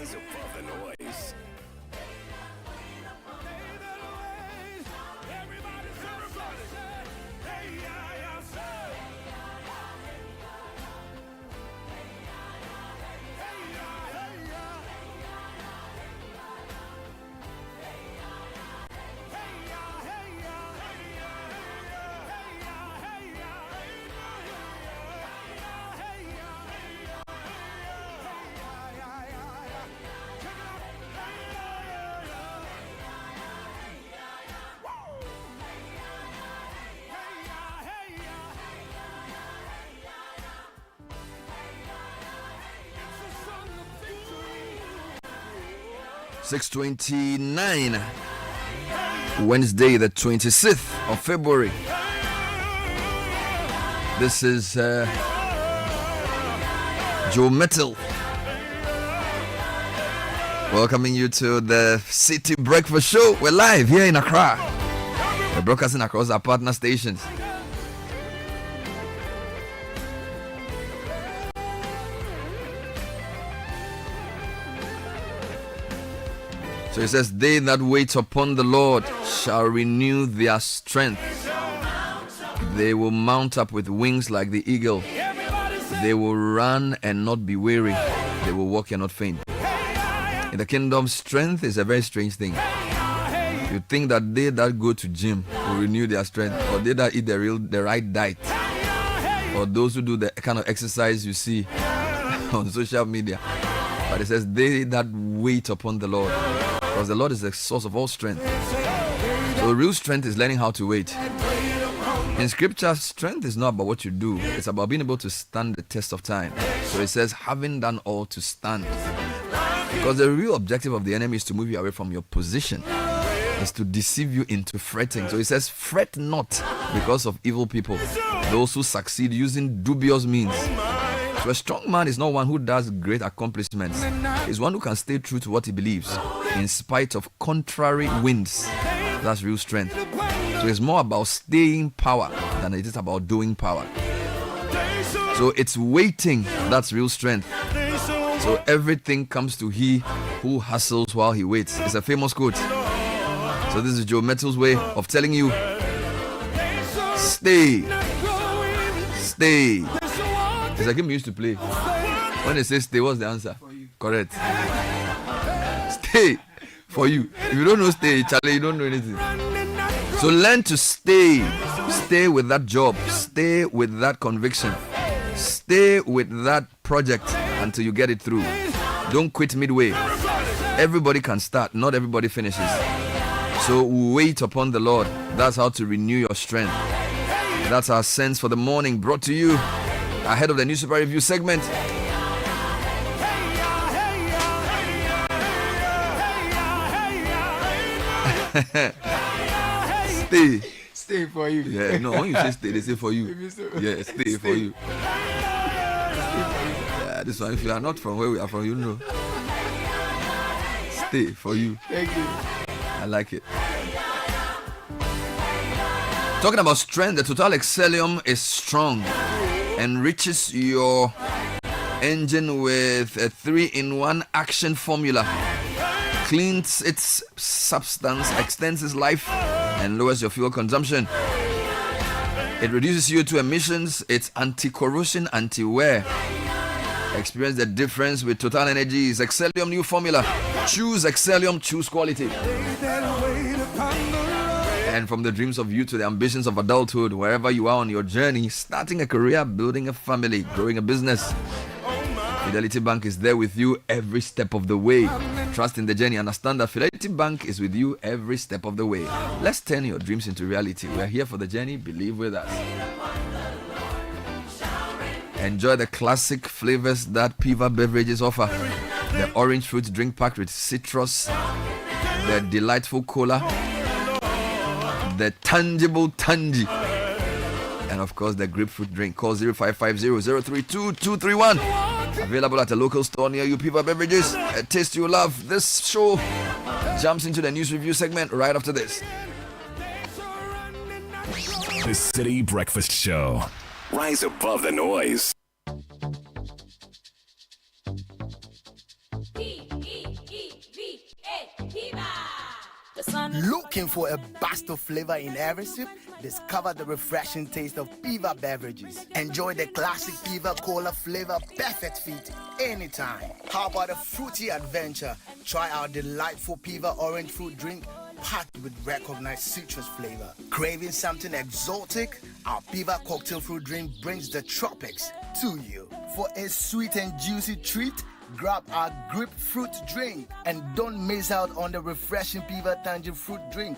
Rise above the noise. .6:29, Wednesday the 26th of February. This is Joe Metal welcoming you to the Citi Breakfast Show. We're live here in Accra. We're broadcasting across our partner stations. So it says, they that wait upon the Lord shall renew their strength. They will mount up with wings like the eagle. They will run and not be weary. They will walk and not faint. In the kingdom, strength is a very strange thing. You think that they that go to gym will renew their strength, or they that eat the right diet, or those who do the kind of exercise you see on social media. But it says, they that wait upon the Lord. Because the Lord is the source of all strength. So real strength is learning how to wait. In scripture, strength is not about what you do. It's about being able to stand the test of time. So it says, having done all to stand. Because the real objective of the enemy is to move you away from your position. It's to deceive you into fretting. So it says, fret not because of evil people. Those who succeed using dubious means. So a strong man is not one who does great accomplishments. He's one who can stay true to what he believes in spite of contrary winds. That's real strength. So it's more about staying power than it is about doing power. So it's waiting. That's real strength. So everything comes to he who hustles while he waits. It's a famous quote. So this is Joe Metal's way of telling you, stay. Stay. It's a game we used to play. When they say stay, what's the answer? Correct. Stay for you. If you don't know stay, Charlie, you don't know anything. So learn to stay. Stay with that job. Stay with that conviction. Stay with that project until you get it through. Don't quit midway. Everybody can start. Not everybody finishes. So wait upon the Lord. That's how to renew your strength. That's our sense for the morning, brought to you ahead of the Newsroom Review segment. Stay for you. Yeah, no, when you say stay, they say for you. Yeah, stay for you. Yeah, this one, if you are not from where we are from, you know. Stay for you. Thank you. I like it. Talking about strength, the Total Excellium is strong. Enriches your engine with a 3-in-1 action formula. Cleans its substance, extends its life, and lowers your fuel consumption. It reduces CO2 emissions. It's anti-corrosion, anti-wear. Experience the difference with Total Energies Excellium new formula. Choose Excellium, choose quality. And from the dreams of youth to the ambitions of adulthood, wherever you are on your journey, starting a career, building a family, growing a business, Fidelity Bank is there with you every step of the way. Trust in the journey. Understand that Fidelity Bank is with you every step of the way. Let's turn your dreams into reality. We're here for the journey. Believe with us. Enjoy the classic flavors that Piva beverages offer. The orange fruit drink packed with citrus, the delightful cola, the tangible tangy, and of course the grapefruit drink. Call 0550-032-231. Available at a local store near you. Piva Beverages, a taste you love. This show jumps into the news review segment right after this. The Citi Breakfast Show. Rise above the noise. P-E Looking for a burst of flavor in every sip? Discover the refreshing taste of Piva beverages. Enjoy the classic Piva Cola flavor, perfect fit anytime. How about a fruity adventure? Try our delightful Piva orange fruit drink packed with recognized citrus flavor. Craving something exotic? Our Piva cocktail fruit drink brings the tropics to you. For a sweet and juicy treat, grab our grapefruit drink and don't miss out on the refreshing Piva Tangerine fruit drink,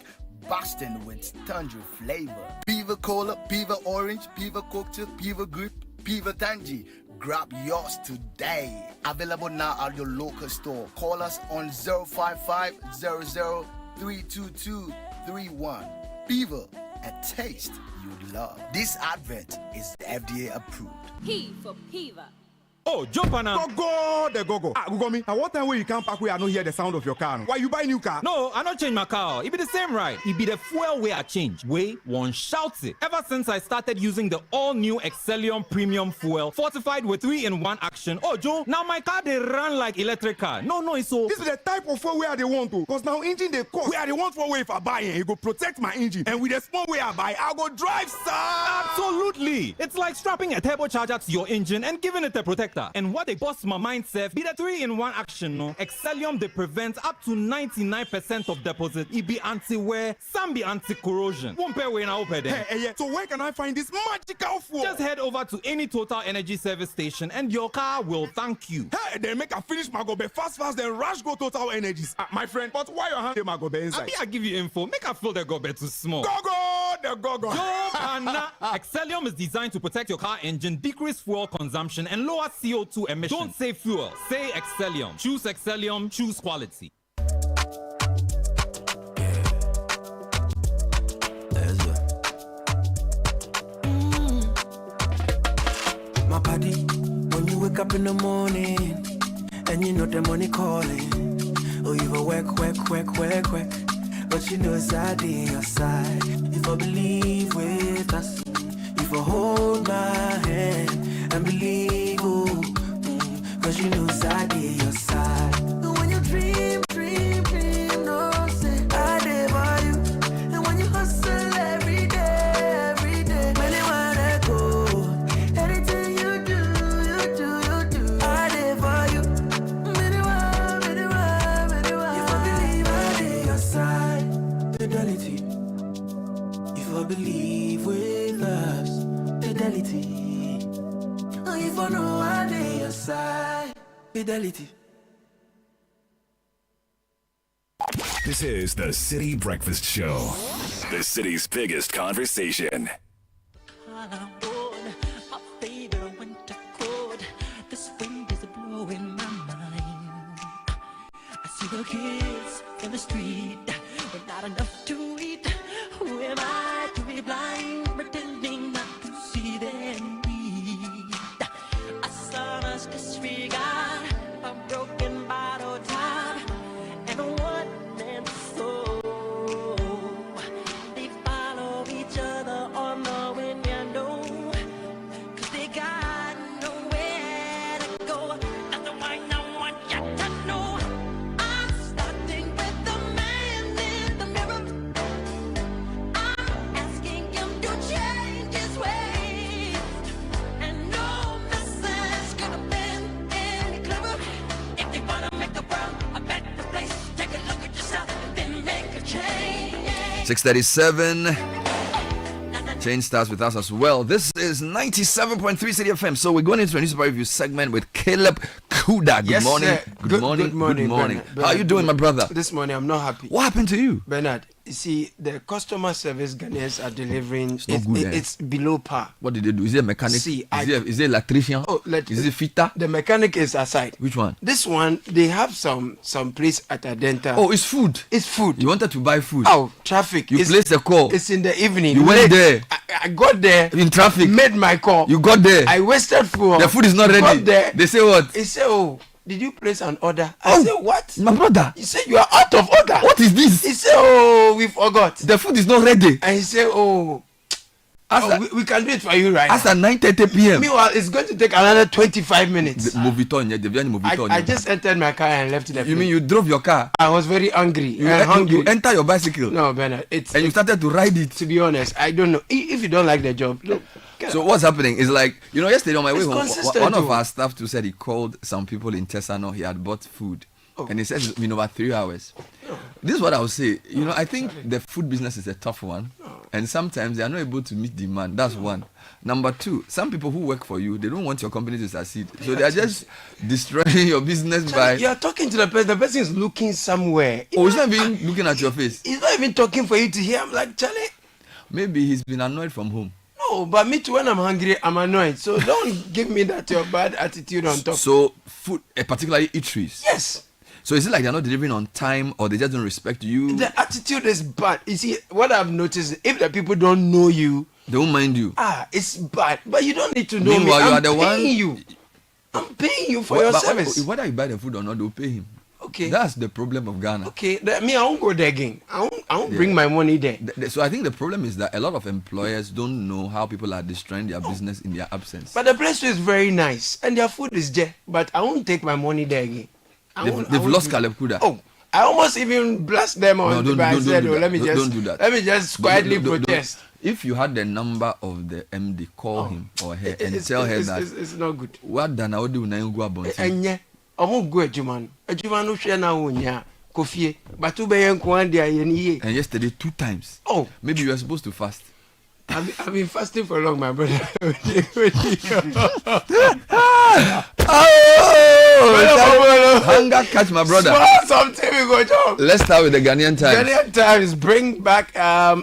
bursting with tangerine flavor. Piva Cola, Piva Orange, Piva Cocktail, Piva Grape, Piva Tangerine. Grab yours today. Available now at your local store. Call us on 055-00-322-31. Piva, a taste you love. This advert is FDA approved. P for Piva. Oh, jump on now. Go. Gugomi, at what time will you come back where I don't hear the sound of your car? Why you buy new car? No, I don't change my car. It be the same ride. It be the fuel way I change. Way one shouts it. Ever since I started using the all-new Excellium Premium Fuel, fortified with 3-in-1 action. Oh, Joe, now my car they run like electric car. No, it's so. This is the type of fuel where they want to. Because now engine they cost. Where they want for way if I buy it, it go protect my engine. And with the small way I buy, I go drive, sir. Absolutely. It's like strapping a turbocharger to your engine and giving it a protector. And what they bust my mind, Seth, be the 3-in-1 action, no? Excellium, they prevent up to 99% of deposit. It be anti-wear, some be anti-corrosion. Won't pay when I open them. Hey, so where can I find this magical fuel? Just head over to any Total Energy service station and your car will thank you. Hey, then make a finish my go be fast, then rush go Total Energies. My friend, but why your hand my go be inside? I give you info. Make a feel the go be too small. Go. Excellium is designed to protect your car engine, decrease fuel consumption, and lower CO2 emissions. Don't say fuel, say Excellium. Choose Excellium, choose quality. My body, when you wake up in the morning and you know the money calling, oh, you go work, but you know it's out in your side. If I believe with us, if I hold my hand and believe, oh, cause you know it's out in your side. And when you dream, no say I did for you. And when you hustle every day, when you wanna go, anything you do, I did for you. If I believe I did your side, fidelity. If I believe with us, fidelity. If I know I did your side, fidelity. This is the Citi Breakfast Show, the city's biggest conversation. My favorite winter coat. This wind is blowing my mind. I see the kids in the street with not enough to eat. Who am I to be blind, pretending not to see them need? A son's disregard, a broken bottle top, and a one-man soul. They follow each other on the window, cause they got nowhere to go. That's why no one got to know. I'm starting with the man in the mirror. I'm asking him to change his ways, and no message could have been any clearer. If you wanna make the world a better place, take a look at yourself, then make a change. 6:37. Change starts with us as well. This is 97.3 Citi FM. So we're going into a newspaper review segment with Caleb Kuda. Good Yes, morning. sir. Good morning, Bernard. How are you doing, my brother? This morning I'm not happy. What happened to you? Bernard, you see, the customer service Ghanaians are delivering, not good, eh? it's below par. What did they do? Is it a mechanic? See, is it an electrician? Oh, is it fitter? The mechanic is aside. Which one? This one, they have some place at Adenta. Oh, it's food. It's food. You wanted to buy food. Oh, traffic. You placed a call. It's in the evening. You went there. I got there. In traffic. Made my call. You got there. I wasted fuel. The food is not ready. Got there. They say what? He said, oh, did you place an order? I said, what? My brother. He said, you are out of order. What is this? He said, oh, we forgot. The food is not ready. And he said, oh, We can do it for you right now. As at 9:30 p.m. Meanwhile, it's going to take another 25 minutes. I just entered my car and left it. You mean you drove your car? I was very hungry. You enter your bicycle? No, Bernard. And you started to ride it? To be honest, I don't know. If you don't like the job, look. So what's happening is like, yesterday on my way home, one of too. our staff too said he called some people in Tesano. He had bought food. And he says it's been over 3 hours. This is what I would say. I think the food business is a tough one. And sometimes they are not able to meet demand. That's one. Number two, some people who work for you, they don't want your company to succeed. So they are just destroying your business by... You are talking to the person. The person is looking somewhere. He's not even looking at your face. He's not even talking for you to hear. I'm like, Charlie. Maybe he's been annoyed from home. No, but me too, when I'm hungry, I'm annoyed. So don't give me that your bad attitude on top. So food, particularly eateries. Yes. So is it like they're not delivering on time or they just don't respect you? The attitude is bad. You see, what I've noticed, if the people don't know you, they won't mind you. It's bad. But you don't need to know Meanwhile, me. you I'm are the paying one. You. I'm paying you for your service. Whether you buy the food or not, they'll pay him. Okay. That's the problem of Ghana. Okay. I won't go there again. I won't bring my money there. So I think the problem is that a lot of employers don't know how people are destroying their business in their absence. But the place is very nice and their food is there. But I won't take my money there again. They've lost Caleb Kuda. Oh, I almost even blast them on. No, don't do that. Let me just quietly protest. If you had the number of the MD, call him or her and tell her that it's not good. What done? I would do now. Go about. Enye, omo go ejuma no hwe na wonya kofie. Batu be yen kwan dia yen ye. And yesterday 2 times. Oh, maybe you are supposed to fast. I've been fasting for long, my brother. Hunger catch my brother. Something we go job. Let's start with the Ghanaian Times. Ghanaian Times bring back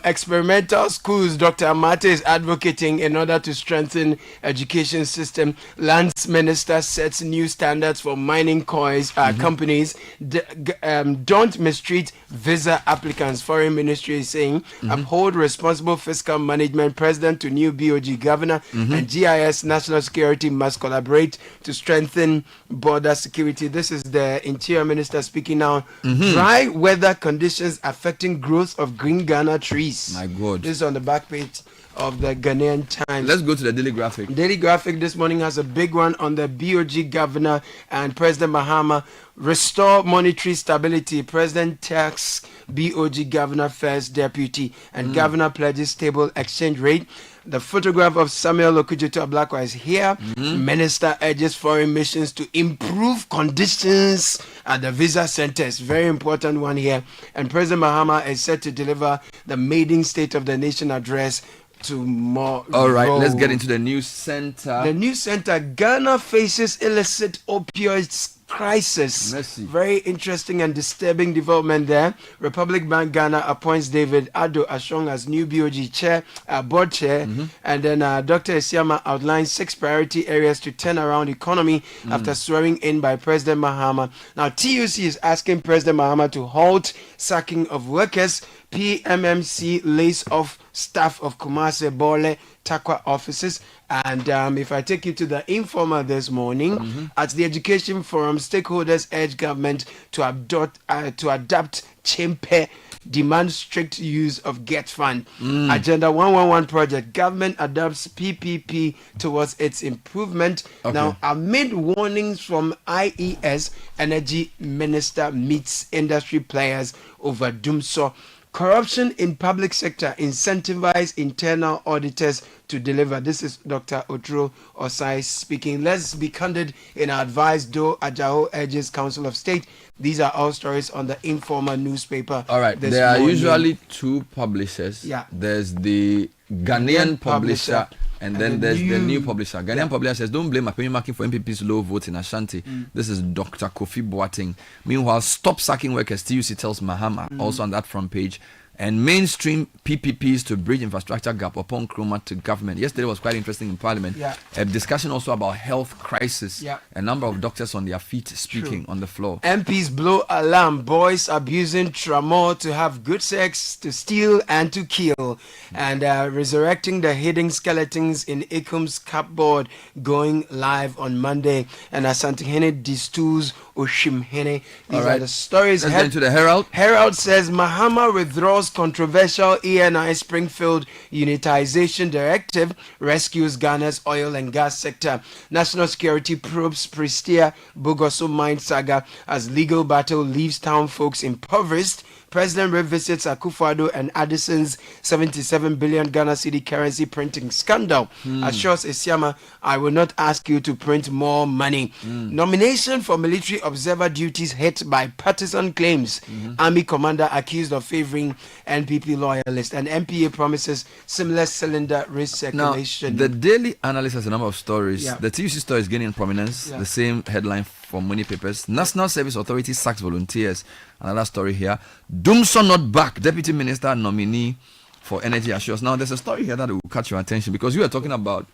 experimental schools. Dr. Amate is advocating in order to strengthen education system. Lands Minister sets new standards for mining coins companies. Don't mistreat visa applicants. Foreign Ministry is saying uphold responsible fiscal management. President to new BOG governor and GIS National Security must collaborate to strengthen border security. This is the Interior Minister speaking now. Dry weather conditions affecting growth of green Ghana trees. My God. This is on the back page of the Ghanaian Times. Let's go to the Daily Graphic. Daily Graphic this morning has a big one on the BOG governor and President Mahama. Restore monetary stability. President tax BOG governor first deputy and governor pledges stable exchange rate. The photograph of Samuel Okujeto Ablakwa is here. Minister urges foreign missions to improve conditions at the visa centers. Very important one here. And President Mahama is set to deliver the maiden State of the Nation address tomorrow. All right, let's get into the news center. The news center. Ghana faces illicit opioids crisis. Mercy. Very interesting and disturbing development there. Republic Bank Ghana appoints David Ado Ashong as new BOG chair, board chair, and then Dr. Esiama outlines 6 priority areas to turn around economy after swearing in by President Mahama. Now TUC is asking President Mahama to halt sacking of workers. PMMC lays off staff of Kumase, Bole, Takwa offices. And if I take you to the Informer this morning, at the Education Forum, stakeholders urge government to adapt Chimpe, demand strict use of Get Fund. Agenda 111 project, government adopts PPP towards its improvement. Okay. Now, amid warnings from IES, Energy Minister meets industry players over Dumso. Corruption in public sector, incentivize internal auditors to deliver. This is Dr. Otro Osai speaking. Let's be candid in our advice. Do Ajaho urges Council of State. These are all stories on the Informer newspaper. All right, there are usually 2 publishers. Yeah. There's the Ghanaian publisher. And then there's the new publisher. Ghanaian publisher says, don't blame Apemi Marking for MPP's low vote in Ashanti. This is Dr. Kofi Boateng. Meanwhile, stop sacking workers, TUC tells Mahama, also on that front page. And mainstream PPPs to bridge infrastructure gap upon Nkrumah to government. Yesterday was quite interesting in Parliament. A discussion also about health crisis. A number of doctors on their feet speaking on the floor. MPs blow alarm. Boys abusing Tramor to have good sex, to steal and to kill. And resurrecting the hidden skeletons in Ikum's cupboard going live on Monday. And Asantehene distills Oshimhene. These are the stories. Let's get into the Herald. Herald says Mahama withdraws most controversial ENI Springfield Unitization Directive rescues Ghana's oil and gas sector. National security probes Prestia Bogoso mine saga as legal battle leaves town folks impoverished. President revisits Akufo-Addo and Addison's 77 billion Ghana cedi currency printing scandal. Assures Esiama, I will not ask you to print more money. Nomination for military observer duties hit by partisan claims. Army commander accused of favoring NPP loyalists. And MPA promises similar cylinder recirculation. Now, the Daily Analyst has a number of stories. Yeah. The TUC story is gaining prominence. Yeah. The same headline for many papers. National Service Authority sacks volunteers. Another story here. Dumso not back. Deputy Minister nominee for Energy Assurance. Now, there's a story here that will catch your attention because you are talking about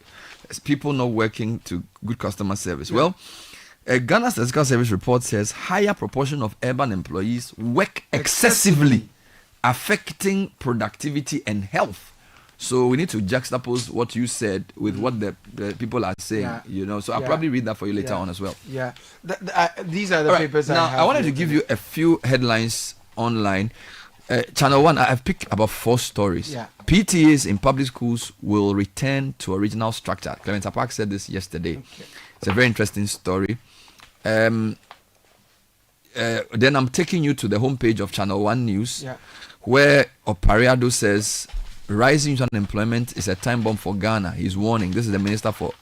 people not working to good customer service. Yeah. Well, a Ghana Statistical Service report says higher proportion of urban employees work excessively, affecting productivity and health. So we need to juxtapose what you said with what the people are saying, you know. So I'll probably read that for you later on as well. Yeah, these are the All right, papers. now, I have I wanted to here give today. you a few headlines online. Channel 1, I've picked about 4 stories. Yeah. PTAs in public schools will return to original structure. Clementa Park said this yesterday. Okay. It's a very interesting story. Then I'm taking you to the homepage of Channel 1 News, where Opariado says rising youth unemployment is a time bomb for Ghana. He's warning. This is the Minister for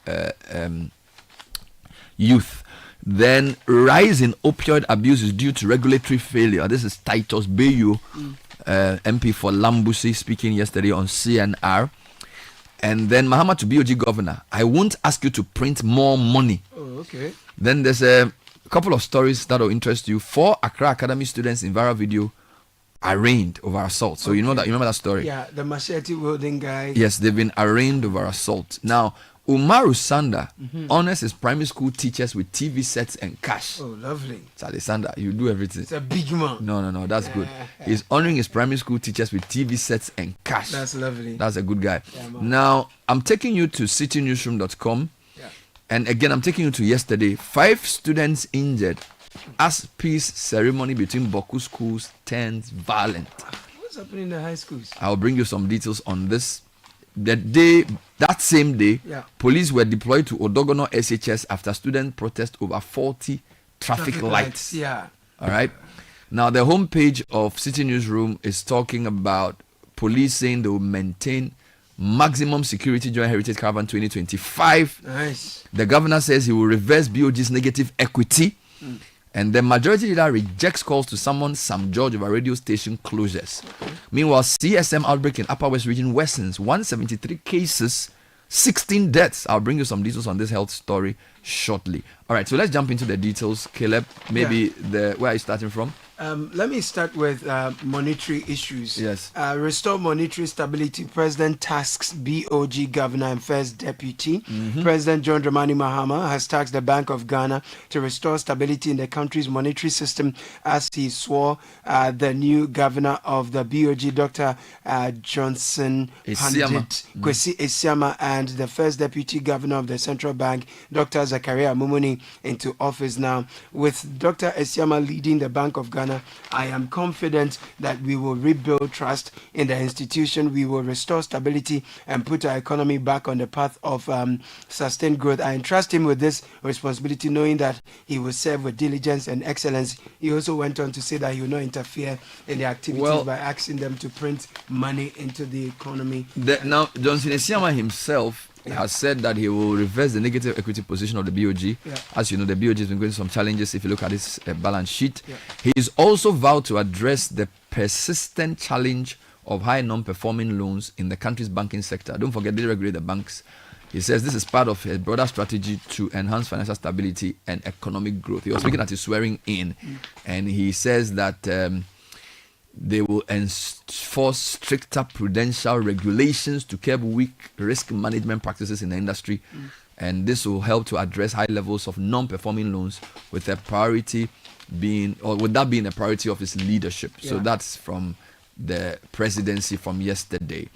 Youth. Then rise in opioid abuse is due to regulatory failure. This is Titus Bayu, MP for Lambusi, speaking yesterday on CNR. And then Mahama to BOG governor. I won't ask you to print more money. Oh, okay. Then there's a couple of stories that will interest you. 4 Accra Academy students in viral video arraigned over assault. So you remember that story? Yeah, the machete wielding guy. Yes, they've been arraigned over assault. Now, Umaru Sanda honors his primary school teachers with TV sets and cash. Oh, lovely. Charlie Sanda, you do everything. It's a big man. No, that's good. He's honoring his primary school teachers with TV sets and cash. That's lovely. That's a good guy. Yeah, man. Now, I'm taking you to citinewsroom.com. And again, I'm taking you to yesterday. 5 students injured as peace ceremony between Boku schools turns violent. What's happening in the high schools? I'll bring you some details on this. That same day, police were deployed to Odogono SHS after student protest over 40 traffic lights. Yeah. All right. Now, the homepage of City Newsroom is talking about police saying they will maintain maximum security during Heritage Caravan 2025. Nice. The governor says he will reverse BOG's negative equity. And the majority leader rejects calls to summon Sam George over radio station closures. Meanwhile, CSM outbreak in Upper West Region worsens. 173 cases, 16 deaths. I'll bring you some details on this health story shortly. All right, so let's jump into the details. Caleb, maybe where are you starting from? Let me start with monetary issues. Yes. Restore monetary stability. President tasks BOG governor and first deputy. President John Dramani Mahama has tasked the Bank of Ghana to restore stability in the country's monetary system as he swore the new governor of the BOG, Dr. Johnson Pandit Kwesi Esiama, and the first deputy governor of the central bank, Dr. Zakaria Mumuni, into office now. With Dr. Esiama leading the Bank of Ghana, I am confident that we will rebuild trust in the institution. We will restore stability and put our economy back on the path of sustained growth. I entrust him with this responsibility, knowing that he will serve with diligence and excellence. He also went on to say that he will not interfere in the activities by asking them to print money into the economy. Now, Johnson Esiama himself has said that he will reverse the negative equity position of the BOG. As you know, the BOG has been going through some challenges if you look at his balance sheet. He is also vowed to address the persistent challenge of high non-performing loans in the country's banking sector. Don't forget, they regulate the banks. He says this is part of a broader strategy to enhance financial stability and economic growth. He was speaking at his swearing in, and he says that they will enforce stricter prudential regulations to curb weak risk management practices in the industry. And this will help to address high levels of non-performing loans with a priority being, or would that being a priority of his leadership? So that's from the presidency from yesterday.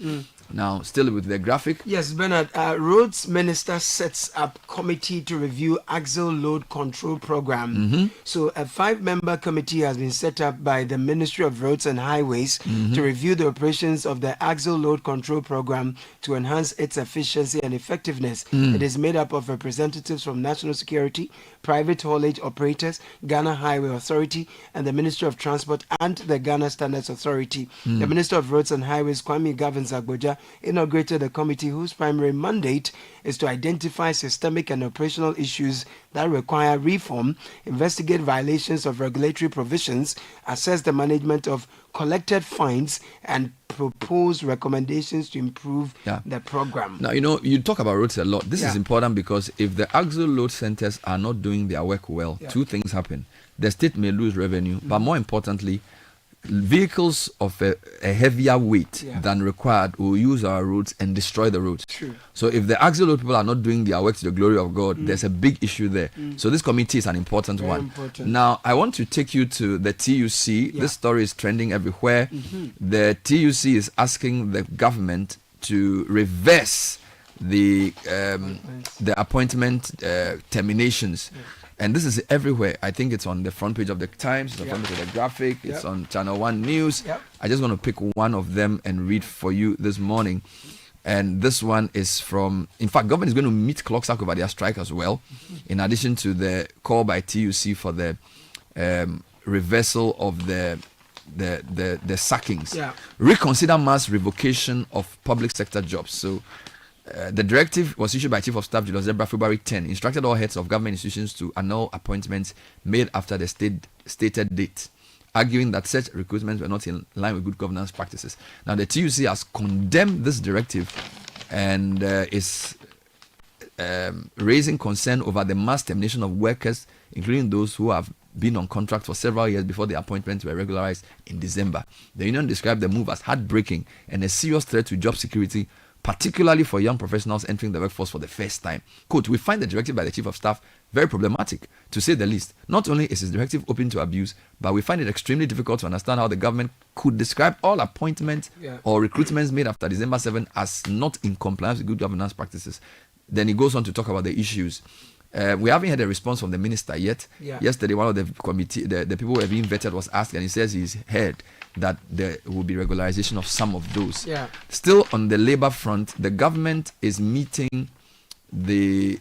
Now, still with the graphic. Yes, Bernard. Roads Minister sets up committee to review axle load control program. So a 5-member committee has been set up by the Ministry of Roads and Highways to review the operations of the axle load control program to enhance its efficiency and effectiveness. It is made up of representatives from National Security, private haulage operators, Ghana Highway Authority, and the Ministry of Transport and the Ghana Standards Authority. The Minister of Roads and Highways, Kwame Gavin Agboja, inaugurated a committee whose primary mandate is to identify systemic and operational issues that require reform, investigate violations of regulatory provisions, assess the management of collected fines, and propose recommendations to improve the program. Now, you talk about roads a lot. This is important because if the axle load centers are not doing their work well, two things happen. The state may lose revenue, but more importantly, vehicles of a heavier weight than required will use our roads and destroy the roads. True. So if the axle load people are not doing their work to the glory of God, there's a big issue there. So this committee is an important Very one. important. Now, I want to take you to the TUC. This story is trending everywhere. The TUC is asking the government to reverse the appointment terminations. And this is everywhere. I think it's on the front page of the Times, it's on the front page of the Graphic, it's on Channel 1 News. I just want to pick one of them and read for you this morning. And this one is from, in fact, government is going to meet Clocksack over their strike as well, in addition to the call by TUC for the reversal of the sackings. Reconsider mass revocation of public sector jobs. So the directive was issued by Chief of Staff Julius Zebra February 10, instructed all heads of government institutions to annul appointments made after the stated date, arguing that such recruitments were not in line with good governance practices. Now, the TUC has condemned this directive and is raising concern over the mass termination of workers, including those who have been on contract for several years before the appointments were regularized in December. The union described the move as heartbreaking and a serious threat to job security, particularly for young professionals entering the workforce for the first time. Quote, we find the directive by the Chief of Staff very problematic, to say the least. Not only is this directive open to abuse, but we find it extremely difficult to understand how the government could describe all appointments or recruitments made after December 7 as not in compliance with good governance practices. Then he goes on to talk about the issues. We haven't had a response from the minister yet. Yesterday, one of the committee, the people who have been vetted was asked, and he says he's heard that there will be regularization of some of those. Still on the labor front, the government is meeting the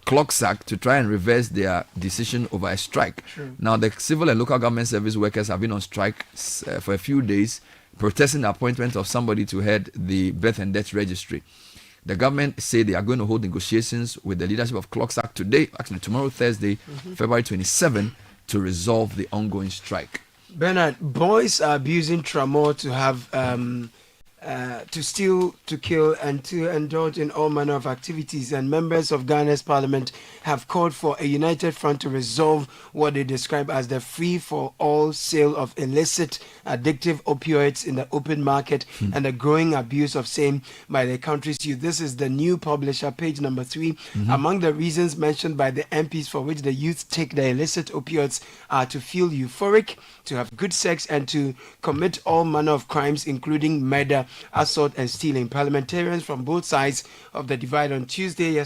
Clocksack to try and reverse their decision over a strike. Now, the civil and local government service workers have been on strike for a few days, protesting the appointment of somebody to head the birth and death registry. The government say they are going to hold negotiations with the leadership of Clocksack today, actually tomorrow, Thursday, February 27, to resolve the ongoing strike. Bernard, boys are abusing Tramor to have to steal, to kill, and to indulge in all manner of activities. And members of Ghana's parliament have called for a united front to resolve what they describe as the free-for-all sale of illicit, addictive opioids in the open market and the growing abuse of same by the country's youth. This is the new publisher, page number 3. Among the reasons mentioned by the MPs for which the youth take the illicit opioids are to feel euphoric, to have good sex, and to commit all manner of crimes, including murder, assault, and stealing. Parliamentarians from both sides of the divide on Tuesday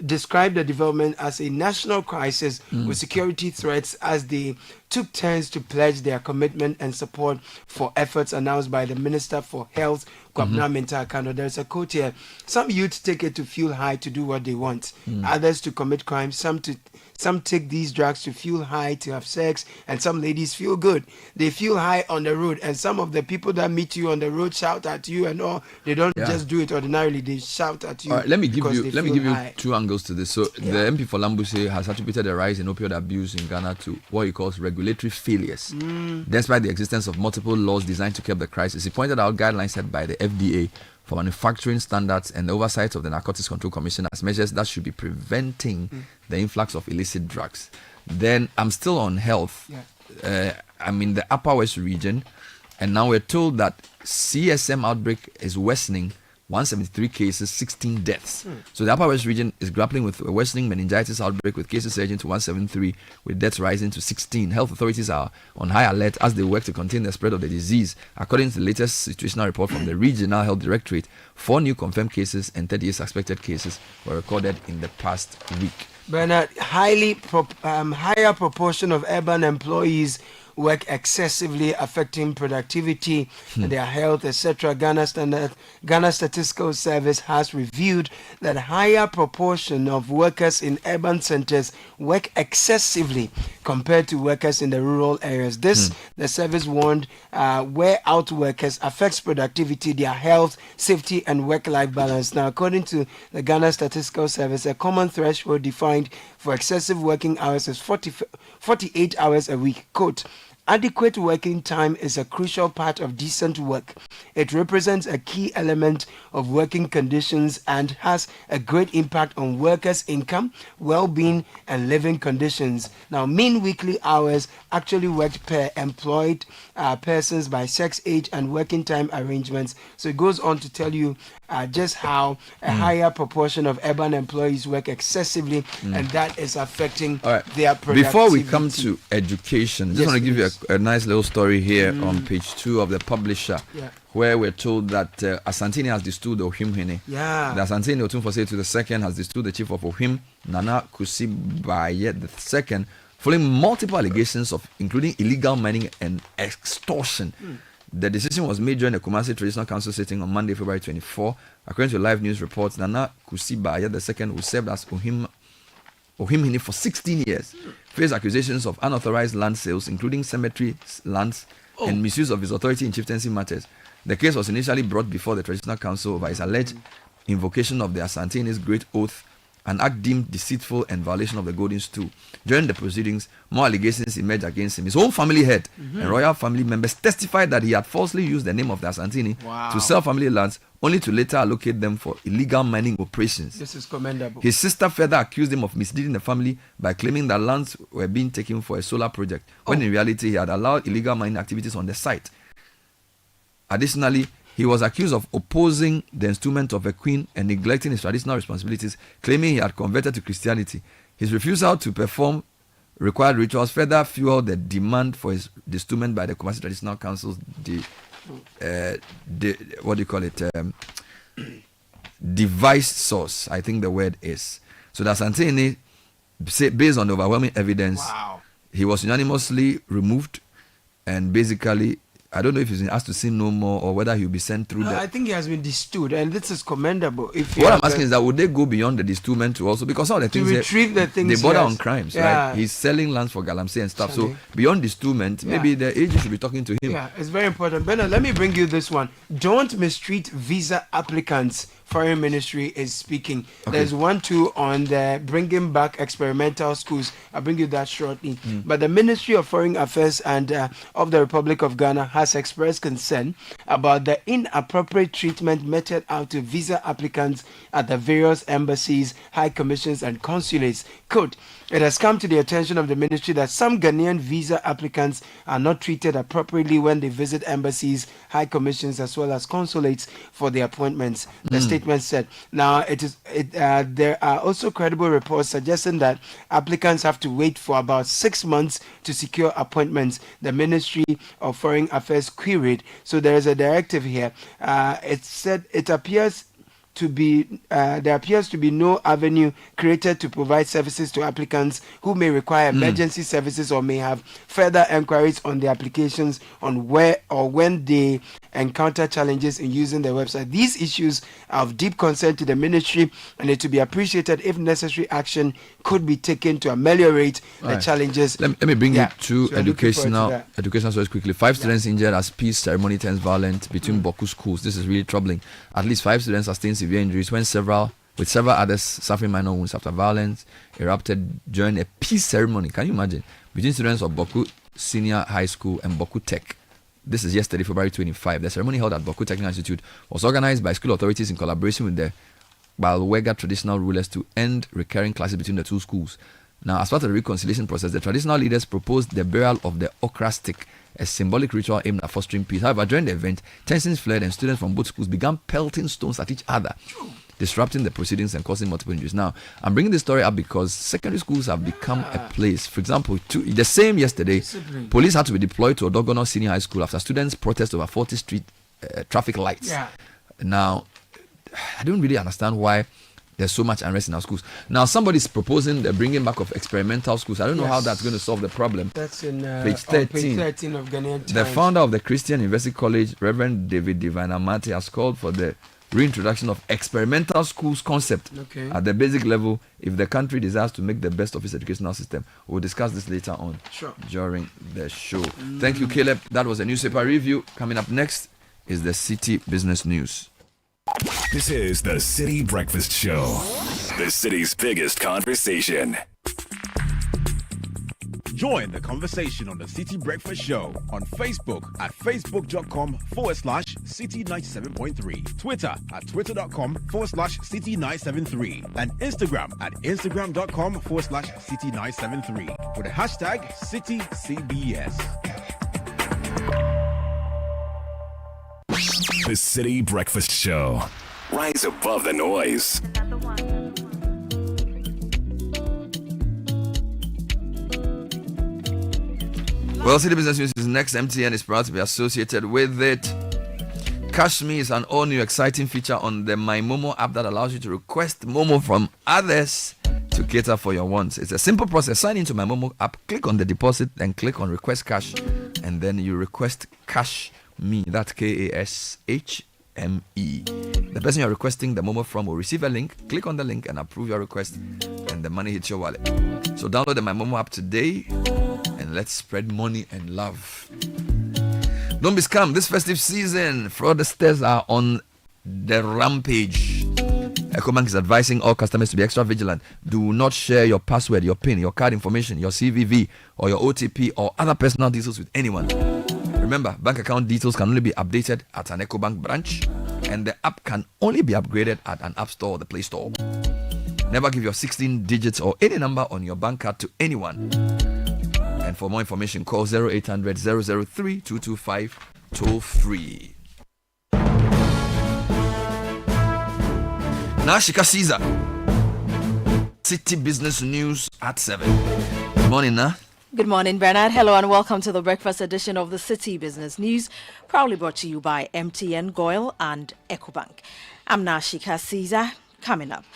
described the development as a national crisis with security threats as they took turns to pledge their commitment and support for efforts announced by the Minister for Health, Kwabena Mintah. There's a quote here: some youth take it to feel high to do what they want, others to commit crimes, some take these drugs to feel high to have sex, and some ladies feel good. They feel high on the road, and some of the people that meet you on the road shout at you and all. They don't just do it ordinarily, they shout at you. All right, let me give you two angles to this. So the MP for Lambuse has attributed the rise in opioid abuse in Ghana to what he calls regulatory failures. Despite the existence of multiple laws designed to curb the crisis, he pointed out guidelines set by the FDA for manufacturing standards and the oversight of the Narcotics Control Commission as measures that should be preventing the influx of illicit drugs. Then I'm still on health. I'm in the Upper West region, and now we're told that CSM outbreak is worsening 173 cases, 16 deaths. So the Upper West region is grappling with a worsening meningitis outbreak, with cases surging to 173, with deaths rising to 16. Health authorities are on high alert as they work to contain the spread of the disease. According to the latest situational report from the Regional Health Directorate, 4 new confirmed cases and 38 suspected cases were recorded in the past week. Bernard, higher proportion of urban employees work excessively, affecting productivity, their health, etc. Ghana Statistical Service has reviewed that higher proportion of workers in urban centers work excessively compared to workers in the rural areas. This, the service warned, where out workers affects productivity, their health, safety, and work-life balance. Now, according to the Ghana Statistical Service, a common threshold defined for excessive working hours is 48 hours a week. Quote, adequate working time is a crucial part of decent work. It represents a key element of working conditions and has a great impact on workers' income, well-being, and living conditions. Now, mean weekly hours actually worked per employed persons by sex, age, and working time arrangements. So it goes on to tell you just how a higher proportion of urban employees work excessively, and that is affecting their productivity. Before we come to education, just want to give you a nice little story here on page 2 of the publisher, where we're told that Asantini has distilled Ohim Hene. The Asantini Otumfose to the second has distilled the chief of Ohim, Nana Kusibaye the second, following multiple allegations of including illegal mining and extortion. The decision was made during the Kumasi Traditional Council sitting on Monday, February 24. According to live news reports, Nana Kusibaye II, who served as Ohim Hene for 16 years, faced accusations of unauthorized land sales, including cemetery lands, and misuse of his authority in chieftaincy matters. The case was initially brought before the Traditional Council over his alleged invocation of the Asantini's great oath, an act deemed deceitful and violation of the golden stool. During the proceedings, more allegations emerged against him. His own family head and royal family members testified that he had falsely used the name of the Asantini to sell family lands, only to later allocate them for illegal mining operations. This is commendable. His sister further accused him of misleading the family by claiming that lands were being taken for a solar project, when in reality he had allowed illegal mining activities on the site. Additionally, he was accused of opposing the installment of a queen and neglecting his traditional responsibilities, claiming he had converted to Christianity. His refusal to perform required rituals further fueled the demand for his installment by the Kumasi Traditional Council's device source, I think the word is. So that Santini, based on the overwhelming evidence, he was unanimously removed, and basically, I don't know if he's been asked to sin no more or whether he'll be sent through that. I think he has been distilled, and this is commendable. What I'm asking is that would they go beyond the distillment to also, because all the things retrieve the things they border on crimes, right? He's selling lands for galamsey and stuff. So beyond distillment, maybe the AG should be talking to him. Yeah, it's very important. Bernard, let me bring you this one. Don't mistreat visa applicants. Foreign Ministry is speaking. There's one too on the bringing back experimental schools. I'll bring you that shortly. But the Ministry of Foreign Affairs and of the Republic of Ghana has expressed concern about the inappropriate treatment meted out to visa applicants at the various embassies, high commissions, and consulates. Quote, it has come to the attention of the ministry that some Ghanaian visa applicants are not treated appropriately when they visit embassies, high commissions, as well as consulates for their appointments. The statement said. Now, there are also credible reports suggesting that applicants have to wait for about 6 months to secure appointments. The Ministry of Foreign Affairs queried. So there is a directive here. It said it appears to be there appears to be no avenue created to provide services to applicants who may require emergency services or may have further inquiries on their applications on where or when they encounter challenges in using the website. These issues are of deep concern to the ministry, and it to be appreciated if necessary action could be taken to ameliorate the challenges. Let me bring you to educational stories quickly. 5 students injured as peace ceremony turns violent between Boku schools. This is really troubling. At least 5 students sustained severe injuries with several others suffering minor wounds after violence erupted during a peace ceremony. Can you imagine? Between students of Boku Senior High School and Boku Tech. This is yesterday, February 25. The ceremony held at Boku Technical Institute was organized by school authorities in collaboration with the Balwega traditional rulers to end recurring clashes between the two schools. Now, as part of the reconciliation process, the traditional leaders proposed the burial of the okra stick a symbolic ritual aimed at fostering peace. However, during the event, tensions flared and students from both schools began pelting stones at each other, disrupting the proceedings and causing multiple injuries. Now, I'm bringing this story up because secondary schools have become a place. For example, the same yesterday, police had to be deployed to Odogono Senior High School after students protest over 40th Street traffic lights. Yeah. Now, I don't really understand why there's so much unrest in our schools. Now, somebody's proposing the bringing back of experimental schools. I don't know how that's going to solve the problem. That's in page 13. Page 13 of Ghanaian Times. The founder of the Christian University College, Reverend David Divine Amati, has called for the reintroduction of experimental schools concept at the basic level if the country desires to make the best of its educational system. We'll discuss this later on during the show. Thank you, Caleb. That was a newspaper review. Coming up next is the Citi Business News. This is the Citi Breakfast Show, the city's biggest conversation. Join the conversation on the Citi Breakfast Show on Facebook at facebook.com/Citi97.3, Twitter at twitter.com/Citi973, and Instagram at instagram.com/Citi973 with the hashtag CitiCBS. The Citi Breakfast Show. Rise above the noise. Well, Citi Business News is next. MTN is proud to be associated with it. Cash Me is an all-new exciting feature on the My Momo app that allows you to request Momo from others to cater for your wants. It's a simple process. Sign into My Momo app, click on the deposit, then click on Request Cash, and then you request Cash Me. That's KASHME. The person you're requesting the Momo from will receive a link. Click on the link and approve your request, and the money hits your wallet. So download the My Momo app today, and let's spread money and love. Don't be scammed this festive season. Fraudsters are on the rampage. Ecobank is advising all customers to be extra vigilant. Do not share your password, your PIN, your card information, your CVV, or your OTP, or other personal details with anyone. Remember, bank account details can only be updated at an Ecobank branch, and the app can only be upgraded at an App Store or the Play Store. Never give your 16 digits or any number on your bank card to anyone. And for more information, call 0800 003 225 toll free. Nashika Caesar, Citi Business News at 7. Good morning, Na. Good morning, Bernard. Hello and welcome to the breakfast edition of the Citi Business News, proudly brought to you by MTN, Goil and Ecobank. I'm Nashika Caesar. Coming up,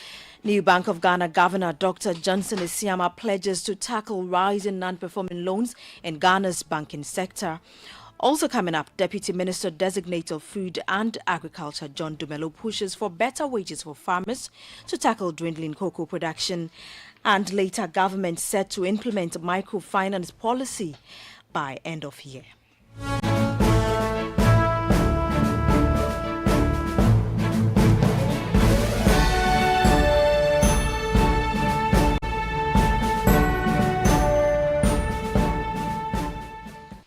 new Bank of Ghana Governor Dr. Johnson Isiama pledges to tackle rising non-performing loans in Ghana's banking sector. Also coming up, Deputy Minister Designate of Food and Agriculture John Dumelo pushes for better wages for farmers to tackle dwindling cocoa production. And later, government set to implement microfinance policy by end of year.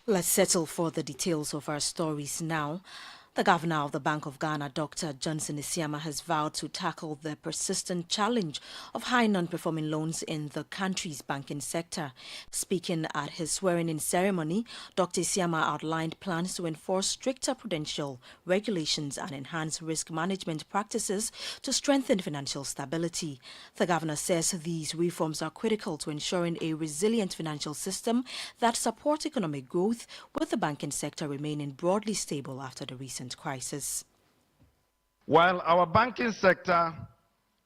Let's settle for the details of our stories now. The governor of the Bank of Ghana, Dr. Johnson Isiama, has vowed to tackle the persistent challenge of high non-performing loans in the country's banking sector. Speaking at his swearing-in ceremony, Dr. Isiama outlined plans to enforce stricter prudential regulations and enhance risk management practices to strengthen financial stability. The governor says these reforms are critical to ensuring a resilient financial system that supports economic growth, with the banking sector remaining broadly stable after the recent crisis. While our banking sector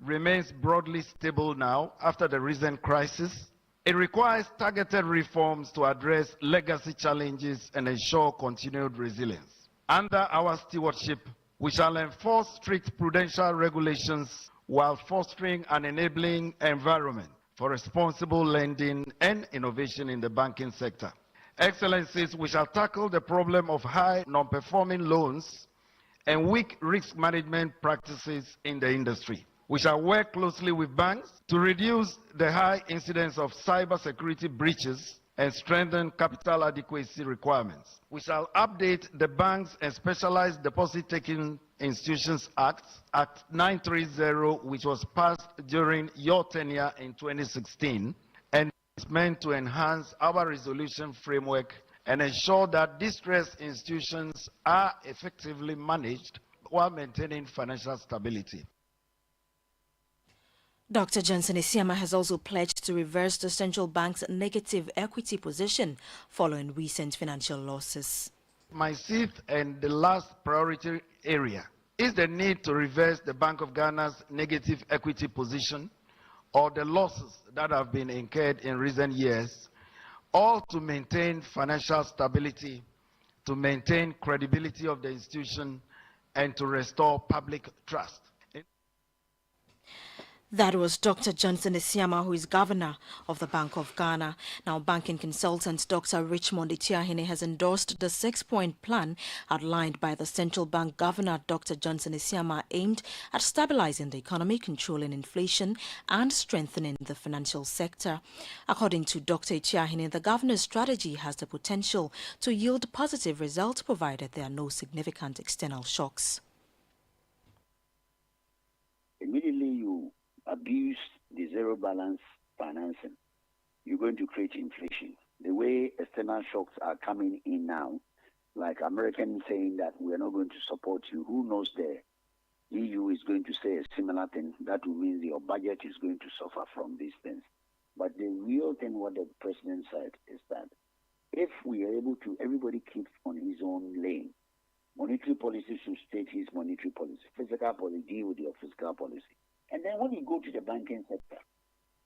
remains broadly stable now after the recent crisis, it requires targeted reforms to address legacy challenges and ensure continued resilience. Under our stewardship, we shall enforce strict prudential regulations while fostering an enabling environment for responsible lending and innovation in the banking sector. Excellencies, we shall tackle the problem of high non-performing loans and weak risk management practices in the industry. We shall work closely with banks to reduce the high incidence of cybersecurity breaches and strengthen capital adequacy requirements. We shall update the Banks and Specialized Deposit-Taking Institutions Act, Act 930, which was passed during your tenure in 2016, and is meant to enhance our resolution framework and ensure that distressed institutions are effectively managed while maintaining financial stability. Dr. Johnson Isiama has also pledged to reverse the central bank's negative equity position following recent financial losses. My fifth and the last priority area is the need to reverse the Bank of Ghana's negative equity position or the losses that have been incurred in recent years, all to maintain financial stability, to maintain credibility of the institution, and to restore public trust. That was Dr. Johnson Isiama, who is governor of the Bank of Ghana. Now, banking consultant Dr. Richmond Itiahene has endorsed the 6-point plan outlined by the central bank governor, Dr. Johnson Isiama, aimed at stabilizing the economy, controlling inflation, and strengthening the financial sector. According to Dr. Itiahene, the governor's strategy has the potential to yield positive results provided there are no significant external shocks. Immediately you abuse the zero balance financing, you're going to create inflation. The way external shocks are coming in now, like Americans saying that we are not going to support you, who knows the EU is going to say a similar thing. That will mean your budget is going to suffer from these things. But the real thing, what the president said, is that if we are able to, everybody keeps on his own lane. Monetary policy should state his monetary policy. Fiscal policy, deal with your fiscal policy. And then when you go to the banking sector,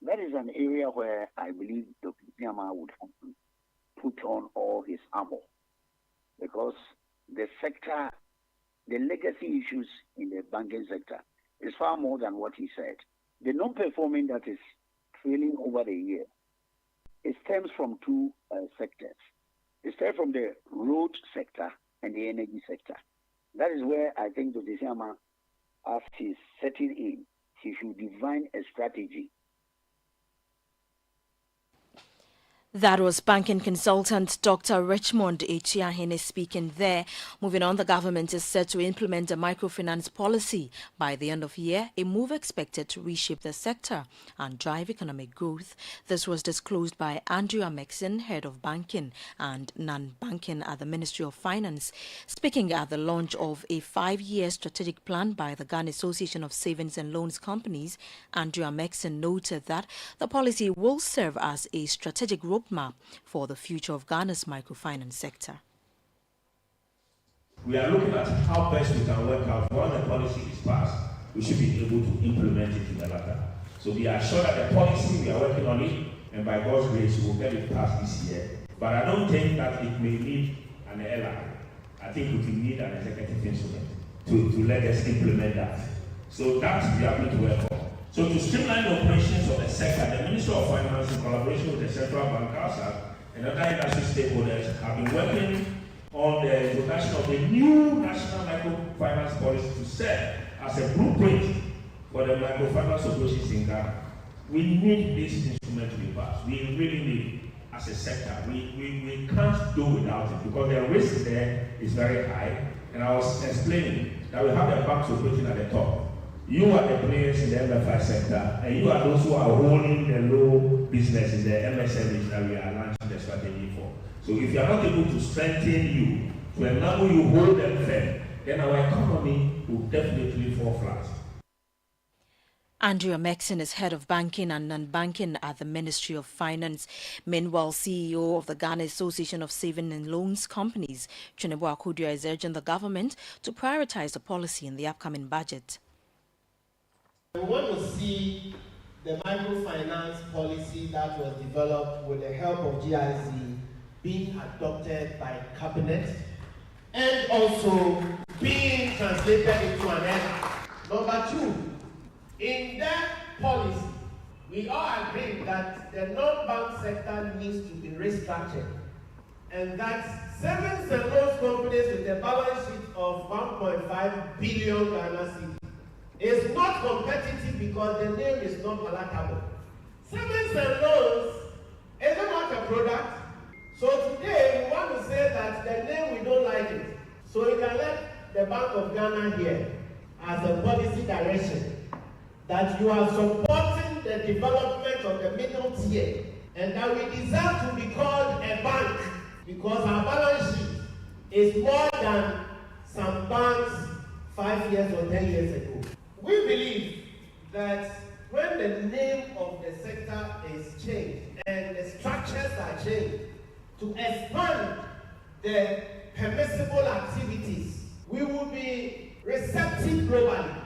that is an area where I believe Dr. Isiama would have to put on all his armor. Because the sector, the legacy issues in the banking sector is far more than what he said. The non-performing that is trailing over the year, it stems from two sectors. It stems from the road sector and the energy sector. That is where I think Dr. Isiama, as he's setting in, he should define a strategy. That was banking consultant Dr. Richmond Itiahene speaking there. Moving on, the government is set to implement a microfinance policy by the end of year, a move expected to reshape the sector and drive economic growth. This was disclosed by Andrea Mexon, head of banking and non-banking at the Ministry of Finance. Speaking at the launch of a 5-year strategic plan by the Ghana Association of Savings and Loans Companies, Andrea Mexon noted that the policy will serve as a strategic roadmap for the future of Ghana's microfinance sector. We are looking at how best we can work out when the policy is passed, we should be able to implement it in the latter. So we are sure that the policy, we are working on it, and by God's grace, we will get it passed this year. But I don't think that it may need an airline. I think we will need an executive instrument to let us implement that. So that we are going to work on. So to streamline the operations of the sector, the Ministry of Finance, in collaboration with the Central Bank and other industry stakeholders, have been working on the introduction of the new national microfinance policy to serve as a blueprint for the microfinance operations in Ghana. We need this instrument to be passed. We really need, as a sector, we can't do without it because the risk there is very high. And I was explaining that we have the banks operating at the top. You are the players in the MFI sector, and you are those who are holding the low business in the MSMEs that we are launching the strategy for. So if you are not able to strengthen you, to enable you hold them firm, then our economy will definitely fall flat. Andrea Mexon is head of banking and non-banking at the Ministry of Finance. Meanwhile, CEO of the Ghana Association of Savings and Loans Companies, Chinebo Akudua, is urging the government to prioritize the policy in the upcoming budget. We want to see the microfinance policy that was developed with the help of GIZ being adopted by Cabinet and also being translated into an act. Number two, in that policy, we all agree that the non-bank sector needs to be restructured and that savings and loans companies with a balance sheet of 1.5 billion Ghana cedis is not competitive because the name is not palatable. Savings and loans is not a product. So today we want to say that the name we don't like it. So you can let the Bank of Ghana here as a policy direction that you are supporting the development of the middle tier and that we deserve to be called a bank. because our balance sheet is more than some banks 5 years or 10 years ago. We believe that when the name of the sector is changed and the structures are changed to expand the permissible activities, we will be receptive globally.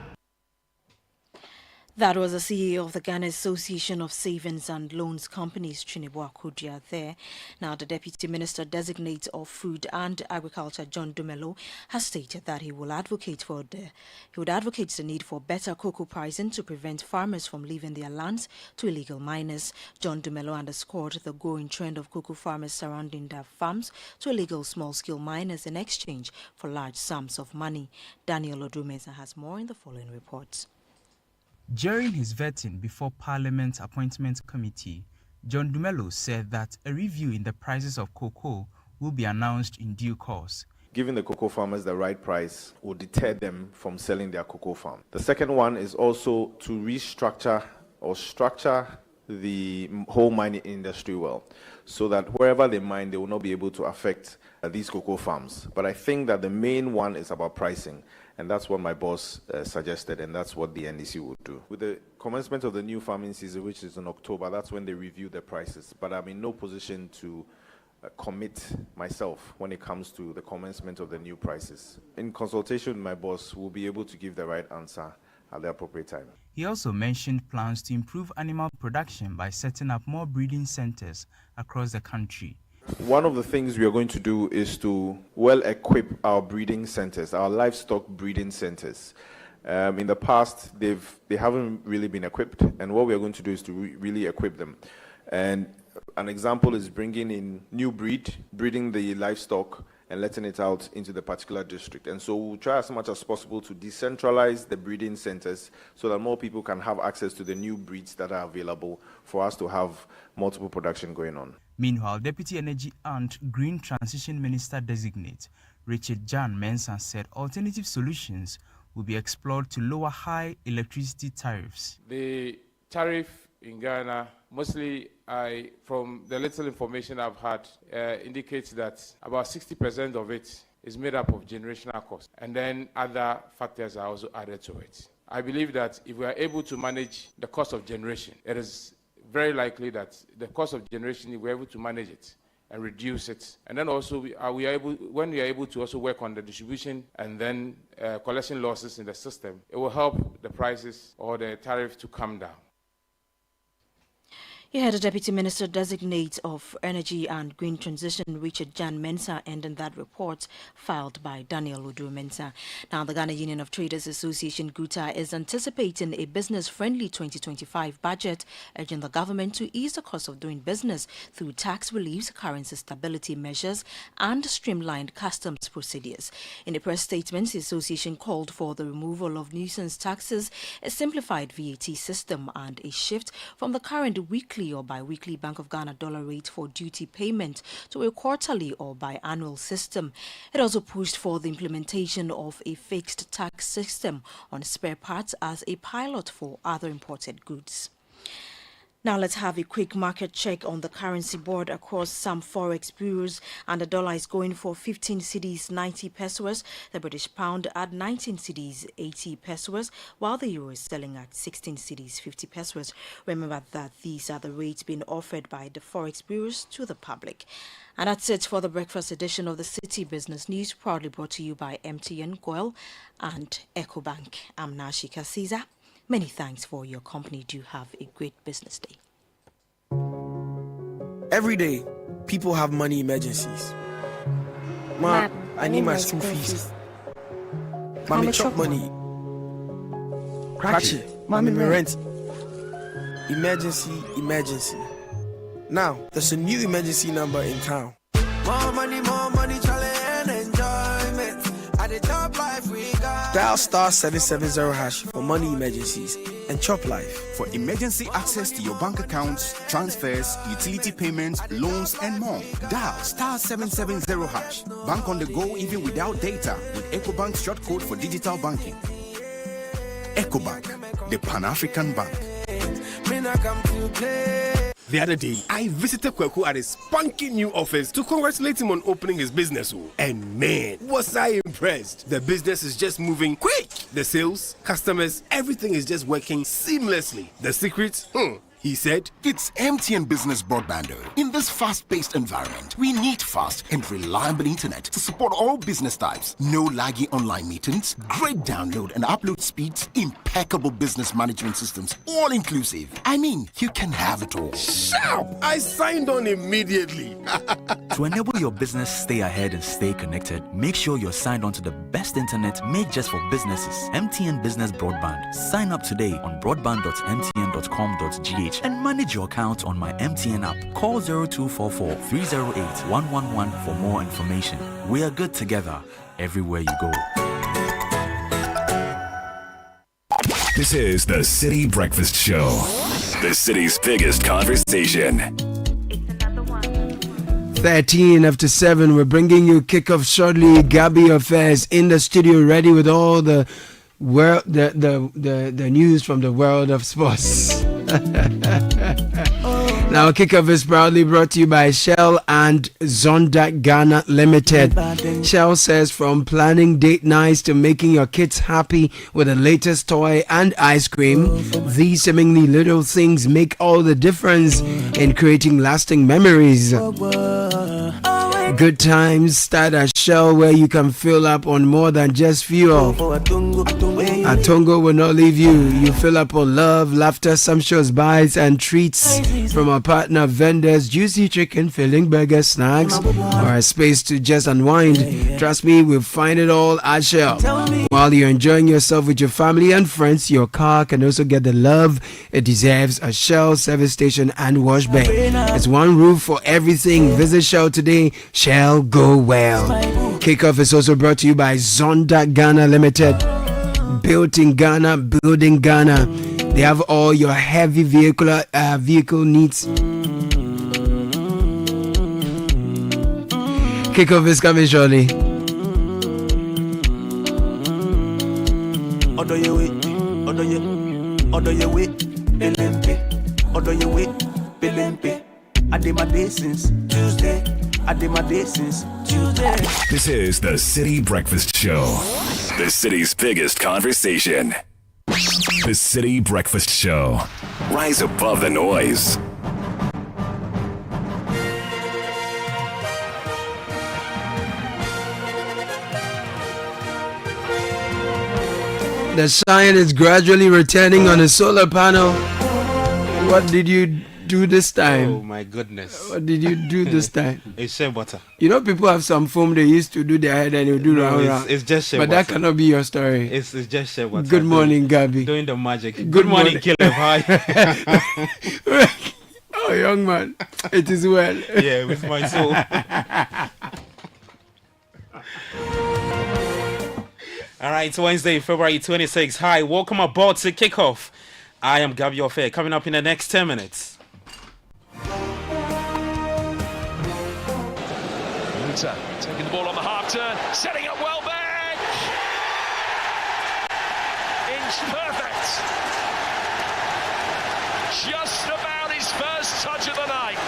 That was the CEO of the Ghana Association of Savings and Loans Companies, Chinebo Akudia, there. Now, the Deputy Minister Designate of Food and Agriculture, John Dumelo, has stated that he would advocate the need for better cocoa pricing to prevent farmers from leaving their lands to illegal miners. John Dumelo underscored the growing trend of cocoa farmers surrounding their farms to illegal small-scale miners in exchange for large sums of money. Daniel Odumeza has more in the following report. During his vetting before Parliament's Appointments Committee, John Dumelo said that a review in the prices of cocoa will be announced in due course. Giving the cocoa farmers the right price will deter them from selling their cocoa farm. The second one is also to restructure or structure the whole mining industry well, so that wherever they mine, they will not be able to affect these cocoa farms. But I think that the main one is about pricing. And that's what my boss suggested, and that's what the NDC will do. With the commencement of the new farming season, which is in October, that's when they review the prices. But I'm in no position to commit myself when it comes to the commencement of the new prices. In consultation with my boss, we'll be able to give the right answer at the appropriate time. He also mentioned plans to improve animal production by setting up more breeding centers across the country. One of the things we are going to do is to well equip our breeding centers, our livestock breeding centers. In the past, they haven't really been equipped, and what we are going to do is to really equip them. And an example is bringing in new breeding the livestock and letting it out into the particular district. And so we'll try as much as possible to decentralize the breeding centers so that more people can have access to the new breeds that are available for us to have multiple production going on. Meanwhile, Deputy Energy and Green Transition Minister Designate Richard Jan Mensah said alternative solutions will be explored to lower high electricity tariffs. The tariff in Ghana, mostly from the little information I've had, indicates that about 60% of it is made up of generational costs, and then other factors are also added to it. I believe that if we are able to manage the cost of generation, it is very likely that the cost of generation, if we're able to manage it and reduce it, and then also when we are able to also work on the distribution and then collection losses in the system, it will help the prices or the tariff to come down. You had a Deputy Minister Designate of Energy and Green Transition, Richard Jan Mensah, ending that report filed by Daniel Odumeza. Now, the Ghana Union of Traders Association, GUTA, is anticipating a business-friendly 2025 budget, urging the government to ease the cost of doing business through tax reliefs, currency stability measures, and streamlined customs procedures. In a press statement, the association called for the removal of nuisance taxes, a simplified VAT system, and a shift from the current weekly or bi-weekly Bank of Ghana dollar rate for duty payment to a quarterly or biannual system. It also pushed for the implementation of a fixed tax system on spare parts as a pilot for other imported goods. Now let's have a quick market check on the currency board across some forex bureaus, and the dollar is going for 15 cedis 90 pesos, the British pound at 19 cedis 80 pesos, while the euro is selling at 16 cedis 50 pesos. Remember that these are the rates being offered by the forex bureaus to the public. And that's it for the breakfast edition of the City Business News, proudly brought to you by MTN, Goil and EcoBank. I'm Nashika Caesar. Many thanks for your company. Do have a great business day. Every day, people have money emergencies. Ma, I need my school fees. Mommy, chop money. Cratchy, mommy, my rent. Emergency. Now, there's a new emergency number in town. More money, challenge and enjoyment. At the top life we got. Dial *770# for money emergencies and chop life. For emergency access to your bank accounts, transfers, utility payments, loans, and more, dial *770#. Bank on the go even without data with EcoBank's short code for digital banking. EcoBank, the Pan-African Bank. The other day, I visited Kweku at his spunky new office to congratulate him on opening his business. And man, was I impressed. The business is just moving quick. The sales, customers, everything is just working seamlessly. The secret? He said, It's MTN Business Broadband. In this fast-paced environment, we need fast and reliable internet to support all business types. No laggy online meetings, great download and upload speeds, impeccable business management systems, all inclusive. I mean, you can have it all. Sharp! I signed on immediately. To enable your business stay ahead and stay connected, make sure you're signed on to the best internet made just for businesses. MTN Business Broadband. Sign up today on broadband.mtn.com.gh and manage your account on my MTN app. Call 0244 308 111 for more information. We are good together everywhere you go. This is the Citi Breakfast Show, the city's biggest conversation. 13 after 7, we're bringing you kickoff shortly. Gabby Affairs in the studio, ready with all the the news from the world of sports. Now, kickoff is proudly brought to you by Shell and Zonda Ghana Limited. Shell says, from planning date nights to making your kids happy with the latest toy and ice cream, these seemingly little things make all the difference in creating lasting memories. Good times start at Shell, where you can fill up on more than just fuel. Atongo will not leave you. You fill up on love, laughter, sumptuous bites and treats from our partner vendors, juicy chicken, filling burgers, snacks, or a space to just unwind. Trust me, we'll find it all at Shell. While you're enjoying yourself with your family and friends, your car can also get the love it deserves at Shell service station and wash bay. It's one roof for everything. Visit Shell today. Shell, go well. Kickoff is also brought to you by Zonda Ghana Limited. Built in Ghana, building Ghana. They have all your heavy vehicle needs. Kickoff is coming shortly. Order your way, Belempe. I did my day since Tuesday. This is the Citi Breakfast Show, the city's biggest conversation. The Citi Breakfast Show. Rise above the noise. The shine is gradually returning on a solar panel. What did you do this time? Oh my goodness. What did you do this time? It's shea butter. You know, people have some foam they used to do their head and you do round. It's just shea butter. But that cannot be your story. It's just shea butter. Good morning, Gabby. Doing the magic. Good morning, Caleb. Hi. Oh, young man. It is well. Yeah, with my soul. All right, it's Wednesday, February 26th. Hi, welcome aboard to Kickoff. I am Gabby Affair. Coming up in the next 10 minutes. Taking the ball on the half turn, setting up well back. Inch perfect. Just about his first touch of the night.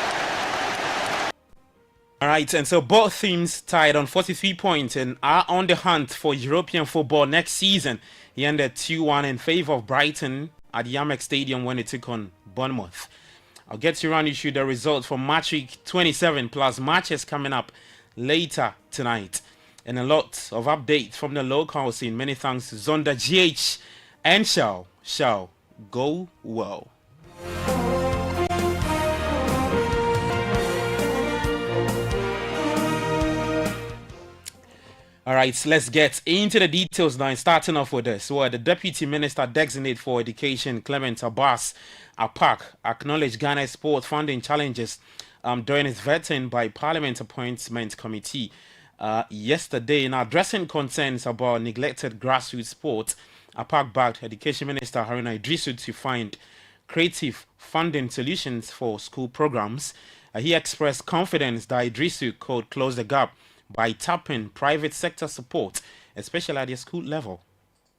All right, and so both teams tied on 43 points and are on the hunt for European football next season. He ended 2-1 in favor of Brighton at the Amex Stadium when it took on Bournemouth. I'll get to run you through the results for match week 27 plus matches coming up later tonight. And a lot of updates from the local scene. Many thanks to Zonda GH and Shell. Go well. All right, let's get into the details now. Starting off with this, the Deputy Minister Designate for Education, Clement Abbas Apak, acknowledged Ghana's sport funding challenges during his vetting by Parliament Appointment Committee yesterday. In addressing concerns about neglected grassroots sport, Apak backed Education Minister Haruna Idrisu to find creative funding solutions for school programs. He expressed confidence that Idrisu could close the gap by tapping private sector support, especially at the school level.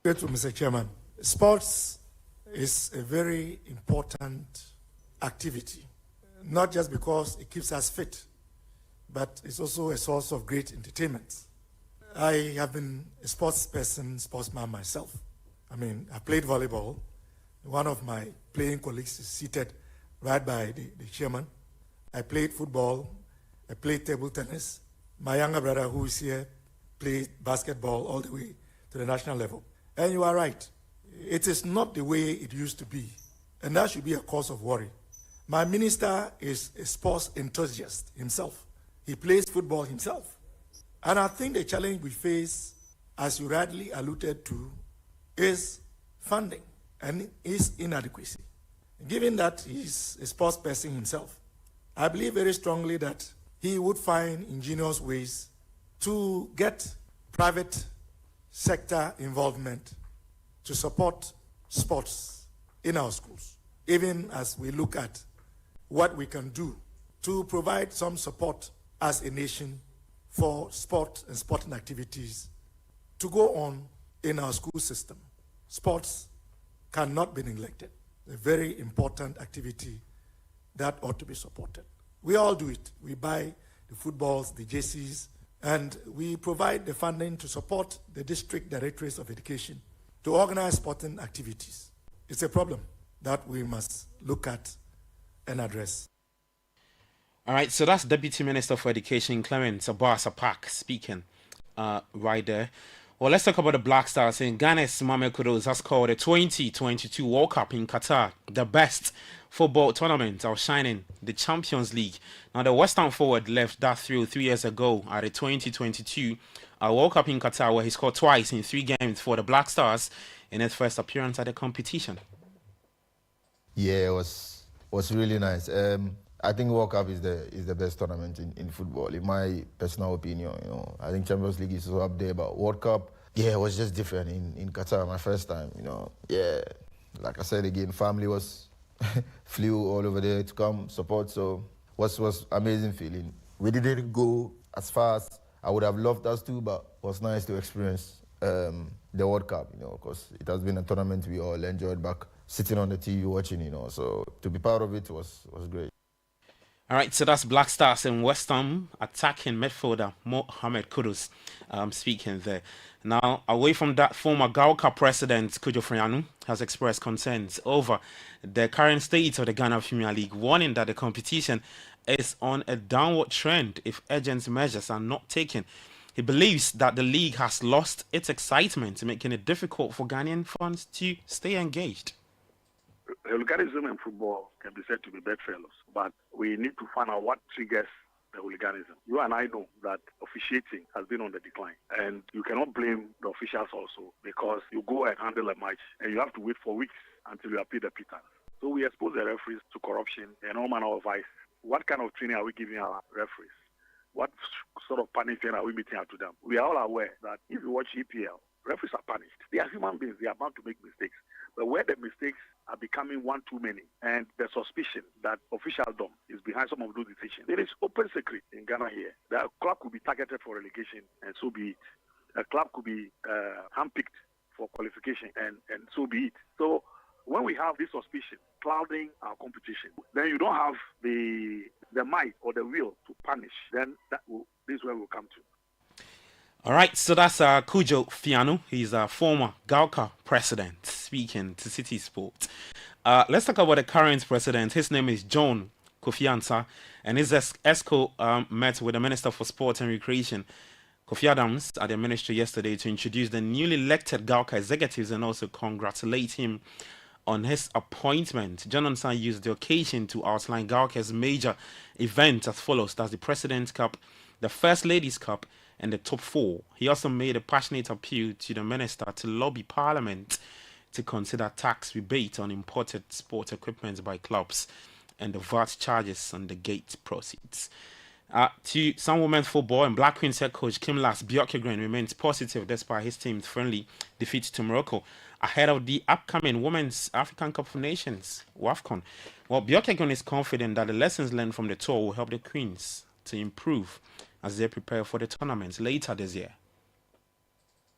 Thank you, Mr. Chairman. Sports is a very important activity not just because it keeps us fit, but it's also a source of great entertainment. I have been a sportsman myself. I mean, I played volleyball. One of my playing colleagues is seated right by the chairman. I played football. I played table tennis. My younger brother, who is here, played basketball all the way to the national level. And you are right. It is not the way it used to be. And that should be a cause of worry. My minister is a sports enthusiast himself. He plays football himself. And I think the challenge we face, as you rightly alluded to, is funding and is inadequacy. Given that he's a sports person himself, I believe very strongly that he would find ingenious ways to get private sector involvement to support sports in our schools, even as we look at what we can do to provide some support as a nation for sport and sporting activities to go on in our school system. Sports cannot be neglected. A very important activity that ought to be supported. We all do it. We buy the footballs, the jerseys, and we provide the funding to support the district directorates of education to organize sporting activities. It's a problem that we must look at and address. All right, so that's Deputy Minister for Education Clement Apak speaking right there. Well, let's talk about the Black Stars. In Ghana's Mame Kudos has called the 2022 World Cup in Qatar the best football tournament outshining the Champions League. Now, the Western forward left that through 3 years ago at the 2022 World Cup in Qatar, where he scored twice in 3 games for the Black Stars in his first appearance at the competition. Yeah, it was really nice. I think World Cup is the best tournament in football, in my personal opinion. You know, I think Champions League is up there, but World Cup, yeah, it was just different in Qatar. My first time, you know, yeah. Like I said again, family flew all over there to come support. So was amazing feeling. We didn't go as fast. I would have loved us to, but it was nice to experience the World Cup. You know, because it has been a tournament we all enjoyed back sitting on the TV watching. You know, so to be part of it was great. All right, so that's Black Stars in West Ham attacking midfielder Mohamed Kudus speaking there. Now, away from that, former Gauka president Kujo Frianu has expressed concerns over the current state of the Ghana Premier League, warning that the competition is on a downward trend if urgent measures are not taken. He believes that the league has lost its excitement, making it difficult for Ghanaian fans to stay engaged. Hooliganism in football can be said to be bedfellows, but we need to find out what triggers the hooliganism. You and I know that officiating has been on the decline, and you cannot blame the officials also, because you go and handle a match and you have to wait for weeks until you appeal the pittance. So we expose the referees to corruption and all manner of vice. What kind of training are we giving our referees? What sort of punishment are we meting out to them? We are all aware that if you watch EPL, referees are punished. They are human beings. They are bound to make mistakes. But where the mistakes are becoming one too many, and the suspicion that officialdom is behind some of those decisions, there is open secret in Ghana here. The club could be targeted for relegation, and so be it. A club could be handpicked for qualification, and so be it. So when we have this suspicion clouding our competition, then you don't have the might or the will to punish. Then this is where we'll come to. All right, so that's Kujo Fiano. He's a former Gauka president speaking to City Sport. Let's talk about the current president. His name is John Kofi Ansah, and his ESCO met with the Minister for Sport and Recreation, Kofi Adams, at the ministry yesterday to introduce the newly elected Gauka executives and also congratulate him on his appointment. John Ansah used the occasion to outline Gauka's major events as follows. That's the President's Cup, the First Ladies' Cup, and the top 4. He also made a passionate appeal to the minister to lobby Parliament to consider tax rebate on imported sport equipment by clubs and the VAT charges on the gate proceeds. To some women's football, and Black Queens head coach Kimlas Bjorkegren remains positive despite his team's friendly defeat to Morocco ahead of the upcoming Women's African Cup of Nations, WAFCON. Well, Bjorkegren is confident that the lessons learned from the tour will help the Queens to improve as they prepare for the tournament later this year.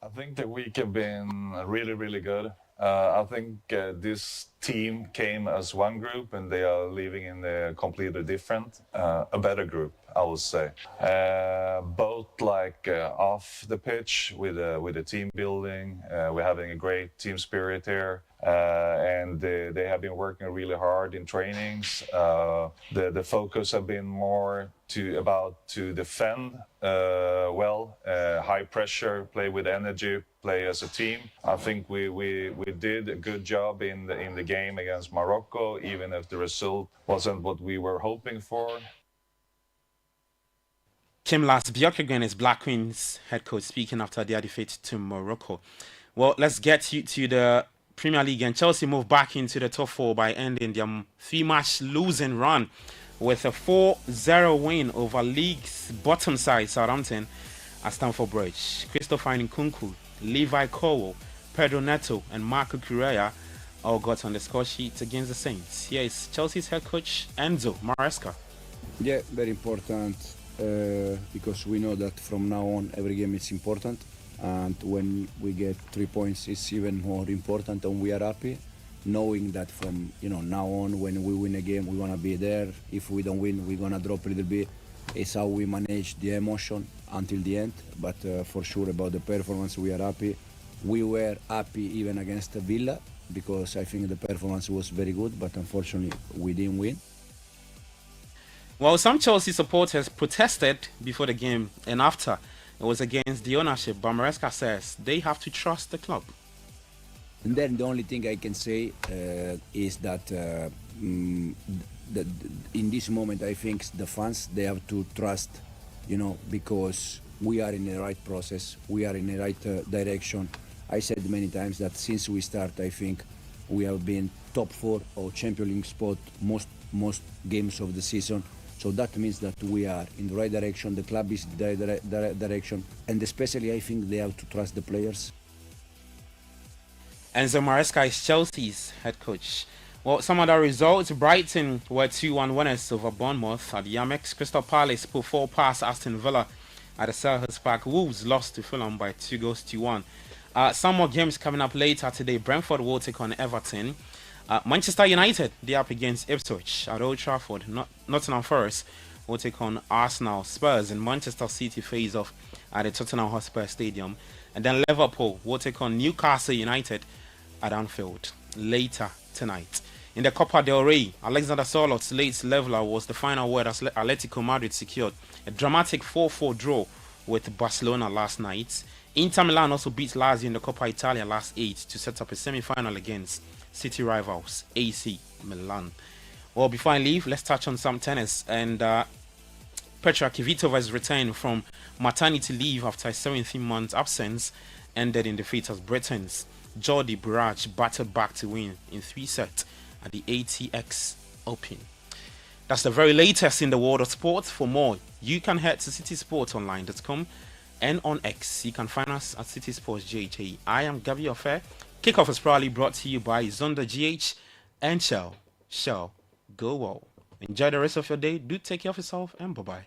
I think the week have been really, really good. I think this team came as one group, and they are leaving in a completely different, a better group, I would say. Both off the pitch with the team building, we're having a great team spirit here. And they have been working really hard in trainings. The focus have been more to defend high pressure, play with energy, play as a team. I think we did a good job in the game against Morocco, even if the result wasn't what we were hoping for. Kim Las Björkegren is Black Queens head coach, speaking after their defeat to Morocco. Well, let's get you to the Premier League, and Chelsea moved back into the top 4 by ending their 3-match losing run with a 4-0 win over league's bottom side Southampton at Stamford Bridge. Christopher Nkunku, Levi Colwill, Pedro Neto and Marco Correa all got on the score sheet against the Saints. Here is Chelsea's head coach Enzo Maresca. Yeah, very important because we know that from now on every game is important. And when we get 3 points, it's even more important, and we are happy, knowing that from now on, when we win a game, we wanna be there. If we don't win, we're gonna drop a little bit. It's how we manage the emotion until the end. But for sure about the performance, we are happy. We were happy even against Villa because I think the performance was very good, but unfortunately we didn't win. Well, some Chelsea supporters protested before the game and after. It was against the ownership, but Maresca says they have to trust the club. And then the only thing I can say is that in this moment I think the fans, they have to trust, because we are in the right process, we are in the right direction. I said many times that since we start, I think we have been top 4 or Champions League spot most games of the season. So that means that we are in the right direction, the club is in the right direction, and especially I think they have to trust the players. Enzo Maresca is Chelsea's head coach. Well, some other results: Brighton were 2-1 winners over Bournemouth at the Amex. Crystal Palace put 4 past Aston Villa at the Selhurst Park. Wolves lost to Fulham by 2-1. Some more games coming up later today. Brentford will take on Everton. Manchester United, they're up against Ipswich at Old Trafford. Nottingham Forest will take on Arsenal. Spurs and Manchester City face off at the Tottenham Hotspur Stadium. And then Liverpool will take on Newcastle United at Anfield later tonight. In the Copa del Rey, Alexander Sørloth's late leveler was the final word as Atletico Madrid secured a dramatic 4-4 draw with Barcelona last night. Inter Milan also beat Lazio in the Coppa Italia last 8 to set up a semi-final against City rivals AC Milan. Well, before I leave, let's touch on some tennis. And Petra Kvitova's return from maternity leave after a 17-month absence ended in defeat as Britain's Jordi Burrage battled back to win in 3 sets at the ATX Open. That's the very latest in the world of sports. For more, you can head to citysportsonline.com and on X. You can find us at City Sports GHA. I am Gabi Ofe. Kickoff is proudly brought to you by Zonda GH and Shell. Shell, go well. Enjoy the rest of your day. Do take care of yourself, and bye-bye.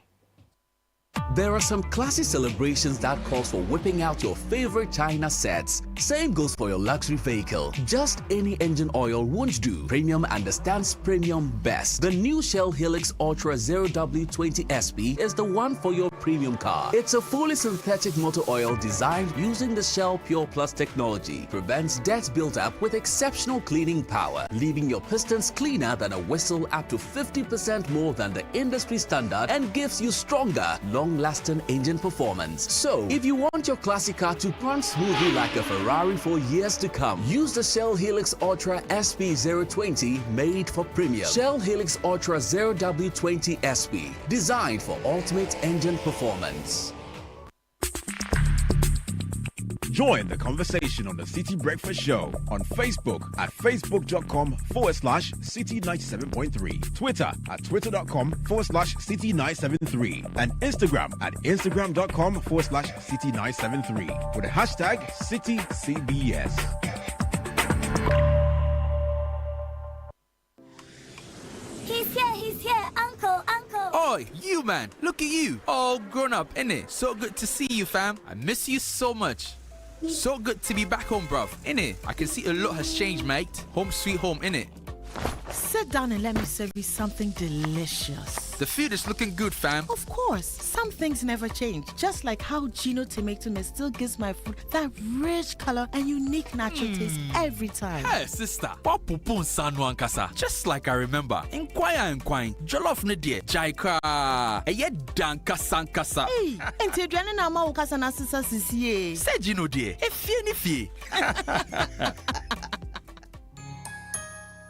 There are some classy celebrations that calls for whipping out your favorite China sets. Same goes for your luxury vehicle. Just any engine oil won't do. Premium understands premium best. The new Shell Helix Ultra 0W20 SP is the one for your premium car. It's a fully synthetic motor oil designed using the Shell Pure Plus technology. Prevents dirt buildup with exceptional cleaning power, leaving your pistons cleaner than a whistle, up to 50% more than the industry standard, and gives you stronger, long-lasting engine performance. So, if you want your classic car to run smoothly like a Ferrari for years to come, use the Shell Helix Ultra SP 020, made for premium. Shell Helix Ultra 0W20 SP, designed for ultimate engine performance. Join the conversation on the Citi Breakfast Show on Facebook at facebook.com/Citi97.3, Twitter at twitter.com/Citi973, and Instagram at instagram.com/Citi973 with the hashtag CityCBS. He's here, uncle. Oi, you man, look at you, all grown up, innit? So good to see you, fam. I miss you so much. So good to be back home, bruv. Innit? I can see a lot has changed, mate. Home sweet home, innit? Sit down and let me serve you something delicious. The food is looking good, fam. Of course, some things never change. Just like how Gino tomato mix still gives my food that rich color and unique natural taste every time. Hey, sister. Papupun sanwan kasa. Just like I remember. Inquire. Jollof ne die. Jaika. Eye danka sankasa. Hey, ente duane na ma ukasa na sisa sisi. Say Gino die. Efie ni fie.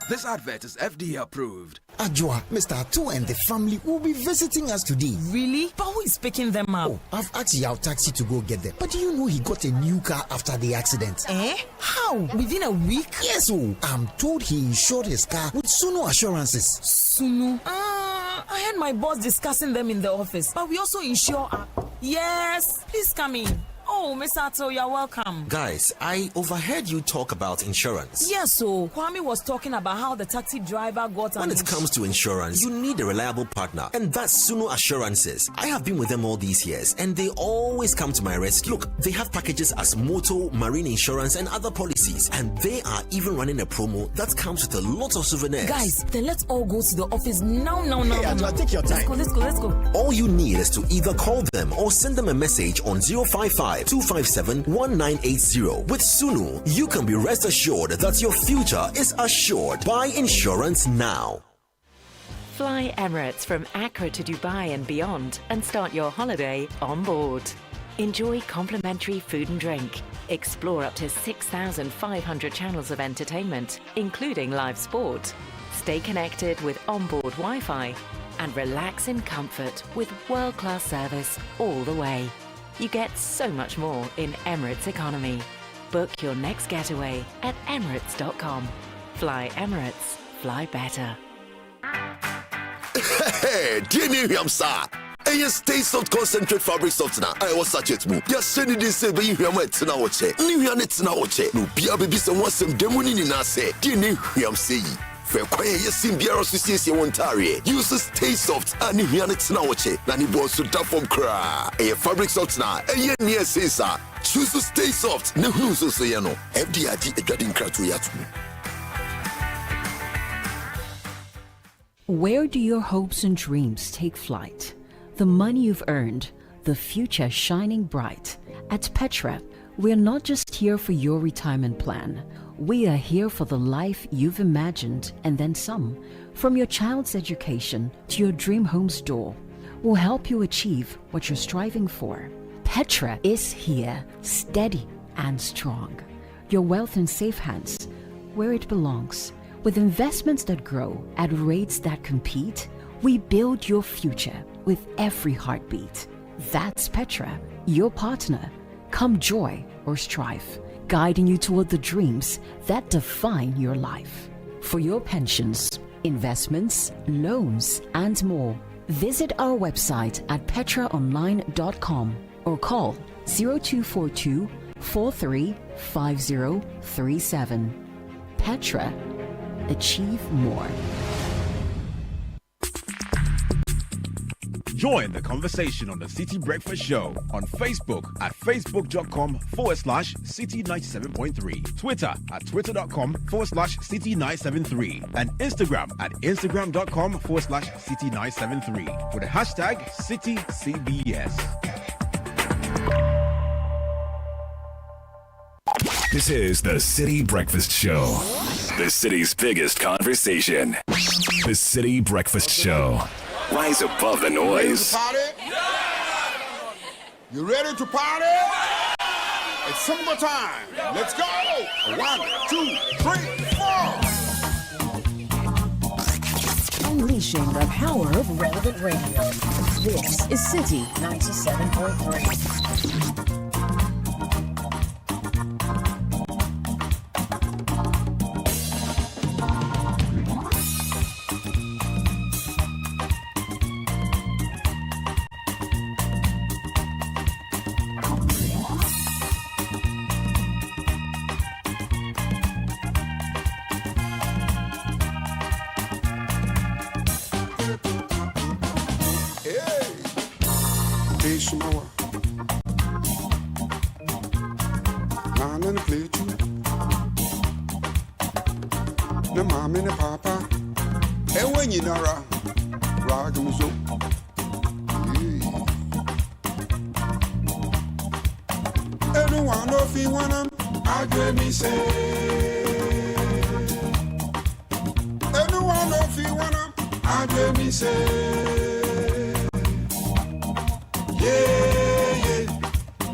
This advert is FDA approved. Ajua, Mr. Atu and the family will be visiting us today. Really? But who is picking them up? Oh, I've asked Yao Taxi to go get them. But do you know he got a new car after the accident? How? Within a week? Yes, oh. I'm told he insured his car with Suno Assurances. Suno? I heard my boss discussing them in the office. But we also insure Yes, please come in. Oh, Miss Ato, you're welcome. Guys, I overheard you talk about insurance. Yes, so Kwame was talking about how the taxi driver got When it comes to insurance, you need a reliable partner, and that's Suno Assurances. I have been with them all these years, and they always come to my rescue. Look, they have packages as motor, marine insurance, and other policies, and they are even running a promo that comes with a lot of souvenirs. Guys, then let's all go to the office now. Hey, take your time. Let's go. All you need is to either call them or send them a message on 055-257-1980. With Sunu, you can be rest assured that your future is assured. Buy insurance now. Fly Emirates from Accra to Dubai and beyond and start your holiday on board. Enjoy complimentary food and drink. Explore up to 6,500 channels of entertainment, including live sport. Stay connected with onboard Wi-Fi and relax in comfort with world-class service all the way. You get so much more in Emirates Economy. Book your next getaway at emirates.com. Fly Emirates. Fly better. Hey, dear Newsroom, sir. Stay soft concentrate fabric softener. I was such it move. You're sending this say, but you hear my tina watch. New it's now watch. No, be a baby, some demon in us say. Dear Newsroom, say. For quiet, you seem be association Ontario. Use Stay Soft and you hear it's now watch. Nani boss to tap from cry. A fabric softener. A year near say, sir. Choose to Stay Soft. No, who's so say, no. FDID a dreading crack to yatu. Where do your hopes and dreams take flight? The money you've earned, the future shining bright. At Petra, we're not just here for your retirement plan. We are here for the life you've imagined and then some. From your child's education to your dream home's door, we'll help you achieve what you're striving for. Petra is here, steady and strong. Your wealth in safe hands, where it belongs. With investments that grow at rates that compete, we build your future with every heartbeat. That's Petra, your partner. Come joy or strife, guiding you toward the dreams that define your life. For your pensions, investments, loans, and more, visit our website at petraonline.com or call 0242 435037. Petra. Achieve more. Join the conversation on the Citi Breakfast Show on Facebook at facebook.com/Citi97.3, Twitter at twitter.com/Citi973, and Instagram at instagram.com/Citi973 with the hashtag CitiCBS. This is the Citi Breakfast Show, the city's biggest conversation. The Citi Breakfast Show. Rise above the noise. You ready to party? It's summertime. Let's go. 1, 2, 3, 4. Unleashing the power of relevant radio. This is Citi 97.3. And when you know, rock and so. Anyone of you wanna, I get me say. Anyone of you wanna, I get me say. Yeah, yeah,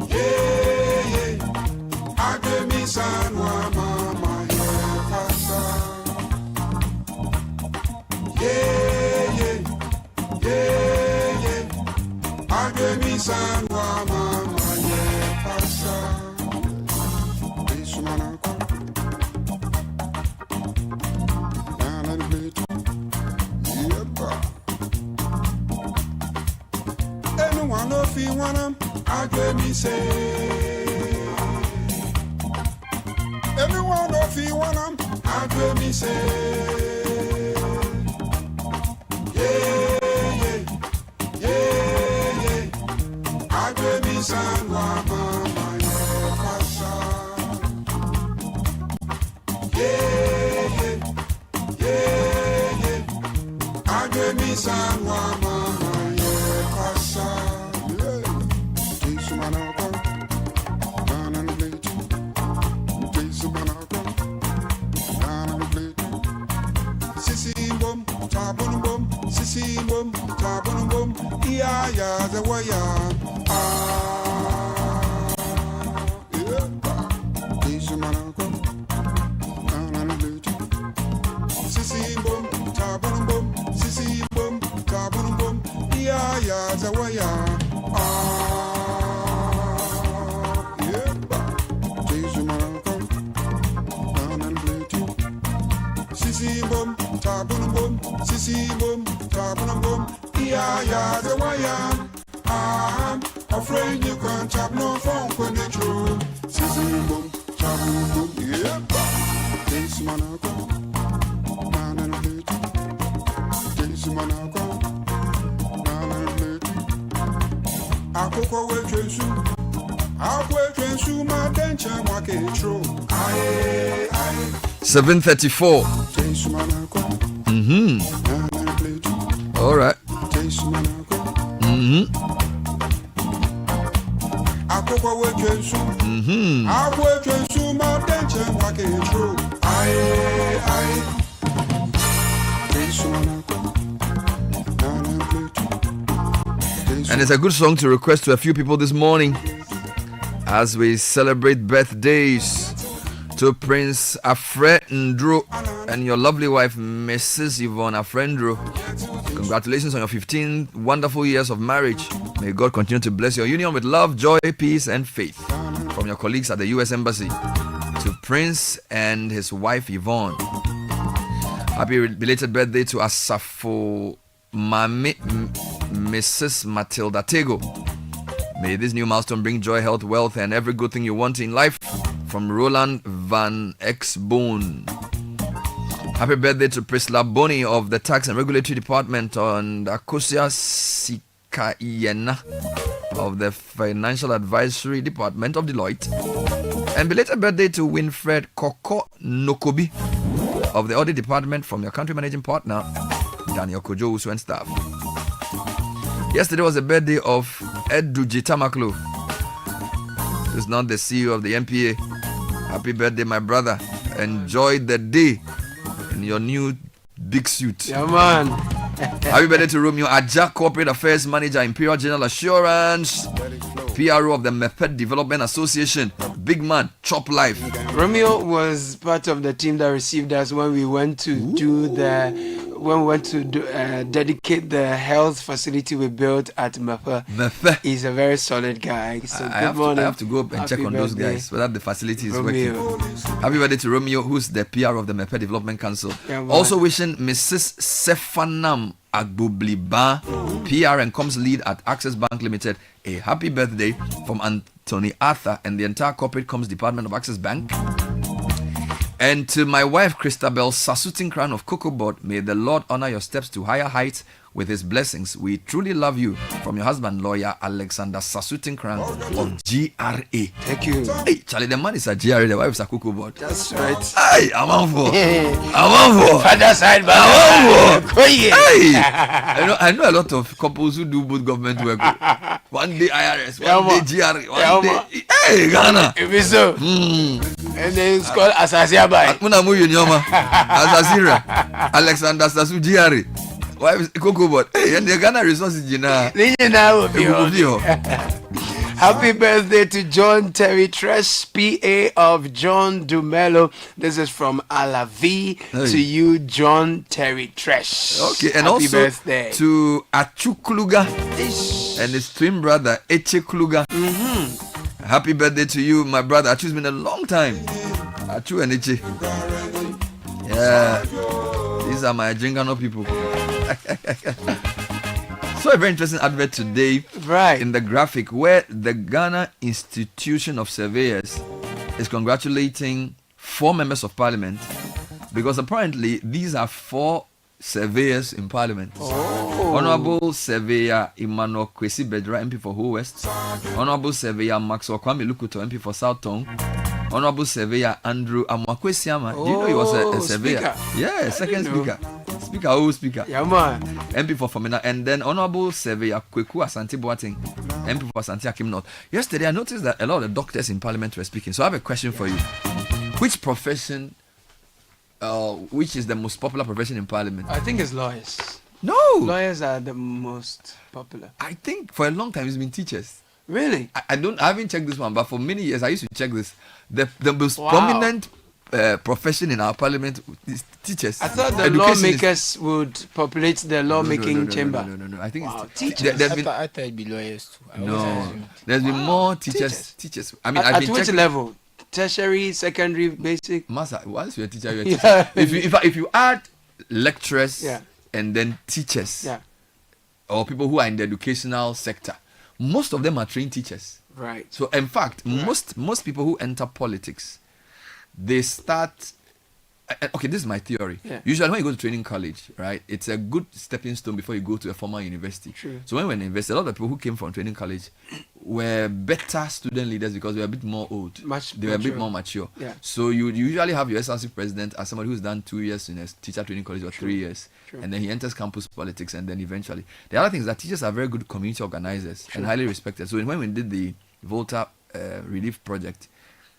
yeah, yeah. I get me son, mama, yeah, pasa. Yeah, yeah, yeah, yeah. I get me son, mama, yeah, pasa. This man, I come. Down and play too. Yeah, bro. Anyone of you wanna, I get me say. Anyone of you wanna, I get me say. Yeah, yeah, yeah, yeah. I get me son, mama, yeah, pasa. Yeah, yeah, yeah, yeah. I get me son, mama, yeah, pasa. Yeah, this man I come, down and play too. This man I come, down and play too. Sissy bum, tabun bum, sissy bum, tabun bum. Yeah, yeah, the way yeah. This man I come, down and play too. Sissy bum, tabun bum, sissy bum, tabun bum. Yeah, yeah, the way yeah. This man I come, down and play too. Sissy bum, tabun bum, sissy bum, tabun bum. Yeah, yeah, the way I'm afraid you can't tap no phone when they true. Sissy bum, tabun bum. Yeah, this man I come, down and play too. This man I come, down and play too. I cook away Jesu. I work and shoot my bench and walk it through. 7:34. All right. I cook away Jesu. I work and shoot my bench and walk it through. And it's a good song to request to a few people this morning as we celebrate birthdays to Prince Afre Ndro and your lovely wife, Mrs. Yvonne Afre Ndro. Congratulations on your 15 wonderful years of marriage. May God continue to bless your union with love, joy, peace, and faith. From your colleagues at the U.S. Embassy to Prince and his wife, Yvonne. Happy belated birthday to Asafo Mami, Mrs. Matilda Tego. May this new milestone bring joy, health, wealth, and every good thing you want in life. From Roland Van Exbone. Happy birthday to Priscilla Boni of the Tax and Regulatory Department on Akosia Sikayena of the Financial Advisory Department of Deloitte. And belated birthday to Winfred Koko Nokobi of the Audit Department from your country managing partner, Daniel Kojo Usu and staff. Yesterday was the birthday of Edu Jitamaklo. He's not the CEO of the MPA. Happy birthday, my brother. Enjoy the day in your new big suit. Yeah, man. Happy birthday to Romeo Aja, Corporate Affairs Manager, Imperial General Assurance, PRO of the Method Development Association. Big man, chop life. Romeo was part of the team that received us when we went to dedicate the health facility we built at Mefe. He's a very solid guy. So I have to go and check on those guys whether the facility is working. Happy birthday to Romeo, who's the PR of the Mefe Development Council. Yeah, also wishing Mrs. Sefanam Agbobliba, PR and Comms Lead at Access Bank Limited, a happy birthday from Anthony Arthur and the entire Corporate Comms Department of Access Bank. And to my wife, Christabel Sasutin Crown of Cocoa Board, may the Lord honor your steps to higher heights with his blessings. We truly love you. From your husband, lawyer Alexander Sasutin-Krang of GRA. Thank you. Hey, Charlie, the man is a GRA, the wife is a cuckoo board. That's right. Hey, I'm on for. Father side, I'm on for. Hey, I know a lot of couples who do both government work. One day IRS, one day GRA, one day. Hey, Ghana. If it's so. And then it's called Asasiabai. Asasira. Alexander Sasu GRA. Why is Coco Bot? Hey, and the Ghana resources, Happy birthday to John Terry Tresh, PA of John Dumelo. This is from Alavi to you, John Terry Tresh. Okay, and happy also birthday to Achu Kluga and his twin brother, Eche Kluga. Happy birthday to you, my brother. Achu's been a long time. Achu and Eche. Yeah, these are my Jingano people. So a very interesting advert today, right, in the graphic, where the Ghana Institution of Surveyors is congratulating 4 members of parliament, because apparently these are 4 surveyors in parliament. Honorable Surveyor Emmanuel Kwesi Bedra, MP for Ho West. Honorable Surveyor Maxwell Kwame Lukuto, MP for South Tong. Honorable Surveyor Andrew Amwakwesiama. Do you know he was a surveyor? Speaker. Yeah, second speaker. Speaker. Yeah, man. MP for Famina. And then Honorable Surveyor Kweku Asante Boateng, MP for Asante Akim North. Yesterday, I noticed that a lot of the doctors in parliament were speaking. So I have a question for you. Which profession, which is the most popular profession in parliament? I think it's lawyers. No. Lawyers are the most popular. I think for a long time it's been teachers. Really? I haven't checked this one, but for many years I used to check this. The most prominent profession in our parliament is teachers. I thought the lawmakers would populate the lawmaking chamber. No. I think it's teachers. I thought it'd be lawyers too. There's been more teachers. I mean, at which level? Tertiary, secondary, basic? Master, once you're a teacher, you're a teacher. If you add lecturers and then teachers, or people who are in the educational sector, most of them are trained teachers. Right. So in fact, most people who enter politics, they start. Okay, this is my theory. Yeah. Usually, when you go to training college, right, it's a good stepping stone before you go to a formal university. True. So when we invested, a lot of people who came from training college were better student leaders because they were a bit more old. They were a bit more mature. Yeah. So you usually have your SLC president as somebody who's done 2 years in a teacher training college or 3 years. True. And then he enters campus politics, and then eventually. The other thing is that teachers are very good community organizers and highly respected. So when we did the Volta relief project,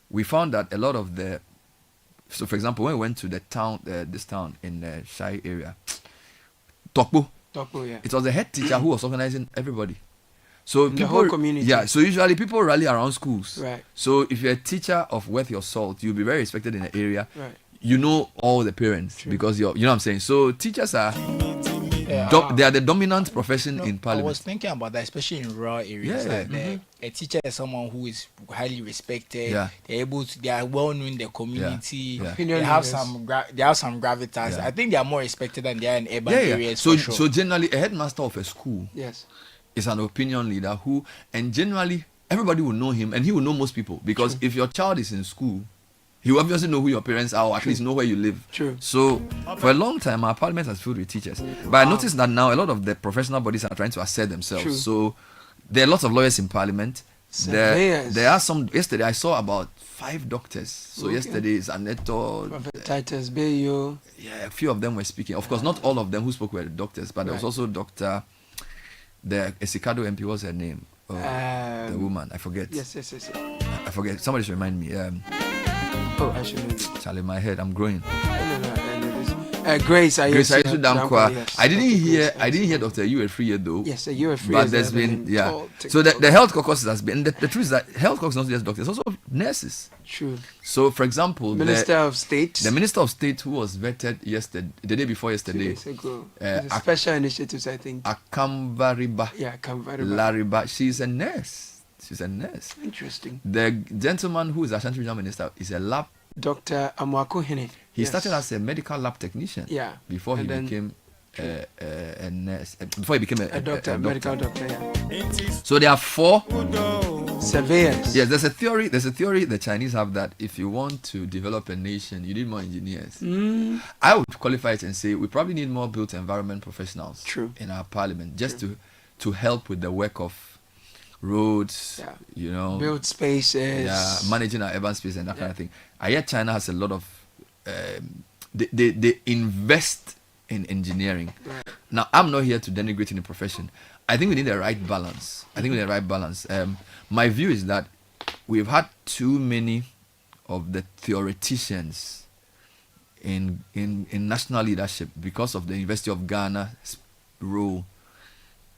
we found that a lot of the... So for example, when we went to the town, this town in the Shai area, Tokpo, yeah. It was the head teacher who was organizing everybody. So the whole community. Yeah, so usually people rally around schools. Right. So if you're a teacher of worth your salt, you'll be very respected in the area. Right. You know all the parents because you know what I'm saying. So teachers are they are the dominant profession in parliament. I was thinking about that, especially in rural areas. A teacher is someone who is highly respected. Yeah. They are well known in the community. Yeah. They have some gravitas. Yeah. I think they are more respected than they are in urban areas. So generally, a headmaster of a school is an opinion leader who, and generally everybody will know him, and he will know most people because if your child is in school, he will obviously know who your parents are, or at least know where you live. True. So for a long time, our parliament has filled with teachers. But I noticed that now a lot of the professional bodies are trying to assert themselves. True. So there are lots of lawyers in parliament. There are some. Yesterday I saw about 5 doctors. So yesterday is Aneto, Titus Bayo. Yeah, a few of them were speaking. Of course, not all of them who spoke were doctors, but there was also Dr. The Esikado MP. What's her name? The woman. I forget. Yes. I forget. Somebody should remind me. I should know this. Charlie, my head. I'm growing. Grace Ayesu Dankwa. I didn't hear Dr. Uefriye though. Yes, Uefriye. But there's been So the health caucus has been. The truth is that health caucus is not just doctors, also nurses. True. So for example, the Minister of State who was vetted the day before yesterday. 2 days ago. Special initiatives, I think. Akambariba. Yeah, Akambariba. Lariba. She's a nurse. Interesting. The gentleman who is Ashanti Regional Minister is a lab. Dr. Amwako Hene. He started as a medical lab technician. Yeah. Before he became a nurse. Before he became a medical doctor. Yeah. So there are 4 Surveyors. Yes, there's a theory the Chinese have that if you want to develop a nation, you need more engineers. I would qualify it and say we probably need more built environment professionals in our parliament just to help with the work of roads, build spaces, managing our urban space and that kind of thing. I hear China has a lot of they invest in engineering. Now, I'm not here to denigrate any profession. I think we need the right balance. My view is that we've had too many of the theoreticians in national leadership because of the University of Ghana's role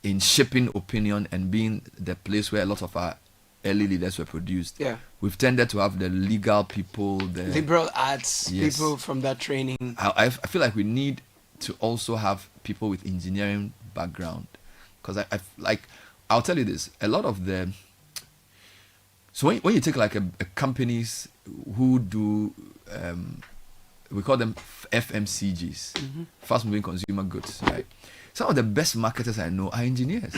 in shaping opinion and being the place where a lot of our early leaders were produced. We've tended to have the legal people, the liberal arts people from that training. I feel like we need to also have people with engineering background, because I'll tell you this, a lot of them. So when you take like a companies who do we call them FMCGs, fast moving consumer goods, right? Some of the best marketers I know are engineers,